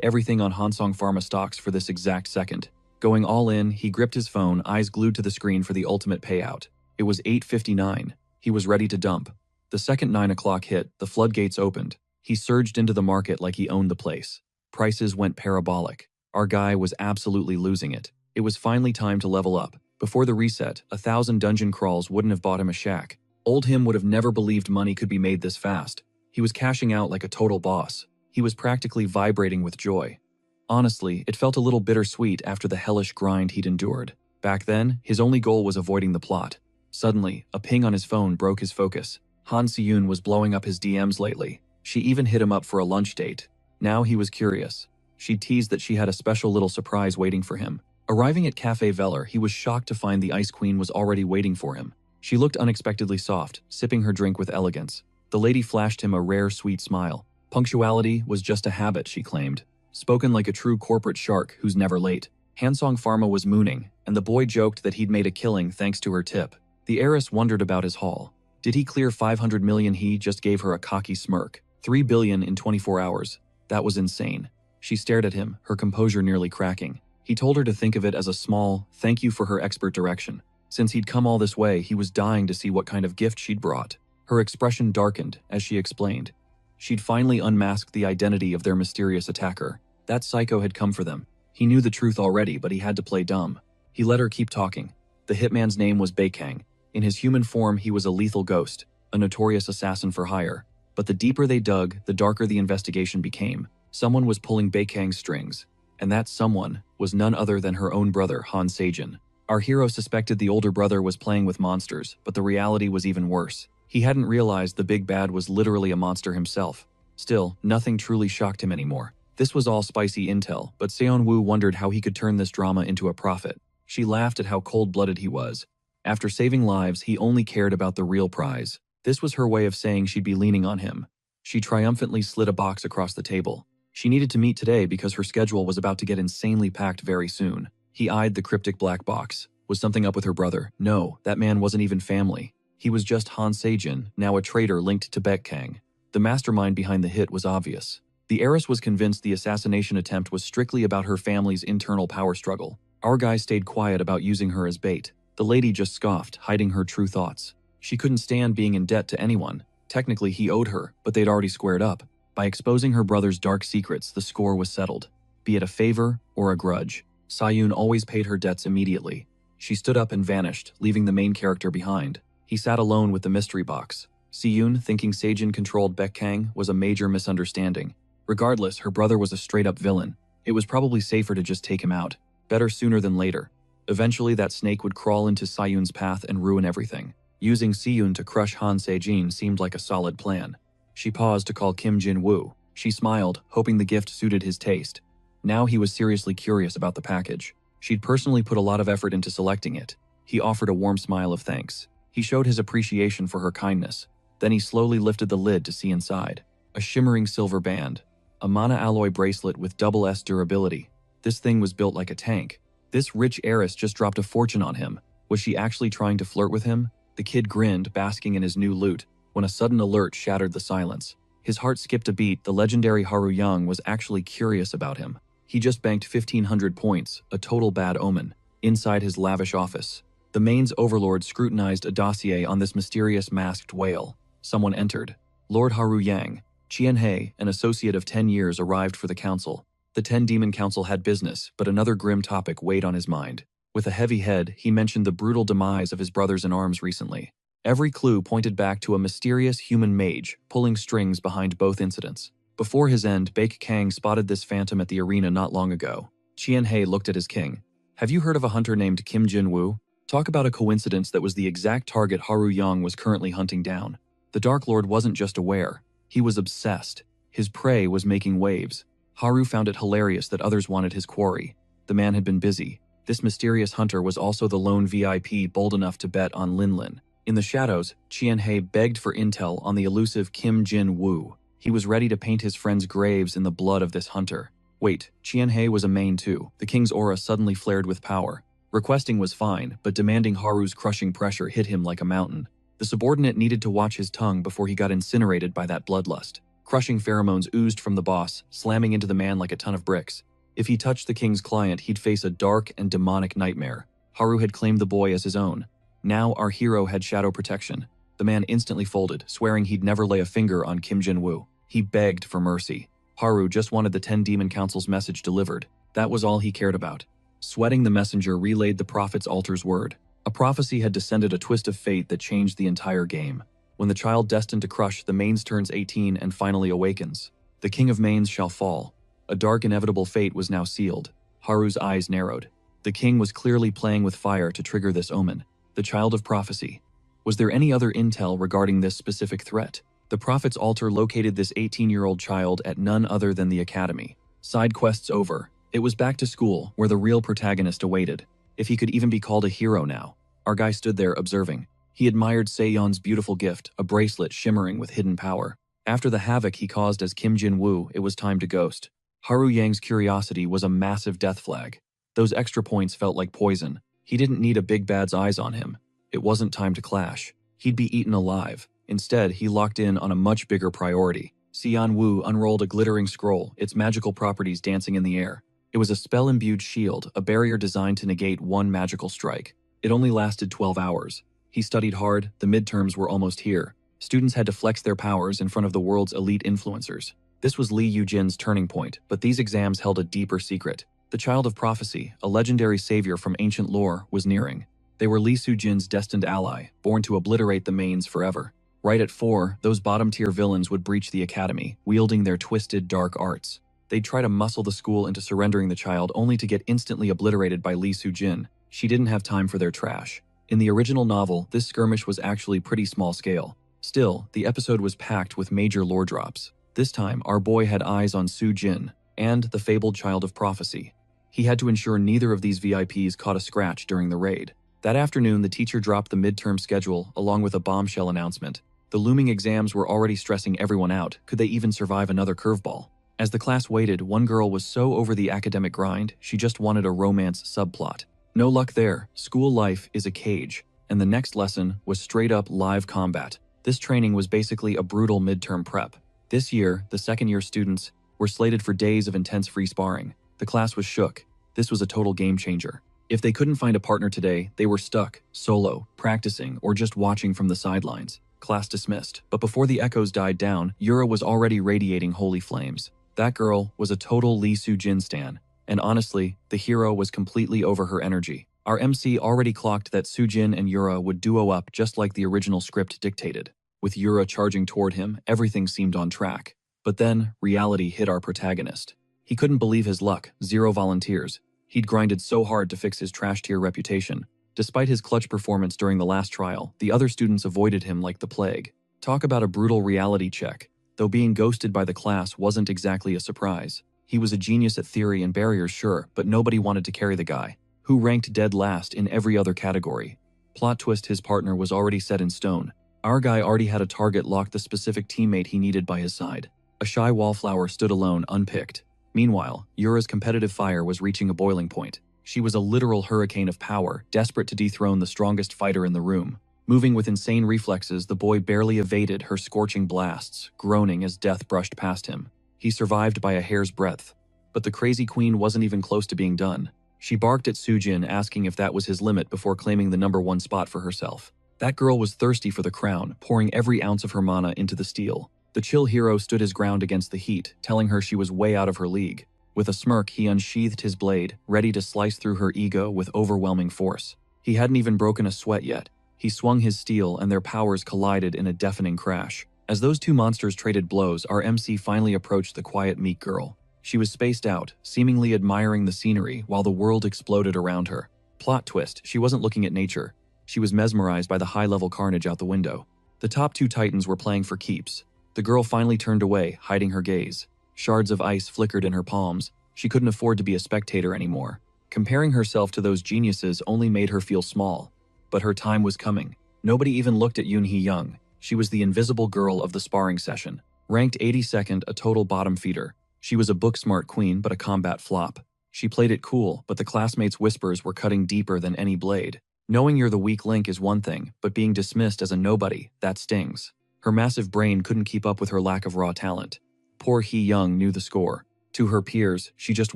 S1: everything on Hansong Pharma stocks for this exact second. Going all in, he gripped his phone, eyes glued to the screen for the ultimate payout. It was 8:59. He was ready to dump. The second 9 o'clock hit, the floodgates opened. He surged into the market like he owned the place. Prices went parabolic. Our guy was absolutely losing it. It was finally time to level up. Before the reset, 1,000 dungeon crawls wouldn't have bought him a shack. Old him would have never believed money could be made this fast. He was cashing out like a total boss. He was practically vibrating with joy. Honestly, it felt a little bittersweet after the hellish grind he'd endured. Back then, his only goal was avoiding the plot. Suddenly, a ping on his phone broke his focus. Han Si-yoon was blowing up his DMs lately. She even hit him up for a lunch date. Now he was curious. She teased that she had a special little surprise waiting for him. Arriving at Café Veller, he was shocked to find the Ice Queen was already waiting for him. She looked unexpectedly soft, sipping her drink with elegance. The lady flashed him a rare, sweet smile. Punctuality was just a habit, she claimed. Spoken like a true corporate shark who's never late. Hansong Pharma was mooning, and the boy joked that he'd made a killing thanks to her tip. The heiress wondered about his haul. Did he clear 500 million? He just gave her a cocky smirk. 3 billion in 24 hours. That was insane. She stared at him, her composure nearly cracking. He told her to think of it as a small thank you for her expert direction. Since he'd come all this way, he was dying to see what kind of gift she'd brought. Her expression darkened as she explained. She'd finally unmasked the identity of their mysterious attacker. That psycho had come for them. He knew the truth already, but he had to play dumb. He let her keep talking. The hitman's name was Baekang. In his human form, he was a lethal ghost, a notorious assassin for hire. But the deeper they dug, the darker the investigation became. Someone was pulling Baekang's strings, and that someone was none other than her own brother, Han Se-jin. Our hero suspected the older brother was playing with monsters, but the reality was even worse. He hadn't realized the big bad was literally a monster himself. Still, nothing truly shocked him anymore. This was all spicy intel, but Seon-woo wondered how he could turn this drama into a profit. She laughed at how cold-blooded he was. After saving lives, he only cared about the real prize. This was her way of saying she'd be leaning on him. She triumphantly slid a box across the table. She needed to meet today because her schedule was about to get insanely packed very soon. He eyed the cryptic black box. Was something up with her brother? No, that man wasn't even family. He was just Han Se-jin, now a traitor linked to Baekang. The mastermind behind the hit was obvious. The heiress was convinced the assassination attempt was strictly about her family's internal power struggle. Our guy stayed quiet about using her as bait. The lady just scoffed, hiding her true thoughts. She couldn't stand being in debt to anyone. Technically, he owed her, but they'd already squared up. By exposing her brother's dark secrets, the score was settled. Be it a favor or a grudge, Sayun always paid her debts immediately. She stood up and vanished, leaving the main character behind. He sat alone with the mystery box. Siyun, thinking Seijin controlled Baekgang, was a major misunderstanding. Regardless, her brother was a straight-up villain. It was probably safer to just take him out. Better sooner than later. Eventually, that snake would crawl into Sayun's path and ruin everything. Using Siyun to crush Han Seijin seemed like a solid plan. She paused to call Kim Jin-woo. She smiled, hoping the gift suited his taste. Now he was seriously curious about the package. She'd personally put a lot of effort into selecting it. He offered a warm smile of thanks. He showed his appreciation for her kindness. Then he slowly lifted the lid to see inside. A shimmering silver band. A mana alloy bracelet with double S durability. This thing was built like a tank. This rich heiress just dropped a fortune on him. Was she actually trying to flirt with him? The kid grinned, basking in his new loot, when a sudden alert shattered the silence. His heart skipped a beat. The legendary Haru Young was actually curious about him. He just banked 1,500 points, a total bad omen. Inside his lavish office, the Main's overlord scrutinized a dossier on this mysterious masked whale. Someone entered. Lord Haru Yang, Qianhei, an associate of 10 years, arrived for the council. The 10 Demon Council had business, but another grim topic weighed on his mind. With a heavy head, he mentioned the brutal demise of his brothers in arms recently. Every clue pointed back to a mysterious human mage, pulling strings behind both incidents. Before his end, Baekgang spotted this phantom at the arena not long ago. Qianhei looked at his king. Have you heard of a hunter named Kim Jin-woo? Talk about a coincidence that was the exact target Haru Yang was currently hunting down. The Dark Lord wasn't just aware. He was obsessed. His prey was making waves. Haru found it hilarious that others wanted his quarry. The man had been busy. This mysterious hunter was also the lone VIP bold enough to bet on Lin. In the shadows, Qianhei begged for intel on the elusive Kim Jin-woo. He was ready to paint his friends' graves in the blood of this hunter. Wait, Qianhei was a main too. The king's aura suddenly flared with power. Requesting was fine, but demanding Haru's crushing pressure hit him like a mountain. The subordinate needed to watch his tongue before he got incinerated by that bloodlust. Crushing pheromones oozed from the boss, slamming into the man like a ton of bricks. If he touched the king's client, he'd face a dark and demonic nightmare. Haru had claimed the boy as his own. Now our hero had shadow protection. The man instantly folded, swearing he'd never lay a finger on Kim Jin-woo. He begged for mercy. Haru just wanted the 10 Demon Council's message delivered. That was all he cared about. Sweating, the messenger relayed the prophet's altar's word. A prophecy had descended, a twist of fate that changed the entire game. When the child destined to crush the Mains turns 18 and finally awakens, the king of Mains shall fall. A dark, inevitable fate was now sealed. Haru's eyes narrowed. The king was clearly playing with fire to trigger this omen. The child of prophecy. Was there any other intel regarding this specific threat? The prophet's altar located this 18-year-old child at none other than the academy. Side quests over. It was back to school, where the real protagonist awaited. If he could even be called a hero now. Our guy stood there observing. He admired Seiyon's beautiful gift, a bracelet shimmering with hidden power. After the havoc he caused as Kim Jin-woo, it was time to ghost. Haru Yang's curiosity was a massive death flag. Those extra points felt like poison. He didn't need a big bad's eyes on him. It wasn't time to clash. He'd be eaten alive. Instead, he locked in on a much bigger priority. Xian Wu unrolled a glittering scroll, its magical properties dancing in the air. It was a spell-imbued shield, a barrier designed to negate one magical strike. It only lasted 12 hours. He studied hard. The midterms were almost here. Students had to flex their powers in front of the world's elite influencers. This was Li Yujin's turning point, but these exams held a deeper secret. The Child of Prophecy, a legendary savior from ancient lore, was nearing. They were Li Sujin's destined ally, born to obliterate the Mains forever. Right at 4, those bottom-tier villains would breach the academy, wielding their twisted, dark arts. They'd try to muscle the school into surrendering the child, only to get instantly obliterated by Li Sujin. She didn't have time for their trash. In the original novel, this skirmish was actually pretty small scale. Still, the episode was packed with major lore drops. This time, our boy had eyes on Su Jin and the fabled Child of Prophecy. He had to ensure neither of these VIPs caught a scratch during the raid. That afternoon, the teacher dropped the midterm schedule along with a bombshell announcement. The looming exams were already stressing everyone out. Could they even survive another curveball? As the class waited, one girl was so over the academic grind, she just wanted a romance subplot. No luck there. School life is a cage. And the next lesson was straight up live combat. This training was basically a brutal midterm prep. This year, the second-year students were slated for days of intense free sparring. The class was shook. This was a total game changer. If they couldn't find a partner today, they were stuck, solo, practicing, or just watching from the sidelines. Class dismissed. But before the echoes died down, Yura was already radiating holy flames. That girl was a total Lee Soo-jin stan. And honestly, the hero was completely over her energy. Our MC already clocked that Soo-jin and Yura would duo up just like the original script dictated. With Yura charging toward him, everything seemed on track. But then, reality hit our protagonist. He couldn't believe his luck, 0 volunteers. He'd grinded so hard to fix his trash-tier reputation. Despite his clutch performance during the last trial, the other students avoided him like the plague. Talk about a brutal reality check. Though being ghosted by the class wasn't exactly a surprise. He was a genius at theory and barriers, sure, but nobody wanted to carry the guy, who ranked dead last in every other category. Plot twist: his partner was already set in stone. Our guy already had a target locked, the specific teammate he needed by his side. A shy wallflower stood alone, unpicked. Meanwhile, Yura's competitive fire was reaching a boiling point. She was a literal hurricane of power, desperate to dethrone the strongest fighter in the room. Moving with insane reflexes, the boy barely evaded her scorching blasts, groaning as death brushed past him. He survived by a hair's breadth. But the crazy queen wasn't even close to being done. She barked at Soo-jin, asking if that was his limit before claiming the #1 spot for herself. That girl was thirsty for the crown, pouring every ounce of her mana into the steel. The chill hero stood his ground against the heat, telling her she was way out of her league. With a smirk, he unsheathed his blade, ready to slice through her ego with overwhelming force. He hadn't even broken a sweat yet. He swung his steel and their powers collided in a deafening crash. As those two monsters traded blows, our MC finally approached the quiet, meek girl. She was spaced out, seemingly admiring the scenery while the world exploded around her. Plot twist: she wasn't looking at nature. She was mesmerized by the high-level carnage out the window. The top two titans were playing for keeps. The girl finally turned away, hiding her gaze. Shards of ice flickered in her palms. She couldn't afford to be a spectator anymore. Comparing herself to those geniuses only made her feel small. But her time was coming. Nobody even looked at Yoon Hee-young. She was the invisible girl of the sparring session. Ranked 82nd, a total bottom feeder. She was a book-smart queen, but a combat flop. She played it cool, but the classmates' whispers were cutting deeper than any blade. Knowing you're the weak link is one thing, but being dismissed as a nobody, that stings. Her massive brain couldn't keep up with her lack of raw talent. Poor Hee-young knew the score. To her peers, she just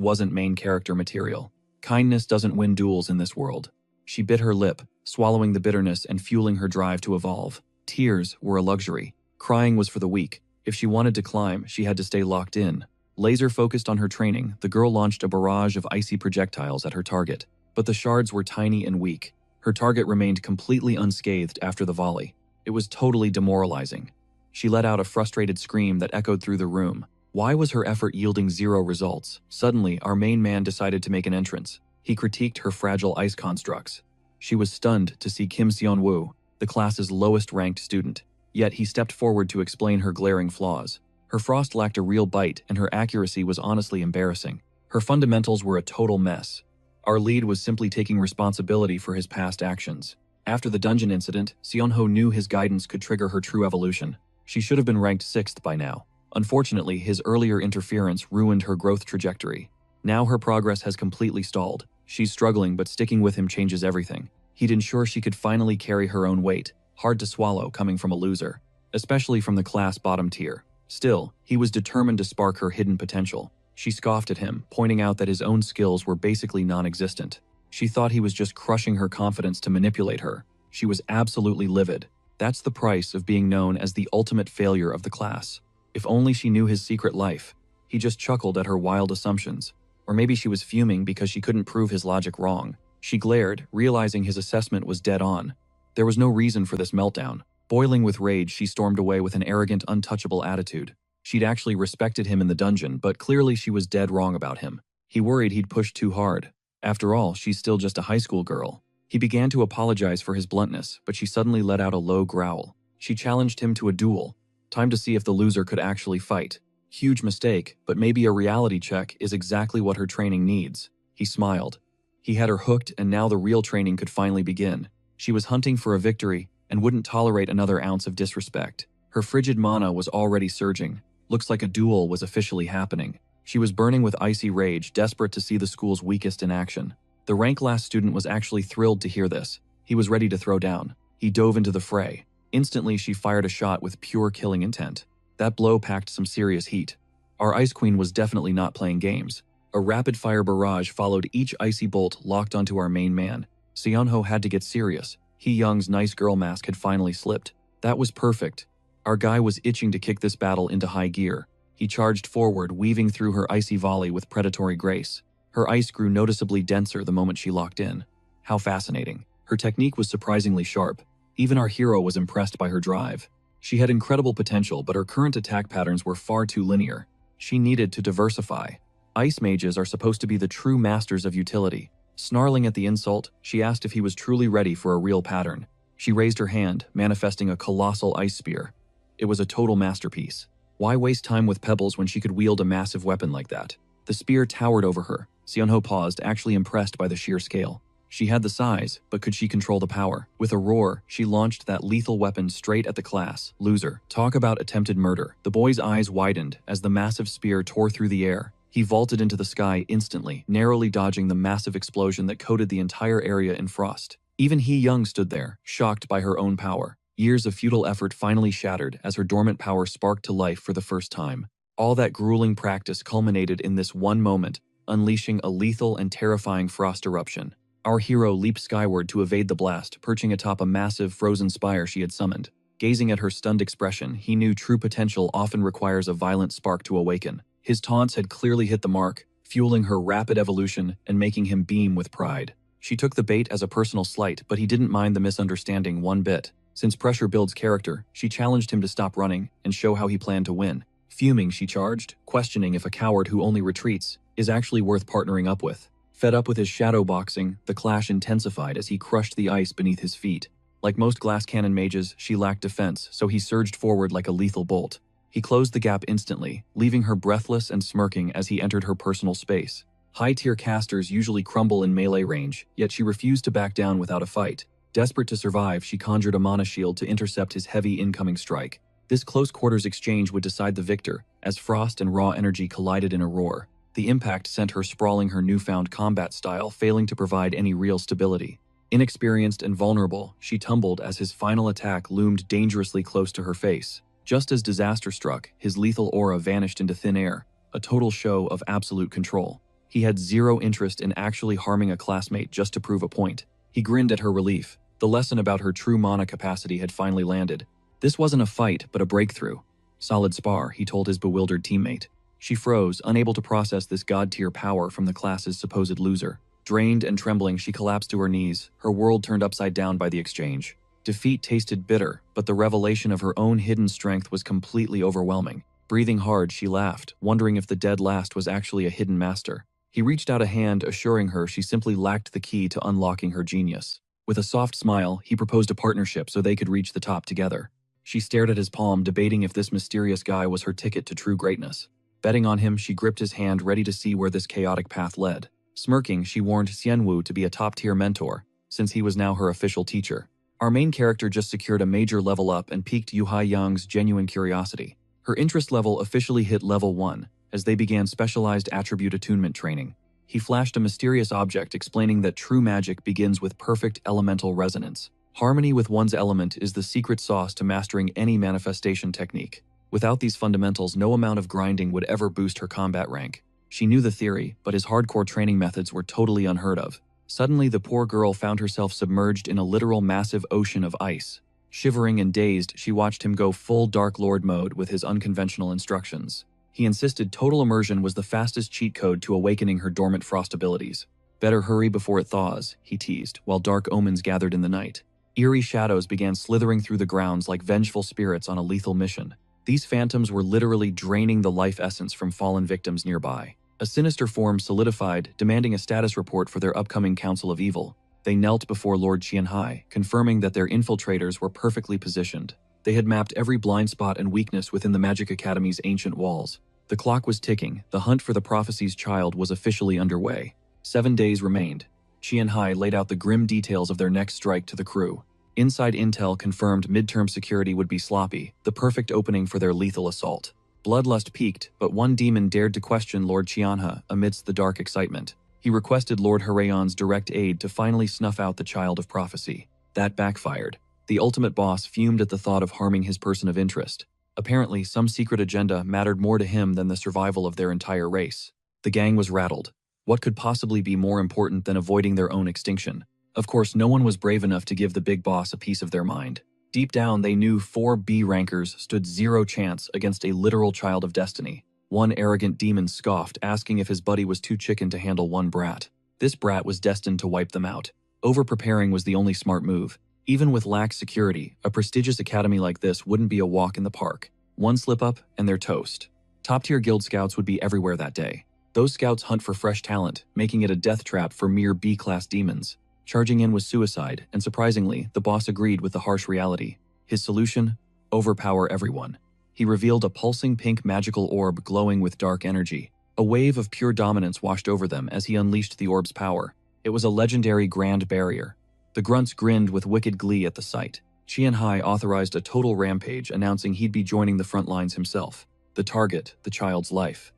S1: wasn't main character material. Kindness doesn't win duels in this world. She bit her lip, swallowing the bitterness and fueling her drive to evolve. Tears were a luxury. Crying was for the weak. If she wanted to climb, she had to stay locked in. Laser-focused on her training, the girl launched a barrage of icy projectiles at her target. But the shards were tiny and weak. Her target remained completely unscathed after the volley. It was totally demoralizing. She let out a frustrated scream that echoed through the room. Why was her effort yielding 0 results? Suddenly, our main man decided to make an entrance. He critiqued her fragile ice constructs. She was stunned to see Kim Seon-woo, the class's lowest-ranked student. Yet he stepped forward to explain her glaring flaws. Her frost lacked a real bite, and her accuracy was honestly embarrassing. Her fundamentals were a total mess. Our lead was simply taking responsibility for his past actions. After the dungeon incident, Seon-ho knew his guidance could trigger her true evolution. She should have been ranked 6th by now. Unfortunately, his earlier interference ruined her growth trajectory. Now her progress has completely stalled. She's struggling, but sticking with him changes everything. He'd ensure she could finally carry her own weight. Hard to swallow coming from a loser, especially from the class bottom tier. Still, he was determined to spark her hidden potential. She scoffed at him, pointing out that his own skills were basically non-existent. She thought he was just crushing her confidence to manipulate her. She was absolutely livid. That's the price of being known as the ultimate failure of the class. If only she knew his secret life. He just chuckled at her wild assumptions. Or maybe she was fuming because she couldn't prove his logic wrong. She glared, realizing his assessment was dead on. There was no reason for this meltdown. Boiling with rage, she stormed away with an arrogant, untouchable attitude. She'd actually respected him in the dungeon, but clearly she was dead wrong about him. He worried he'd pushed too hard. After all, she's still just a high school girl. He began to apologize for his bluntness, but she suddenly let out a low growl. She challenged him to a duel. Time to see if the loser could actually fight. Huge mistake, but maybe a reality check is exactly what her training needs. He smiled. He had her hooked, and now the real training could finally begin. She was hunting for a victory and wouldn't tolerate another ounce of disrespect. Her frigid mana was already surging. Looks like a duel was officially happening. She was burning with icy rage, desperate to see the school's weakest in action. The rank last student was actually thrilled to hear this. He was ready to throw down. He dove into the fray. Instantly, she fired a shot with pure killing intent. That blow packed some serious heat. Our Ice Queen was definitely not playing games. A rapid-fire barrage followed each icy bolt locked onto our main man. Seonho had to get serious. Hee Young's nice girl mask had finally slipped. That was perfect. Our guy was itching to kick this battle into high gear. He charged forward, weaving through her icy volley with predatory grace. Her ice grew noticeably denser the moment she locked in. How fascinating. Her technique was surprisingly sharp. Even our hero was impressed by her drive. She had incredible potential, but her current attack patterns were far too linear. She needed to diversify. Ice mages are supposed to be the true masters of utility. Snarling at the insult, she asked if he was truly ready for a real pattern. She raised her hand, manifesting a colossal ice spear. It was a total masterpiece. Why waste time with pebbles when she could wield a massive weapon like that? The spear towered over her. Seonho paused, actually impressed by the sheer scale. She had the size, but could she control the power? With a roar, she launched that lethal weapon straight at the class. Loser. Talk about attempted murder. The boy's eyes widened as the massive spear tore through the air. He vaulted into the sky instantly, narrowly dodging the massive explosion that coated the entire area in frost. Even Hee Young stood there, shocked by her own power. Years of futile effort finally shattered as her dormant power sparked to life for the first time. All that grueling practice culminated in this one moment, unleashing a lethal and terrifying frost eruption. Our hero leaped skyward to evade the blast, perching atop a massive frozen spire she had summoned. Gazing at her stunned expression, he knew true potential often requires a violent spark to awaken. His taunts had clearly hit the mark, fueling her rapid evolution and making him beam with pride. She took the bait as a personal slight, but he didn't mind the misunderstanding one bit. Since pressure builds character, she challenged him to stop running and show how he planned to win. Fuming, she charged, questioning if a coward who only retreats is actually worth partnering up with. Fed up with his shadow boxing, the clash intensified as he crushed the ice beneath his feet. Like most glass cannon mages, she lacked defense, so he surged forward like a lethal bolt. He closed the gap instantly, leaving her breathless and smirking as he entered her personal space. High-tier casters usually crumble in melee range, yet she refused to back down without a fight. Desperate to survive, she conjured a mana shield to intercept his heavy incoming strike. This close-quarters exchange would decide the victor, as frost and raw energy collided in a roar. The impact sent her sprawling, her newfound combat style failing to provide any real stability. Inexperienced and vulnerable, she tumbled as his final attack loomed dangerously close to her face. Just as disaster struck, his lethal aura vanished into thin air, a total show of absolute control. He had zero interest in actually harming a classmate just to prove a point. He grinned at her relief. The lesson about her true mana capacity had finally landed. This wasn't a fight, but a breakthrough. Solid spar, he told his bewildered teammate. She froze, unable to process this god-tier power from the class's supposed loser. Drained and trembling, she collapsed to her knees, her world turned upside down by the exchange. Defeat tasted bitter, but the revelation of her own hidden strength was completely overwhelming. Breathing hard, she laughed, wondering if the dead last was actually a hidden master. He reached out a hand, assuring her she simply lacked the key to unlocking her genius. With a soft smile, he proposed a partnership so they could reach the top together. She stared at his palm, debating if this mysterious guy was her ticket to true greatness. Betting on him, she gripped his hand, ready to see where this chaotic path led. Smirking, she warned Xianwu to be a top-tier mentor, since he was now her official teacher. Our main character just secured a major level up and piqued Yuhai Yang's genuine curiosity. Her interest level officially hit level 1, as they began specialized attribute attunement training. He flashed a mysterious object explaining that true magic begins with perfect elemental resonance. Harmony with one's element is the secret sauce to mastering any manifestation technique. Without these fundamentals, no amount of grinding would ever boost her combat rank. She knew the theory, but his hardcore training methods were totally unheard of. Suddenly, the poor girl found herself submerged in a literal massive ocean of ice. Shivering and dazed, she watched him go full Dark Lord mode with his unconventional instructions. He insisted total immersion was the fastest cheat code to awakening her dormant frost abilities. Better hurry before it thaws, he teased, while dark omens gathered in the night. Eerie shadows began slithering through the grounds like vengeful spirits on a lethal mission. These phantoms were literally draining the life essence from fallen victims nearby. A sinister form solidified, demanding a status report for their upcoming Council of Evil. They knelt before Lord Qianhai, confirming that their infiltrators were perfectly positioned. They had mapped every blind spot and weakness within the Magic Academy's ancient walls. The clock was ticking. The hunt for the prophecy's child was officially underway. 7 days remained. Qianhai laid out the grim details of their next strike to the crew. Inside intel confirmed midterm security would be sloppy, the perfect opening for their lethal assault. Bloodlust peaked, but one demon dared to question Lord Qianhe amidst the dark excitement. He requested Lord Harayan's direct aid to finally snuff out the child of prophecy. That backfired. The ultimate boss fumed at the thought of harming his person of interest. Apparently, some secret agenda mattered more to him than the survival of their entire race. The gang was rattled. What could possibly be more important than avoiding their own extinction? Of course, no one was brave enough to give the big boss a piece of their mind. Deep down, they knew 4 B rankers stood zero chance against a literal child of destiny. One arrogant demon scoffed, asking if his buddy was too chicken to handle one brat. This brat was destined to wipe them out. Over-preparing was the only smart move. Even with lax security, a prestigious academy like this wouldn't be a walk in the park. One slip-up, and they're toast. Top-tier guild scouts would be everywhere that day. Those scouts hunt for fresh talent, making it a death trap for mere B-class demons. Charging in was suicide, and surprisingly, the boss agreed with the harsh reality. His solution? Overpower everyone. He revealed a pulsing pink magical orb glowing with dark energy. A wave of pure dominance washed over them as he unleashed the orb's power. It was a legendary Grand Barrier. The grunts grinned with wicked glee at the sight. Qianhai authorized a total rampage, announcing he'd be joining the front lines himself. The target, the child's life.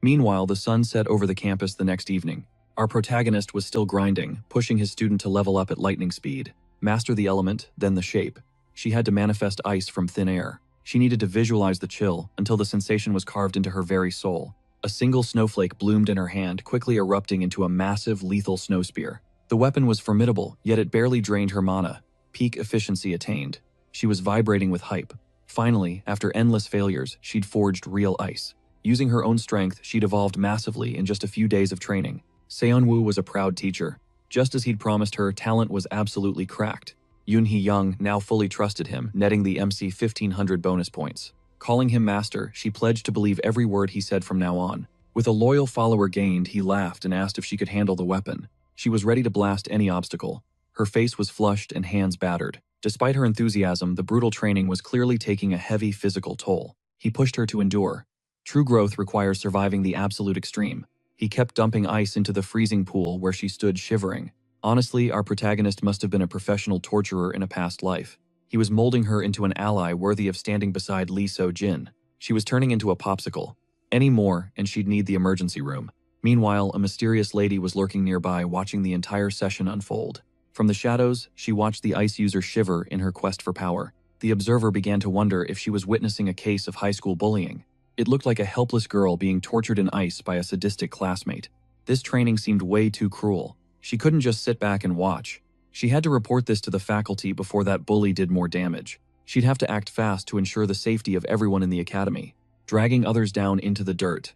S1: Meanwhile, the sun set over the campus the next evening. Our protagonist was still grinding, pushing his student to level up at lightning speed. Master the element, then the shape. She had to manifest ice from thin air. She needed to visualize the chill until the sensation was carved into her very soul. A single snowflake bloomed in her hand, quickly erupting into a massive, lethal snow spear. The weapon was formidable, yet it barely drained her mana. Peak efficiency attained. She was vibrating with hype. Finally, after endless failures, she'd forged real ice. Using her own strength, she'd evolved massively in just a few days of training. Seonwoo was a proud teacher. Just as he'd promised her, talent was absolutely cracked. Yoonhee Young now fully trusted him, netting the MC 1500 bonus points. Calling him master, she pledged to believe every word he said from now on. With a loyal follower gained, he laughed and asked if she could handle the weapon. She was ready to blast any obstacle. Her face was flushed and hands battered. Despite her enthusiasm, the brutal training was clearly taking a heavy physical toll. He pushed her to endure. True growth requires surviving the absolute extreme. He kept dumping ice into the freezing pool where she stood shivering. Honestly, our protagonist must have been a professional torturer in a past life. He was molding her into an ally worthy of standing beside Lee So-jin. She was turning into a popsicle. Any more, and she'd need the emergency room. Meanwhile, a mysterious lady was lurking nearby, watching the entire session unfold. From the shadows, she watched the ice user shiver in her quest for power. The observer began to wonder if she was witnessing a case of high school bullying. It looked like a helpless girl being tortured in ice by a sadistic classmate. This training seemed way too cruel. She couldn't just sit back and watch. She had to report this to the faculty before that bully did more damage. She'd have to act fast to ensure the safety of everyone in the academy, dragging others down into the dirt.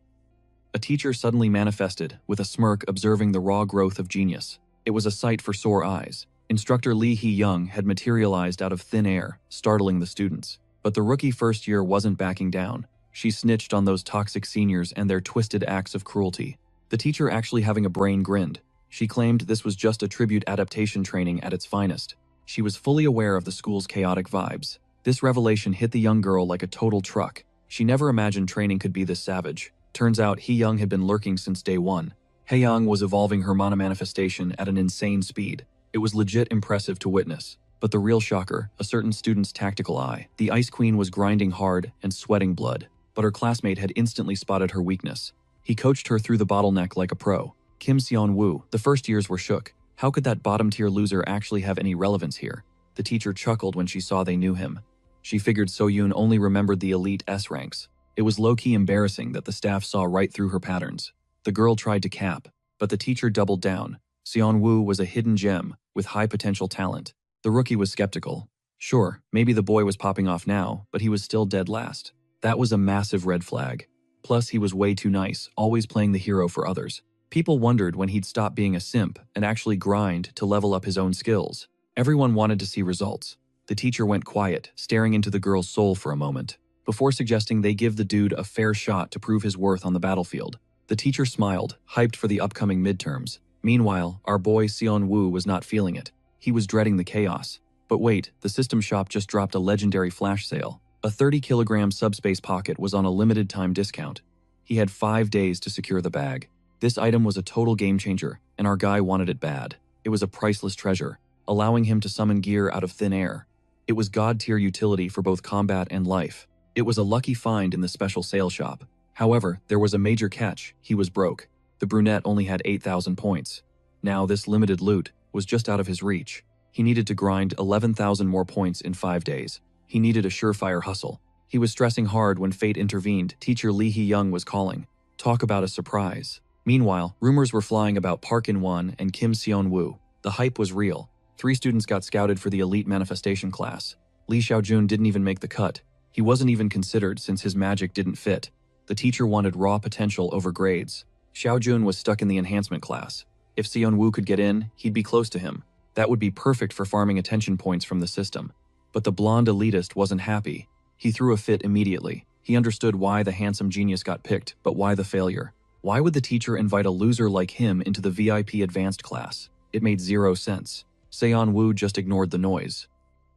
S1: A teacher suddenly manifested, with a smirk observing the raw growth of genius. It was a sight for sore eyes. Instructor Lee Hee-young had materialized out of thin air, startling the students. But the rookie first year wasn't backing down. She snitched on those toxic seniors and their twisted acts of cruelty. The teacher, actually having a brain, grinned. She claimed this was just a tribute adaptation training at its finest. She was fully aware of the school's chaotic vibes. This revelation hit the young girl like a total truck. She never imagined training could be this savage. Turns out Hee-young had been lurking since day one. Hae-young was evolving her mana manifestation at an insane speed. It was legit impressive to witness. But the real shocker, a certain student's tactical eye. The Ice Queen was grinding hard and sweating blood, but her classmate had instantly spotted her weakness. He coached her through the bottleneck like a pro. Kim Seon-woo, the first years were shook. How could that bottom-tier loser actually have any relevance here? The teacher chuckled when she saw they knew him. She figured So-yoon only remembered the elite S ranks. It was low-key embarrassing that the staff saw right through her patterns. The girl tried to cap, but the teacher doubled down. Seon-woo was a hidden gem with high potential talent. The rookie was skeptical. Sure, maybe the boy was popping off now, but he was still dead last. That was a massive red flag. Plus, he was way too nice, always playing the hero for others. People wondered when he'd stop being a simp and actually grind to level up his own skills. Everyone wanted to see results. The teacher went quiet, staring into the girl's soul for a moment, before suggesting they give the dude a fair shot to prove his worth on the battlefield. The teacher smiled, hyped for the upcoming midterms. Meanwhile, our boy Seon-woo was not feeling it. He was dreading the chaos. But wait, the system shop just dropped a legendary flash sale. A 30-kilogram subspace pocket was on a limited-time discount. He had 5 days to secure the bag. This item was a total game-changer, and our guy wanted it bad. It was a priceless treasure, allowing him to summon gear out of thin air. It was god-tier utility for both combat and life. It was a lucky find in the special sale shop. However, there was a major catch. He was broke. The brunette only had 8,000 points. Now this limited loot was just out of his reach. He needed to grind 11,000 more points in 5 days. He needed a surefire hustle. He was stressing hard when fate intervened. Teacher Lee Hee-young was calling. Talk about a surprise. Meanwhile, rumors were flying about Park In-won and Kim Seon-woo. The hype was real. 3 students got scouted for the elite manifestation class. Lee Xiaojun didn't even make the cut. He wasn't even considered since his magic didn't fit. The teacher wanted raw potential over grades. Xiaojun was stuck in the enhancement class. If Seon-woo could get in, he'd be close to him. That would be perfect for farming attention points from the system. But the blonde elitist wasn't happy. He threw a fit immediately. He understood why the handsome genius got picked, but why the failure? Why would the teacher invite a loser like him into the VIP advanced class? It made 0 sense. Seon-woo just ignored the noise.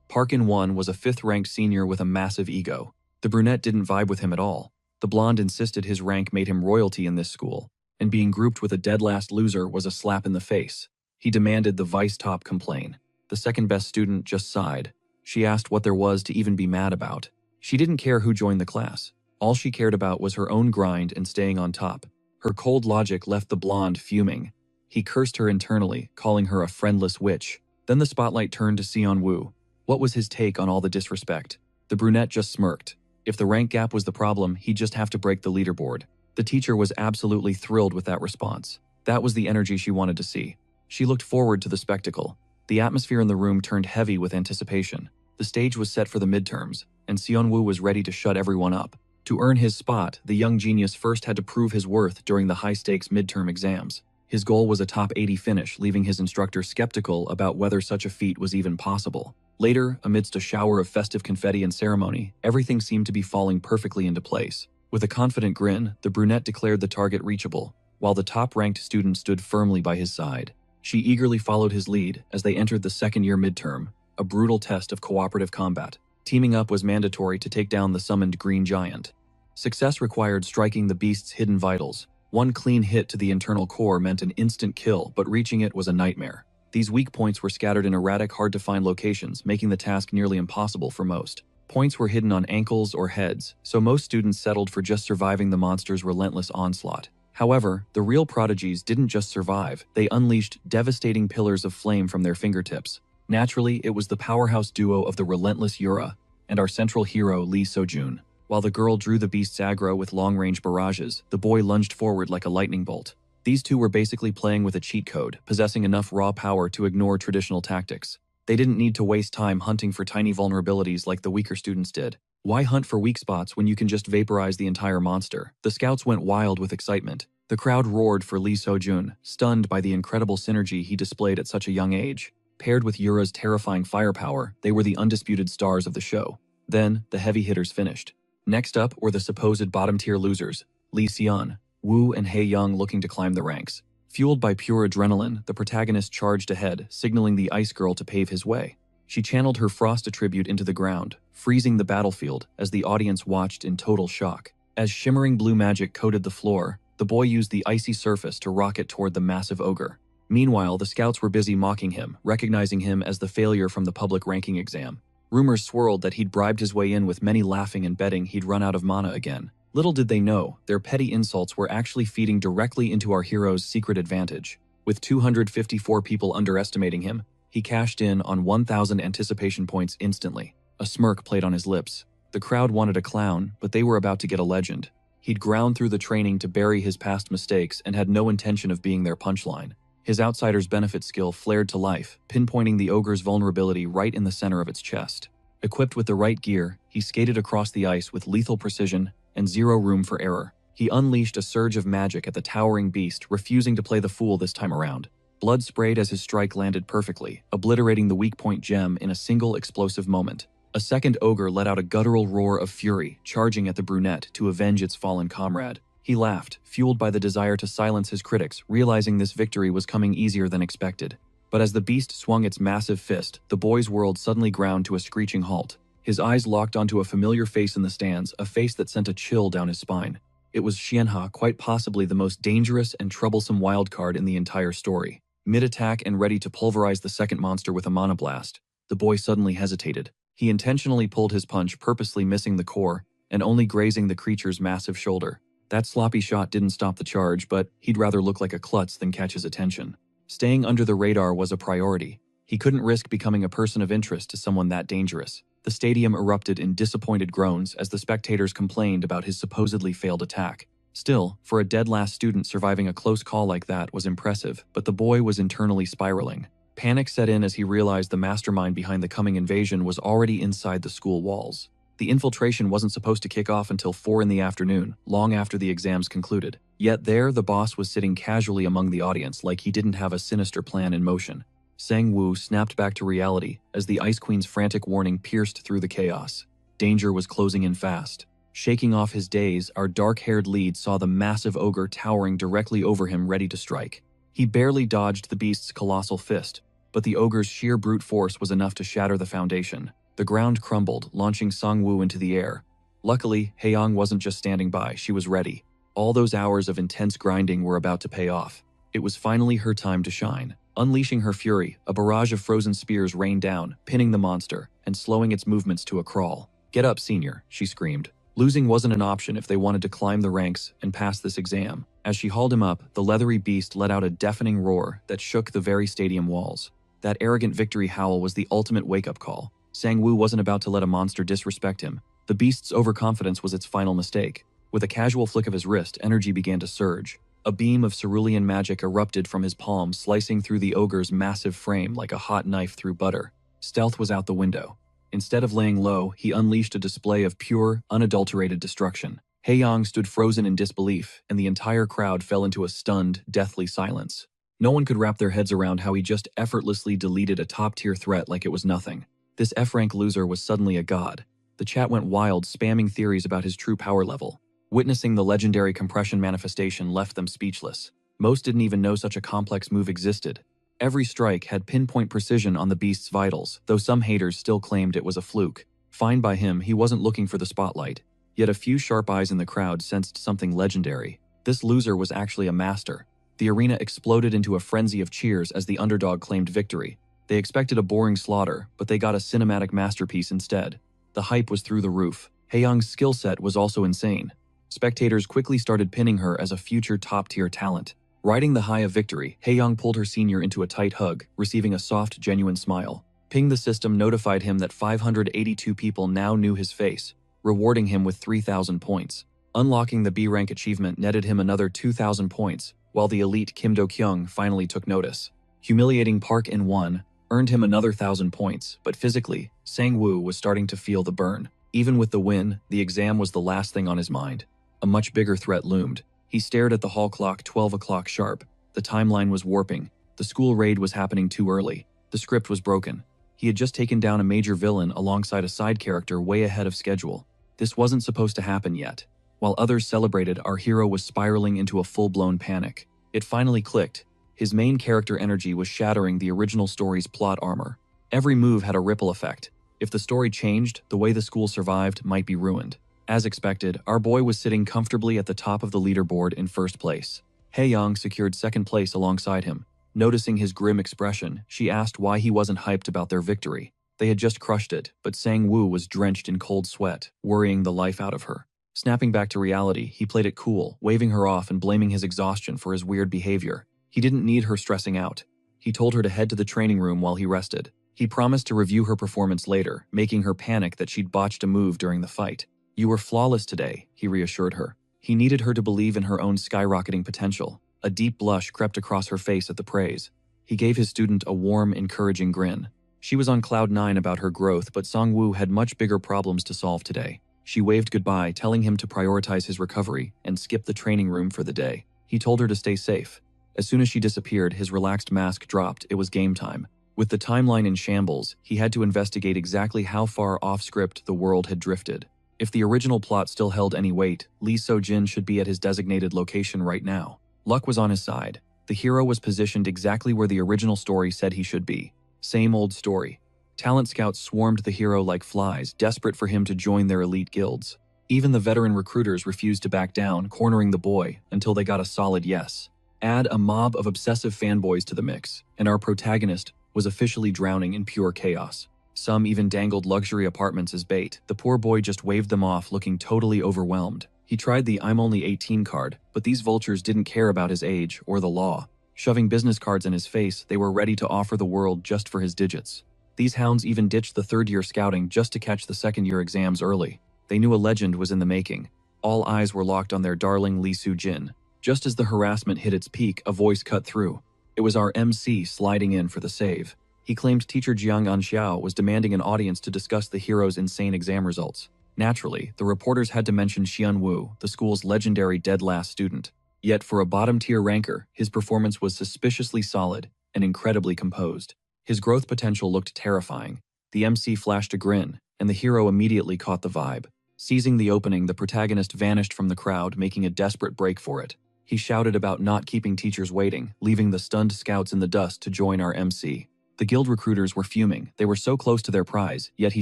S1: Park In-won was a 5th-ranked senior with a massive ego. The brunette didn't vibe with him at all. The blonde insisted his rank made him royalty in this school, and being grouped with a dead-last loser was a slap in the face. He demanded the vice top complain. The second-best student just sighed. She asked what there was to even be mad about. She didn't care who joined the class. All she cared about was her own grind and staying on top. Her cold logic left the blonde fuming. He cursed her internally, calling her a friendless witch. Then the spotlight turned to Seon-woo. What was his take on all the disrespect? The brunette just smirked. If the rank gap was the problem, he'd just have to break the leaderboard. The teacher was absolutely thrilled with that response. That was the energy she wanted to see. She looked forward to the spectacle. The atmosphere in the room turned heavy with anticipation. The stage was set for the midterms, and Seon-woo was ready to shut everyone up. To earn his spot, the young genius first had to prove his worth during the high-stakes midterm exams. His goal was a top 80 finish, leaving his instructor skeptical about whether such a feat was even possible. Later, amidst a shower of festive confetti and ceremony, everything seemed to be falling perfectly into place. With a confident grin, the brunette declared the target reachable, while the top-ranked student stood firmly by his side. She eagerly followed his lead as they entered the second-year midterm, a brutal test of cooperative combat. Teaming up was mandatory to take down the summoned green giant. Success required striking the beast's hidden vitals. One clean hit to the internal core meant an instant kill, but reaching it was a nightmare. These weak points were scattered in erratic, hard-to-find locations, making the task nearly impossible for most. Points were hidden on ankles or heads, so most students settled for just surviving the monster's relentless onslaught. However, the real prodigies didn't just survive, they unleashed devastating pillars of flame from their fingertips. Naturally, it was the powerhouse duo of the relentless Yura and our central hero Lee Seo-jun. While the girl drew the beast's aggro with long-range barrages, the boy lunged forward like a lightning bolt. These two were basically playing with a cheat code, possessing enough raw power to ignore traditional tactics. They didn't need to waste time hunting for tiny vulnerabilities like the weaker students did. Why hunt for weak spots when you can just vaporize the entire monster? The scouts went wild with excitement. The crowd roared for Lee Seo-jun, stunned by the incredible synergy he displayed at such a young age. Paired with Yura's terrifying firepower, they were the undisputed stars of the show. Then, the heavy hitters finished. Next up were the supposed bottom-tier losers, Lee Seon, Woo and Hae-young looking to climb the ranks. Fueled by pure adrenaline, the protagonist charged ahead, signaling the Ice Girl to pave his way. She channeled her frost attribute into the ground, freezing the battlefield as the audience watched in total shock. As shimmering blue magic coated the floor, the boy used the icy surface to rocket toward the massive ogre. Meanwhile, the scouts were busy mocking him, recognizing him as the failure from the public ranking exam. Rumors swirled that he'd bribed his way in, with many laughing and betting he'd run out of mana again. Little did they know, their petty insults were actually feeding directly into our hero's secret advantage. With 254 people underestimating him, he cashed in on 1,000 anticipation points instantly. A smirk played on his lips. The crowd wanted a clown, but they were about to get a legend. He'd ground through the training to bury his past mistakes and had no intention of being their punchline. His outsider's benefit skill flared to life, pinpointing the ogre's vulnerability right in the center of its chest. Equipped with the right gear, he skated across the ice with lethal precision and zero room for error. He unleashed a surge of magic at the towering beast, refusing to play the fool this time around. Blood sprayed as his strike landed perfectly, obliterating the weak point gem in a single explosive moment. A second ogre let out a guttural roar of fury, charging at the brunette to avenge its fallen comrade. He laughed, fueled by the desire to silence his critics, realizing this victory was coming easier than expected. But as the beast swung its massive fist, the boy's world suddenly ground to a screeching halt. His eyes locked onto a familiar face in the stands, a face that sent a chill down his spine. It was Xianha, quite possibly the most dangerous and troublesome wildcard in the entire story. Mid-attack and ready to pulverize the second monster with a mana blast, the boy suddenly hesitated. He intentionally pulled his punch, purposely missing the core and only grazing the creature's massive shoulder. That sloppy shot didn't stop the charge, but he'd rather look like a klutz than catch his attention. Staying under the radar was a priority. He couldn't risk becoming a person of interest to someone that dangerous. The stadium erupted in disappointed groans as the spectators complained about his supposedly failed attack. Still, for a dead-last student surviving a close call like that was impressive, but the boy was internally spiraling. Panic set in as he realized the mastermind behind the coming invasion was already inside the school walls. The infiltration wasn't supposed to kick off until 4 in the afternoon, long after the exams concluded. Yet there, the boss was sitting casually among the audience like he didn't have a sinister plan in motion. Sang-woo snapped back to reality as the Ice Queen's frantic warning pierced through the chaos. Danger was closing in fast. Shaking off his daze, our dark-haired lead saw the massive ogre towering directly over him, ready to strike. He barely dodged the beast's colossal fist, but the ogre's sheer brute force was enough to shatter the foundation. The ground crumbled, launching Sang-woo into the air. Luckily, Hae-young wasn't just standing by, she was ready. All those hours of intense grinding were about to pay off. It was finally her time to shine. Unleashing her fury, a barrage of frozen spears rained down, pinning the monster, and slowing its movements to a crawl. "Get up, senior," she screamed. Losing wasn't an option if they wanted to climb the ranks and pass this exam. As she hauled him up, the leathery beast let out a deafening roar that shook the very stadium walls. That arrogant victory howl was the ultimate wake-up call. Sang-woo wasn't about to let a monster disrespect him. The beast's overconfidence was its final mistake. With a casual flick of his wrist, energy began to surge. A beam of cerulean magic erupted from his palm, slicing through the ogre's massive frame like a hot knife through butter. Stealth was out the window. Instead of laying low, he unleashed a display of pure, unadulterated destruction. Hae-young stood frozen in disbelief, and the entire crowd fell into a stunned, deathly silence. No one could wrap their heads around how he just effortlessly deleted a top-tier threat like it was nothing. This F-rank loser was suddenly a god. The chat went wild, spamming theories about his true power level. Witnessing the legendary compression manifestation left them speechless. Most didn't even know such a complex move existed. Every strike had pinpoint precision on the beast's vitals, though some haters still claimed it was a fluke. Fine by him, he wasn't looking for the spotlight. Yet a few sharp eyes in the crowd sensed something legendary. This loser was actually a master. The arena exploded into a frenzy of cheers as the underdog claimed victory. They expected a boring slaughter, but they got a cinematic masterpiece instead. The hype was through the roof. Hae-young's skill set was also insane. Spectators quickly started pinning her as a future top-tier talent. Riding the high of victory, Hae-young pulled her senior into a tight hug, receiving a soft, genuine smile. Ping the system notified him that 582 people now knew his face, rewarding him with 3,000 points. Unlocking the B-rank achievement netted him another 2,000 points, while the elite Kim Do-kyung finally took notice. Humiliating Park In-won earned him another 1,000 points, but physically, Sang-woo was starting to feel the burn. Even with the win, the exam was the last thing on his mind. A much bigger threat loomed. He stared at the hall clock, 12 o'clock sharp. The timeline was warping. The school raid was happening too early. The script was broken. He had just taken down a major villain alongside a side character way ahead of schedule. This wasn't supposed to happen yet. While others celebrated, our hero was spiraling into a full-blown panic. It finally clicked. His main character energy was shattering the original story's plot armor. Every move had a ripple effect. If the story changed, the way the school survived might be ruined. As expected, our boy was sitting comfortably at the top of the leaderboard in first place. Hae-young secured second place alongside him. Noticing his grim expression, she asked why he wasn't hyped about their victory. They had just crushed it, but Sang-woo was drenched in cold sweat, worrying the life out of her. Snapping back to reality, he played it cool, waving her off and blaming his exhaustion for his weird behavior. He didn't need her stressing out. He told her to head to the training room while he rested. He promised to review her performance later, making her panic that she'd botched a move during the fight. "You were flawless today," he reassured her. He needed her to believe in her own skyrocketing potential. A deep blush crept across her face at the praise. He gave his student a warm, encouraging grin. She was on cloud 9 about her growth, but Sang-woo had much bigger problems to solve today. She waved goodbye, telling him to prioritize his recovery and skip the training room for the day. He told her to stay safe. As soon as she disappeared, his relaxed mask dropped. It was game time. With the timeline in shambles, he had to investigate exactly how far off-script the world had drifted. If the original plot still held any weight, Lee So-jin should be at his designated location right now. Luck was on his side. The hero was positioned exactly where the original story said he should be. Same old story. Talent scouts swarmed the hero like flies, desperate for him to join their elite guilds. Even the veteran recruiters refused to back down, cornering the boy until they got a solid yes. Add a mob of obsessive fanboys to the mix, and our protagonist was officially drowning in pure chaos. Some even dangled luxury apartments as bait. The poor boy just waved them off, looking totally overwhelmed. He tried the "I'm only 18" card, but these vultures didn't care about his age or the law. Shoving business cards in his face, they were ready to offer the world just for his digits. These hounds even ditched the third-year scouting just to catch the second-year exams early. They knew a legend was in the making. All eyes were locked on their darling Li Su-jin. Just as the harassment hit its peak, a voice cut through. It was our MC sliding in for the save. He claimed teacher Jiang Anxiao was demanding an audience to discuss the hero's insane exam results. Naturally, the reporters had to mention Xian Wu, the school's legendary dead-last student. Yet for a bottom-tier ranker, his performance was suspiciously solid and incredibly composed. His growth potential looked terrifying. The MC flashed a grin, and the hero immediately caught the vibe. Seizing the opening, the protagonist vanished from the crowd, making a desperate break for it. He shouted about not keeping teachers waiting, leaving the stunned scouts in the dust to join our MC. The guild recruiters were fuming. They were so close to their prize, yet he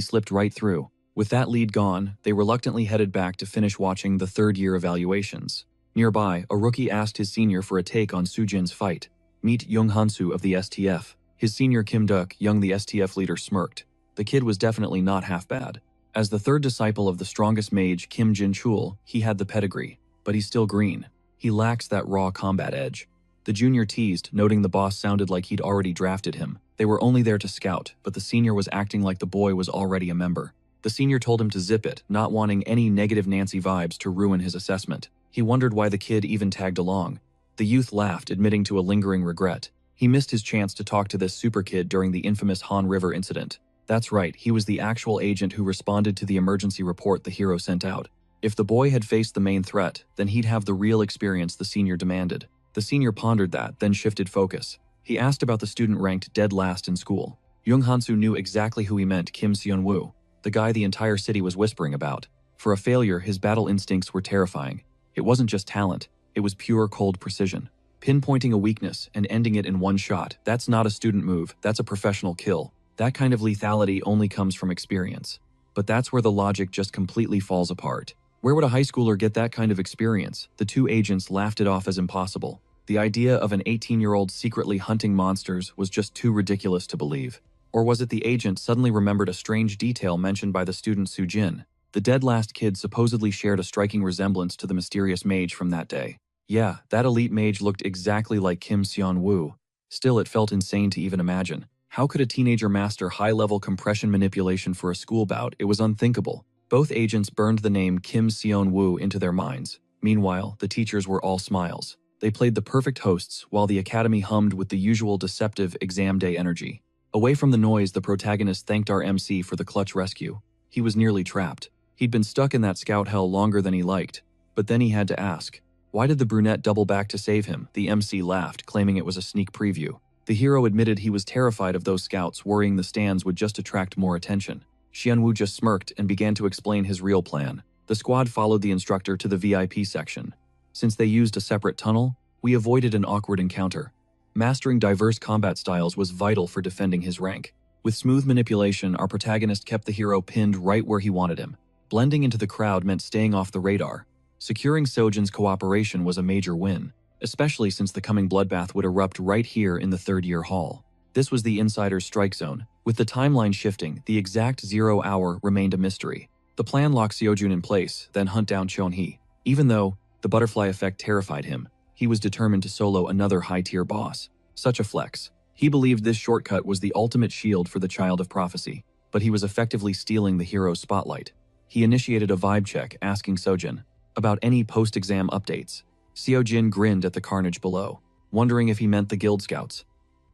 S1: slipped right through. With that lead gone, they reluctantly headed back to finish watching the third-year evaluations. Nearby, a rookie asked his senior for a take on Sujin's fight. Meet Young Hansu of the STF. His senior Kim Duk, Young the STF leader, smirked. The kid was definitely not half bad. As the third disciple of the strongest mage, Kim Jin-chul, he had the pedigree. But he's still green. He lacks that raw combat edge. The junior teased, noting the boss sounded like he'd already drafted him. They were only there to scout, but the senior was acting like the boy was already a member. The senior told him to zip it, not wanting any negative Nancy vibes to ruin his assessment. He wondered why the kid even tagged along. The youth laughed, admitting to a lingering regret. He missed his chance to talk to this super kid during the infamous Han River incident. That's right, he was the actual agent who responded to the emergency report the hero sent out. If the boy had faced the main threat, then he'd have the real experience the senior demanded. The senior pondered that, then shifted focus. He asked about the student ranked dead last in school. Young Hansu knew exactly who he meant, Kim Seon-woo, the guy the entire city was whispering about. For a failure, his battle instincts were terrifying. It wasn't just talent, it was pure cold precision. Pinpointing a weakness and ending it in one shot, that's not a student move, that's a professional kill. That kind of lethality only comes from experience. But that's where the logic just completely falls apart. Where would a high schooler get that kind of experience? The two agents laughed it off as impossible. The idea of an 18-year-old secretly hunting monsters was just too ridiculous to believe. Or was it the agent suddenly remembered a strange detail mentioned by the student Sujin? The dead last kid supposedly shared a striking resemblance to the mysterious mage from that day. Yeah, that elite mage looked exactly like Kim Seon-woo. Still, it felt insane to even imagine. How could a teenager master high-level compression manipulation for a school bout? It was unthinkable. Both agents burned the name Kim Seon-woo into their minds. Meanwhile, the teachers were all smiles. They played the perfect hosts, while the academy hummed with the usual deceptive exam day energy. Away from the noise, the protagonist thanked our MC for the clutch rescue. He was nearly trapped. He'd been stuck in that scout hell longer than he liked. But then he had to ask, why did the brunette double back to save him? The MC laughed, claiming it was a sneak preview. The hero admitted he was terrified of those scouts, worrying the stands would just attract more attention. Xianwu just smirked and began to explain his real plan. The squad followed the instructor to the VIP section. Since they used a separate tunnel, we avoided an awkward encounter. Mastering diverse combat styles was vital for defending his rank. With smooth manipulation, our protagonist kept the hero pinned right where he wanted him. Blending into the crowd meant staying off the radar. Securing Sojin's cooperation was a major win, especially since the coming bloodbath would erupt right here in the third-year hall. This was the insider's strike zone. With the timeline shifting, the exact 0 hour remained a mystery. The plan locked Seojun in place, then hunt down Chonhee. Even though the butterfly effect terrified him, he was determined to solo another high-tier boss. Such a flex. He believed this shortcut was the ultimate shield for the Child of Prophecy, but he was effectively stealing the hero's spotlight. He initiated a vibe check, asking Sojin about any post-exam updates. Seojin grinned at the carnage below, wondering if he meant the guild scouts.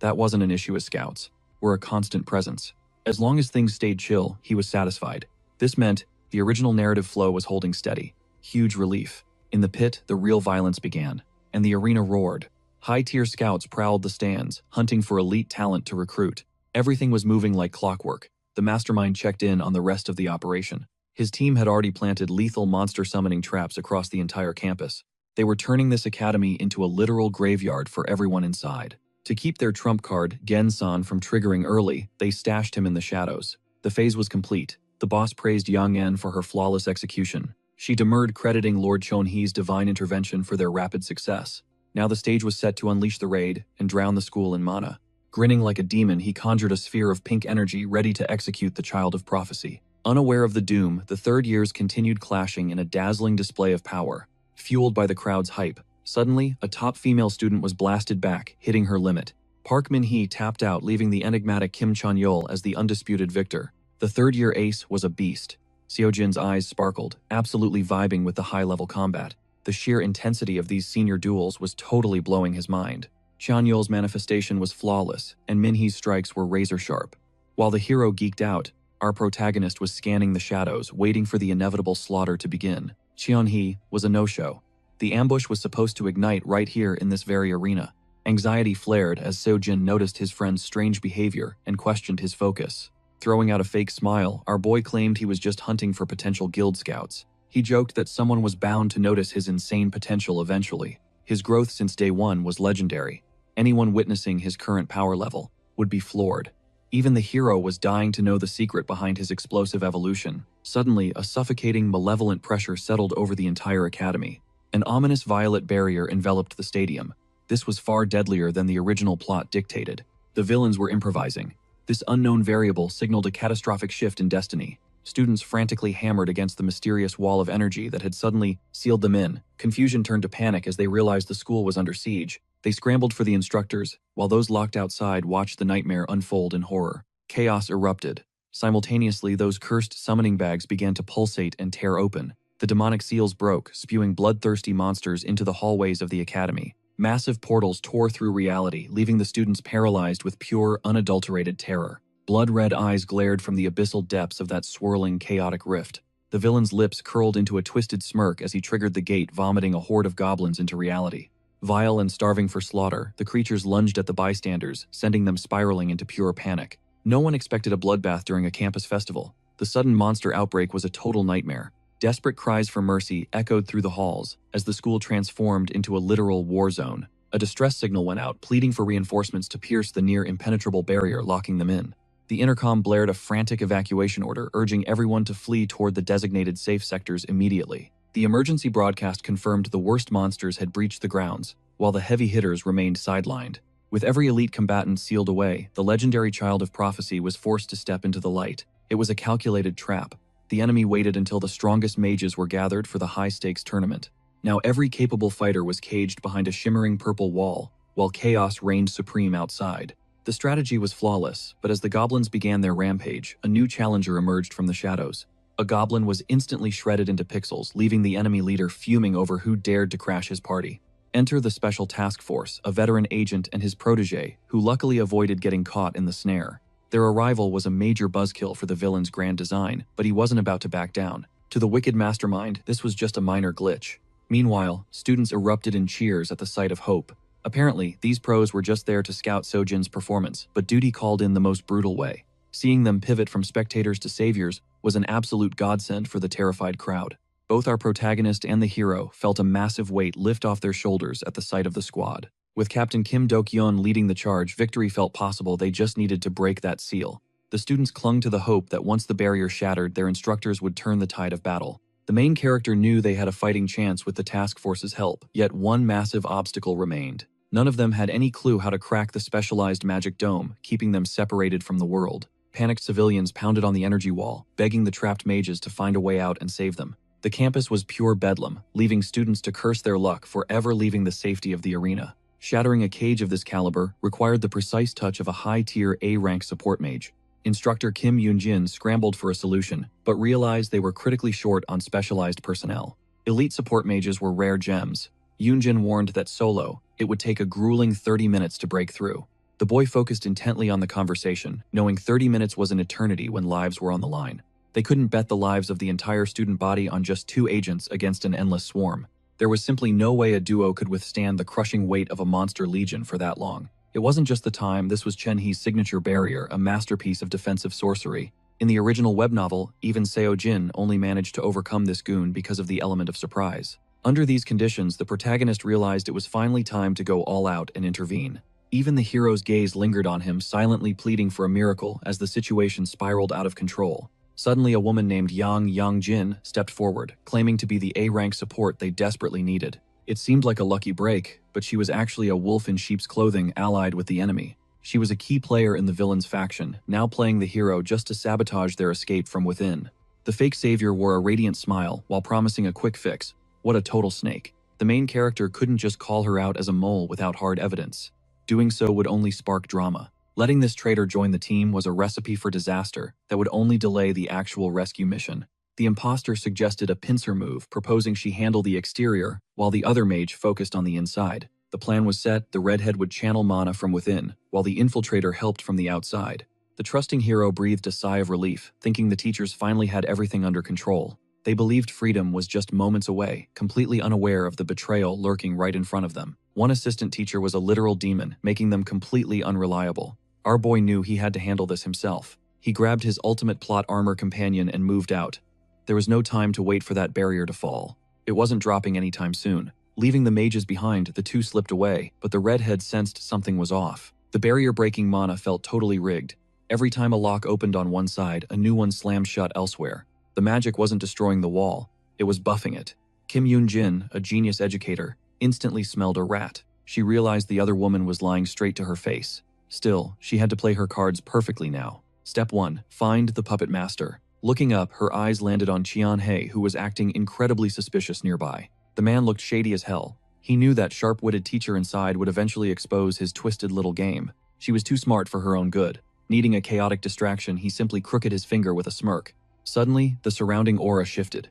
S1: That wasn't an issue as scouts were a constant presence. As long as things stayed chill, he was satisfied. This meant the original narrative flow was holding steady. Huge relief. In the pit, the real violence began, and the arena roared. High-tier scouts prowled the stands, hunting for elite talent to recruit. Everything was moving like clockwork. The mastermind checked in on the rest of the operation. His team had already planted lethal monster summoning traps across the entire campus. They were turning this academy into a literal graveyard for everyone inside. To keep their trump card, Gen-san, from triggering early, they stashed him in the shadows. The phase was complete. The boss praised Yang En for her flawless execution. She demurred, crediting Lord Chonhee's divine intervention for their rapid success. Now the stage was set to unleash the raid and drown the school in mana. Grinning like a demon, he conjured a sphere of pink energy ready to execute the Child of Prophecy. Unaware of the doom, the third years continued clashing in a dazzling display of power. Fueled by the crowd's hype, suddenly, a top female student was blasted back, hitting her limit. Park Min-hee tapped out, leaving the enigmatic Kim Chan-yeol as the undisputed victor. The third-year ace was a beast. Seo-jin's eyes sparkled, absolutely vibing with the high-level combat. The sheer intensity of these senior duels was totally blowing his mind. Chan-yeol's manifestation was flawless, and Min-hee's strikes were razor-sharp. While the hero geeked out, our protagonist was scanning the shadows, waiting for the inevitable slaughter to begin. Cheon-hee was a no-show. The ambush was supposed to ignite right here in this very arena. Anxiety flared as Seo-jin noticed his friend's strange behavior and questioned his focus. Throwing out a fake smile, our boy claimed he was just hunting for potential guild scouts. He joked that someone was bound to notice his insane potential eventually. His growth since day one was legendary. Anyone witnessing his current power level would be floored. Even the hero was dying to know the secret behind his explosive evolution. Suddenly, a suffocating, malevolent pressure settled over the entire academy. An ominous violet barrier enveloped the stadium. This was far deadlier than the original plot dictated. The villains were improvising. This unknown variable signaled a catastrophic shift in destiny. Students frantically hammered against the mysterious wall of energy that had suddenly sealed them in. Confusion turned to panic as they realized the school was under siege. They scrambled for the instructors, while those locked outside watched the nightmare unfold in horror. Chaos erupted. Simultaneously, those cursed summoning bags began to pulsate and tear open. The demonic seals broke, spewing bloodthirsty monsters into the hallways of the academy. Massive portals tore through reality, leaving the students paralyzed with pure, unadulterated terror. Blood-red eyes glared from the abyssal depths of that swirling, chaotic rift. The villain's lips curled into a twisted smirk as he triggered the gate, vomiting a horde of goblins into reality. Vile and starving for slaughter, the creatures lunged at the bystanders, sending them spiraling into pure panic. No one expected a bloodbath during a campus festival. The sudden monster outbreak was a total nightmare. Desperate cries for mercy echoed through the halls as the school transformed into a literal war zone. A distress signal went out, pleading for reinforcements to pierce the near-impenetrable barrier locking them in. The intercom blared a frantic evacuation order, urging everyone to flee toward the designated safe sectors immediately. The emergency broadcast confirmed the worst monsters had breached the grounds, while the heavy hitters remained sidelined. With every elite combatant sealed away, the legendary child of prophecy was forced to step into the light. It was a calculated trap. The enemy waited until the strongest mages were gathered for the high-stakes tournament. Now every capable fighter was caged behind a shimmering purple wall, while chaos reigned supreme outside. The strategy was flawless, but as the goblins began their rampage, a new challenger emerged from the shadows. A goblin was instantly shredded into pixels, leaving the enemy leader fuming over who dared to crash his party. Enter the Special Task Force, a veteran agent and his protege, who luckily avoided getting caught in the snare. Their arrival was a major buzzkill for the villain's grand design, but he wasn't about to back down. To the wicked mastermind, this was just a minor glitch. Meanwhile, students erupted in cheers at the sight of hope. Apparently, these pros were just there to scout Seo-jin's performance, but duty called in the most brutal way. Seeing them pivot from spectators to saviors was an absolute godsend for the terrified crowd. Both our protagonist and the hero felt a massive weight lift off their shoulders at the sight of the squad. With Captain Kim Do-kyun leading the charge, victory felt possible. They just needed to break that seal. The students clung to the hope that once the barrier shattered, their instructors would turn the tide of battle. The main character knew they had a fighting chance with the task force's help, yet one massive obstacle remained. None of them had any clue how to crack the specialized magic dome, keeping them separated from the world. Panicked civilians pounded on the energy wall, begging the trapped mages to find a way out and save them. The campus was pure bedlam, leaving students to curse their luck for ever leaving the safety of the arena. Shattering a cage of this caliber required the precise touch of a high-tier A-rank support mage. Instructor Kim Yoon-jin scrambled for a solution, but realized they were critically short on specialized personnel. Elite support mages were rare gems. Yoon-jin warned that solo, it would take a grueling 30 minutes to break through. The boy focused intently on the conversation, knowing 30 minutes was an eternity when lives were on the line. They couldn't bet the lives of the entire student body on just 2 agents against an endless swarm. There was simply no way a duo could withstand the crushing weight of a monster legion for that long. It wasn't just the time, this was Chen-hee's signature barrier, a masterpiece of defensive sorcery. In the original web novel, even Seo-jin only managed to overcome this goon because of the element of surprise. Under these conditions, the protagonist realized it was finally time to go all out and intervene. Even the hero's gaze lingered on him, silently pleading for a miracle as the situation spiraled out of control. Suddenly, a woman named Yang Yang-jin stepped forward, claiming to be the A-rank support they desperately needed. It seemed like a lucky break, but she was actually a wolf in sheep's clothing allied with the enemy. She was a key player in the villain's faction, now playing the hero just to sabotage their escape from within. The fake savior wore a radiant smile while promising a quick fix. What a total snake. The main character couldn't just call her out as a mole without hard evidence. Doing so would only spark drama. Letting this traitor join the team was a recipe for disaster that would only delay the actual rescue mission. The imposter suggested a pincer move, proposing she handle the exterior while the other mage focused on the inside. The plan was set: the redhead would channel mana from within, while the infiltrator helped from the outside. The trusting hero breathed a sigh of relief, thinking the teachers finally had everything under control. They believed freedom was just moments away, completely unaware of the betrayal lurking right in front of them. One assistant teacher was a literal demon, making them completely unreliable. Our boy knew he had to handle this himself. He grabbed his ultimate plot armor companion and moved out. There was no time to wait for that barrier to fall. It wasn't dropping anytime soon. Leaving the mages behind, the two slipped away, but the redhead sensed something was off. The barrier-breaking mana felt totally rigged. Every time a lock opened on one side, a new one slammed shut elsewhere. The magic wasn't destroying the wall, it was buffing it. Kim Yoon-jin, a genius educator, instantly smelled a rat. She realized the other woman was lying straight to her face. Still, she had to play her cards perfectly now. Step 1. Find the puppet master. Looking up, her eyes landed on Cheon-hae, who was acting incredibly suspicious nearby. The man looked shady as hell. He knew that sharp-witted teacher inside would eventually expose his twisted little game. She was too smart for her own good. Needing a chaotic distraction, he simply crooked his finger with a smirk. Suddenly, the surrounding aura shifted.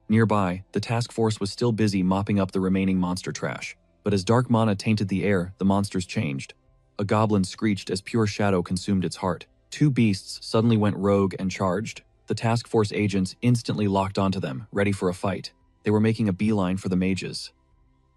S1: Nearby, the task force was still busy mopping up the remaining monster trash. But as dark mana tainted the air, the monsters changed. A goblin screeched as pure shadow consumed its heart. Two beasts suddenly went rogue and charged. The task force agents instantly locked onto them, ready for a fight. They were making a beeline for the mages.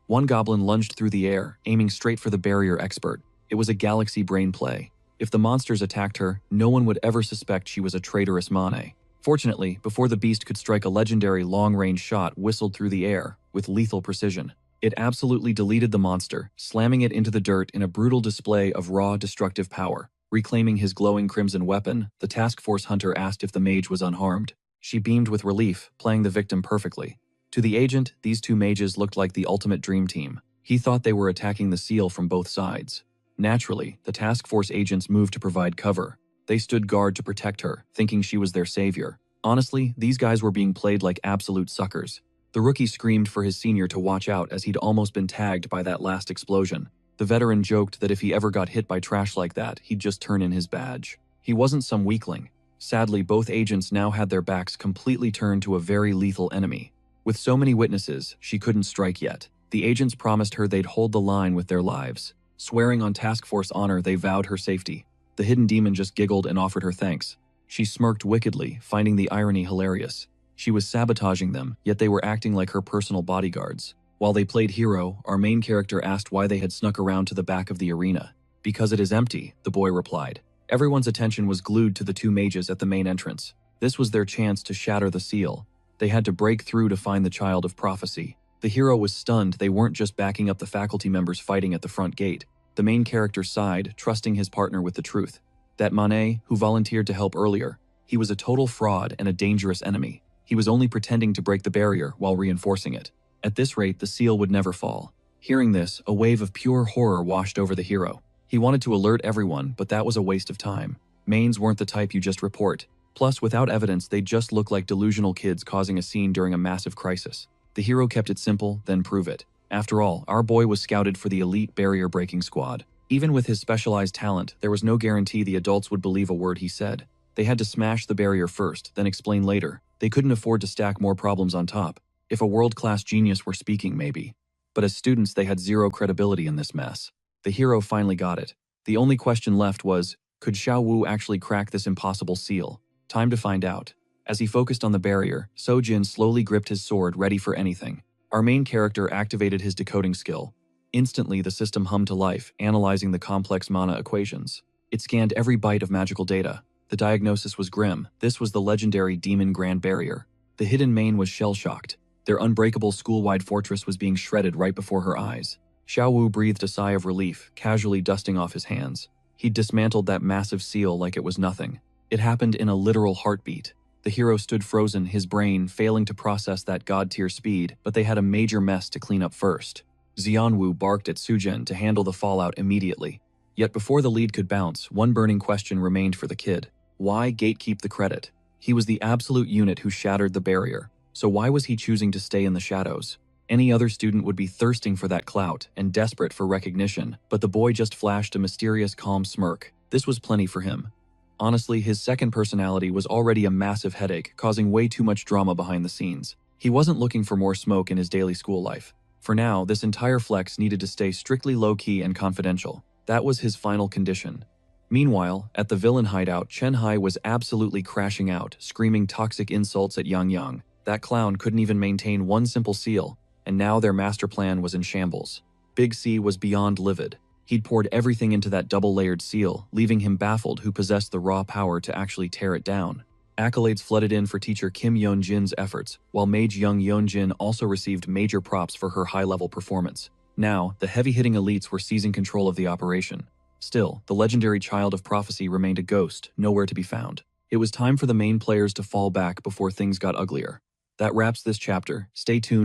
S1: One goblin lunged through the air, aiming straight for the barrier expert. It was a galaxy brain play. If the monsters attacked her, no one would ever suspect she was a traitorous Mane. Fortunately, before the beast could strike, a legendary long-range shot whistled through the air with lethal precision. It absolutely deleted the monster, slamming it into the dirt in a brutal display of raw, destructive power. Reclaiming his glowing crimson weapon, the task force hunter asked if the mage was unharmed. She beamed with relief, playing the victim perfectly. To the agent, these two mages looked like the ultimate dream team. He thought they were attacking the seal from both sides. Naturally, the task force agents moved to provide cover. They stood guard to protect her, thinking she was their savior. Honestly, these guys were being played like absolute suckers. The rookie screamed for his senior to watch out as he'd almost been tagged by that last explosion. The veteran joked that if he ever got hit by trash like that, he'd just turn in his badge. He wasn't some weakling. Sadly, both agents now had their backs completely turned to a very lethal enemy. With so many witnesses, she couldn't strike yet. The agents promised her they'd hold the line with their lives. Swearing on task force honor, they vowed her safety. The hidden demon just giggled and offered her thanks. She smirked wickedly, finding the irony hilarious. She was sabotaging them, yet they were acting like her personal bodyguards. While they played hero, our main character asked why they had snuck around to the back of the arena. "Because it is empty," the boy replied. Everyone's attention was glued to the two mages at the main entrance. This was their chance to shatter the seal. They had to break through to find the child of prophecy. The hero was stunned. They weren't just backing up the faculty members fighting at the front gate. The main character sighed, trusting his partner with the truth. That Mane, who volunteered to help earlier, he was a total fraud and a dangerous enemy. He was only pretending to break the barrier while reinforcing it. At this rate, the seal would never fall. Hearing this, a wave of pure horror washed over the hero. He wanted to alert everyone, but that was a waste of time. Mains weren't the type you just report. Plus, without evidence, they just looked like delusional kids causing a scene during a massive crisis. The hero kept it simple, then prove it. After all, our boy was scouted for the elite barrier-breaking squad. Even with his specialized talent, there was no guarantee the adults would believe a word he said. They had to smash the barrier first, then explain later. They couldn't afford to stack more problems on top. If a world-class genius were speaking, maybe. But as students, they had zero credibility in this mess. The hero finally got it. The only question left was, could Xiao Wu actually crack this impossible seal? Time to find out. As he focused on the barrier, Sojin slowly gripped his sword, ready for anything. Our main character activated his decoding skill. Instantly, the system hummed to life, analyzing the complex mana equations. It scanned every byte of magical data. The diagnosis was grim. This was the legendary Demon Grand Barrier. The hidden main was shell-shocked. Their unbreakable school-wide fortress was being shredded right before her eyes. Xiao Wu breathed a sigh of relief, casually dusting off his hands. He'd dismantled that massive seal like it was nothing. It happened in a literal heartbeat. The hero stood frozen, his brain failing to process that god-tier speed, but they had a major mess to clean up first. Xianwu barked at Sujin to handle the fallout immediately. Yet before the lead could bounce, one burning question remained for the kid. Why gatekeep the credit? He was the absolute unit who shattered the barrier, so why was he choosing to stay in the shadows? Any other student would be thirsting for that clout and desperate for recognition, but the boy just flashed a mysterious calm smirk. This was plenty for him. Honestly, his second personality was already a massive headache, causing way too much drama behind the scenes. He wasn't looking for more smoke in his daily school life. For now, this entire flex needed to stay strictly low-key and confidential. That was his final condition. Meanwhile, at the villain hideout, Chen Hai was absolutely crashing out, screaming toxic insults at Yang Yang. That clown couldn't even maintain one simple seal, and now their master plan was in shambles. Big C was beyond livid. He'd poured everything into that double-layered seal, leaving him baffled who possessed the raw power to actually tear it down. Accolades flooded in for teacher Kim Yeon-jin's efforts, while mage Young Yeon-jin also received major props for her high-level performance. Now, the heavy-hitting elites were seizing control of the operation. Still, the legendary child of prophecy remained a ghost, nowhere to be found. It was time for the main players to fall back before things got uglier. That wraps this chapter. Stay tuned.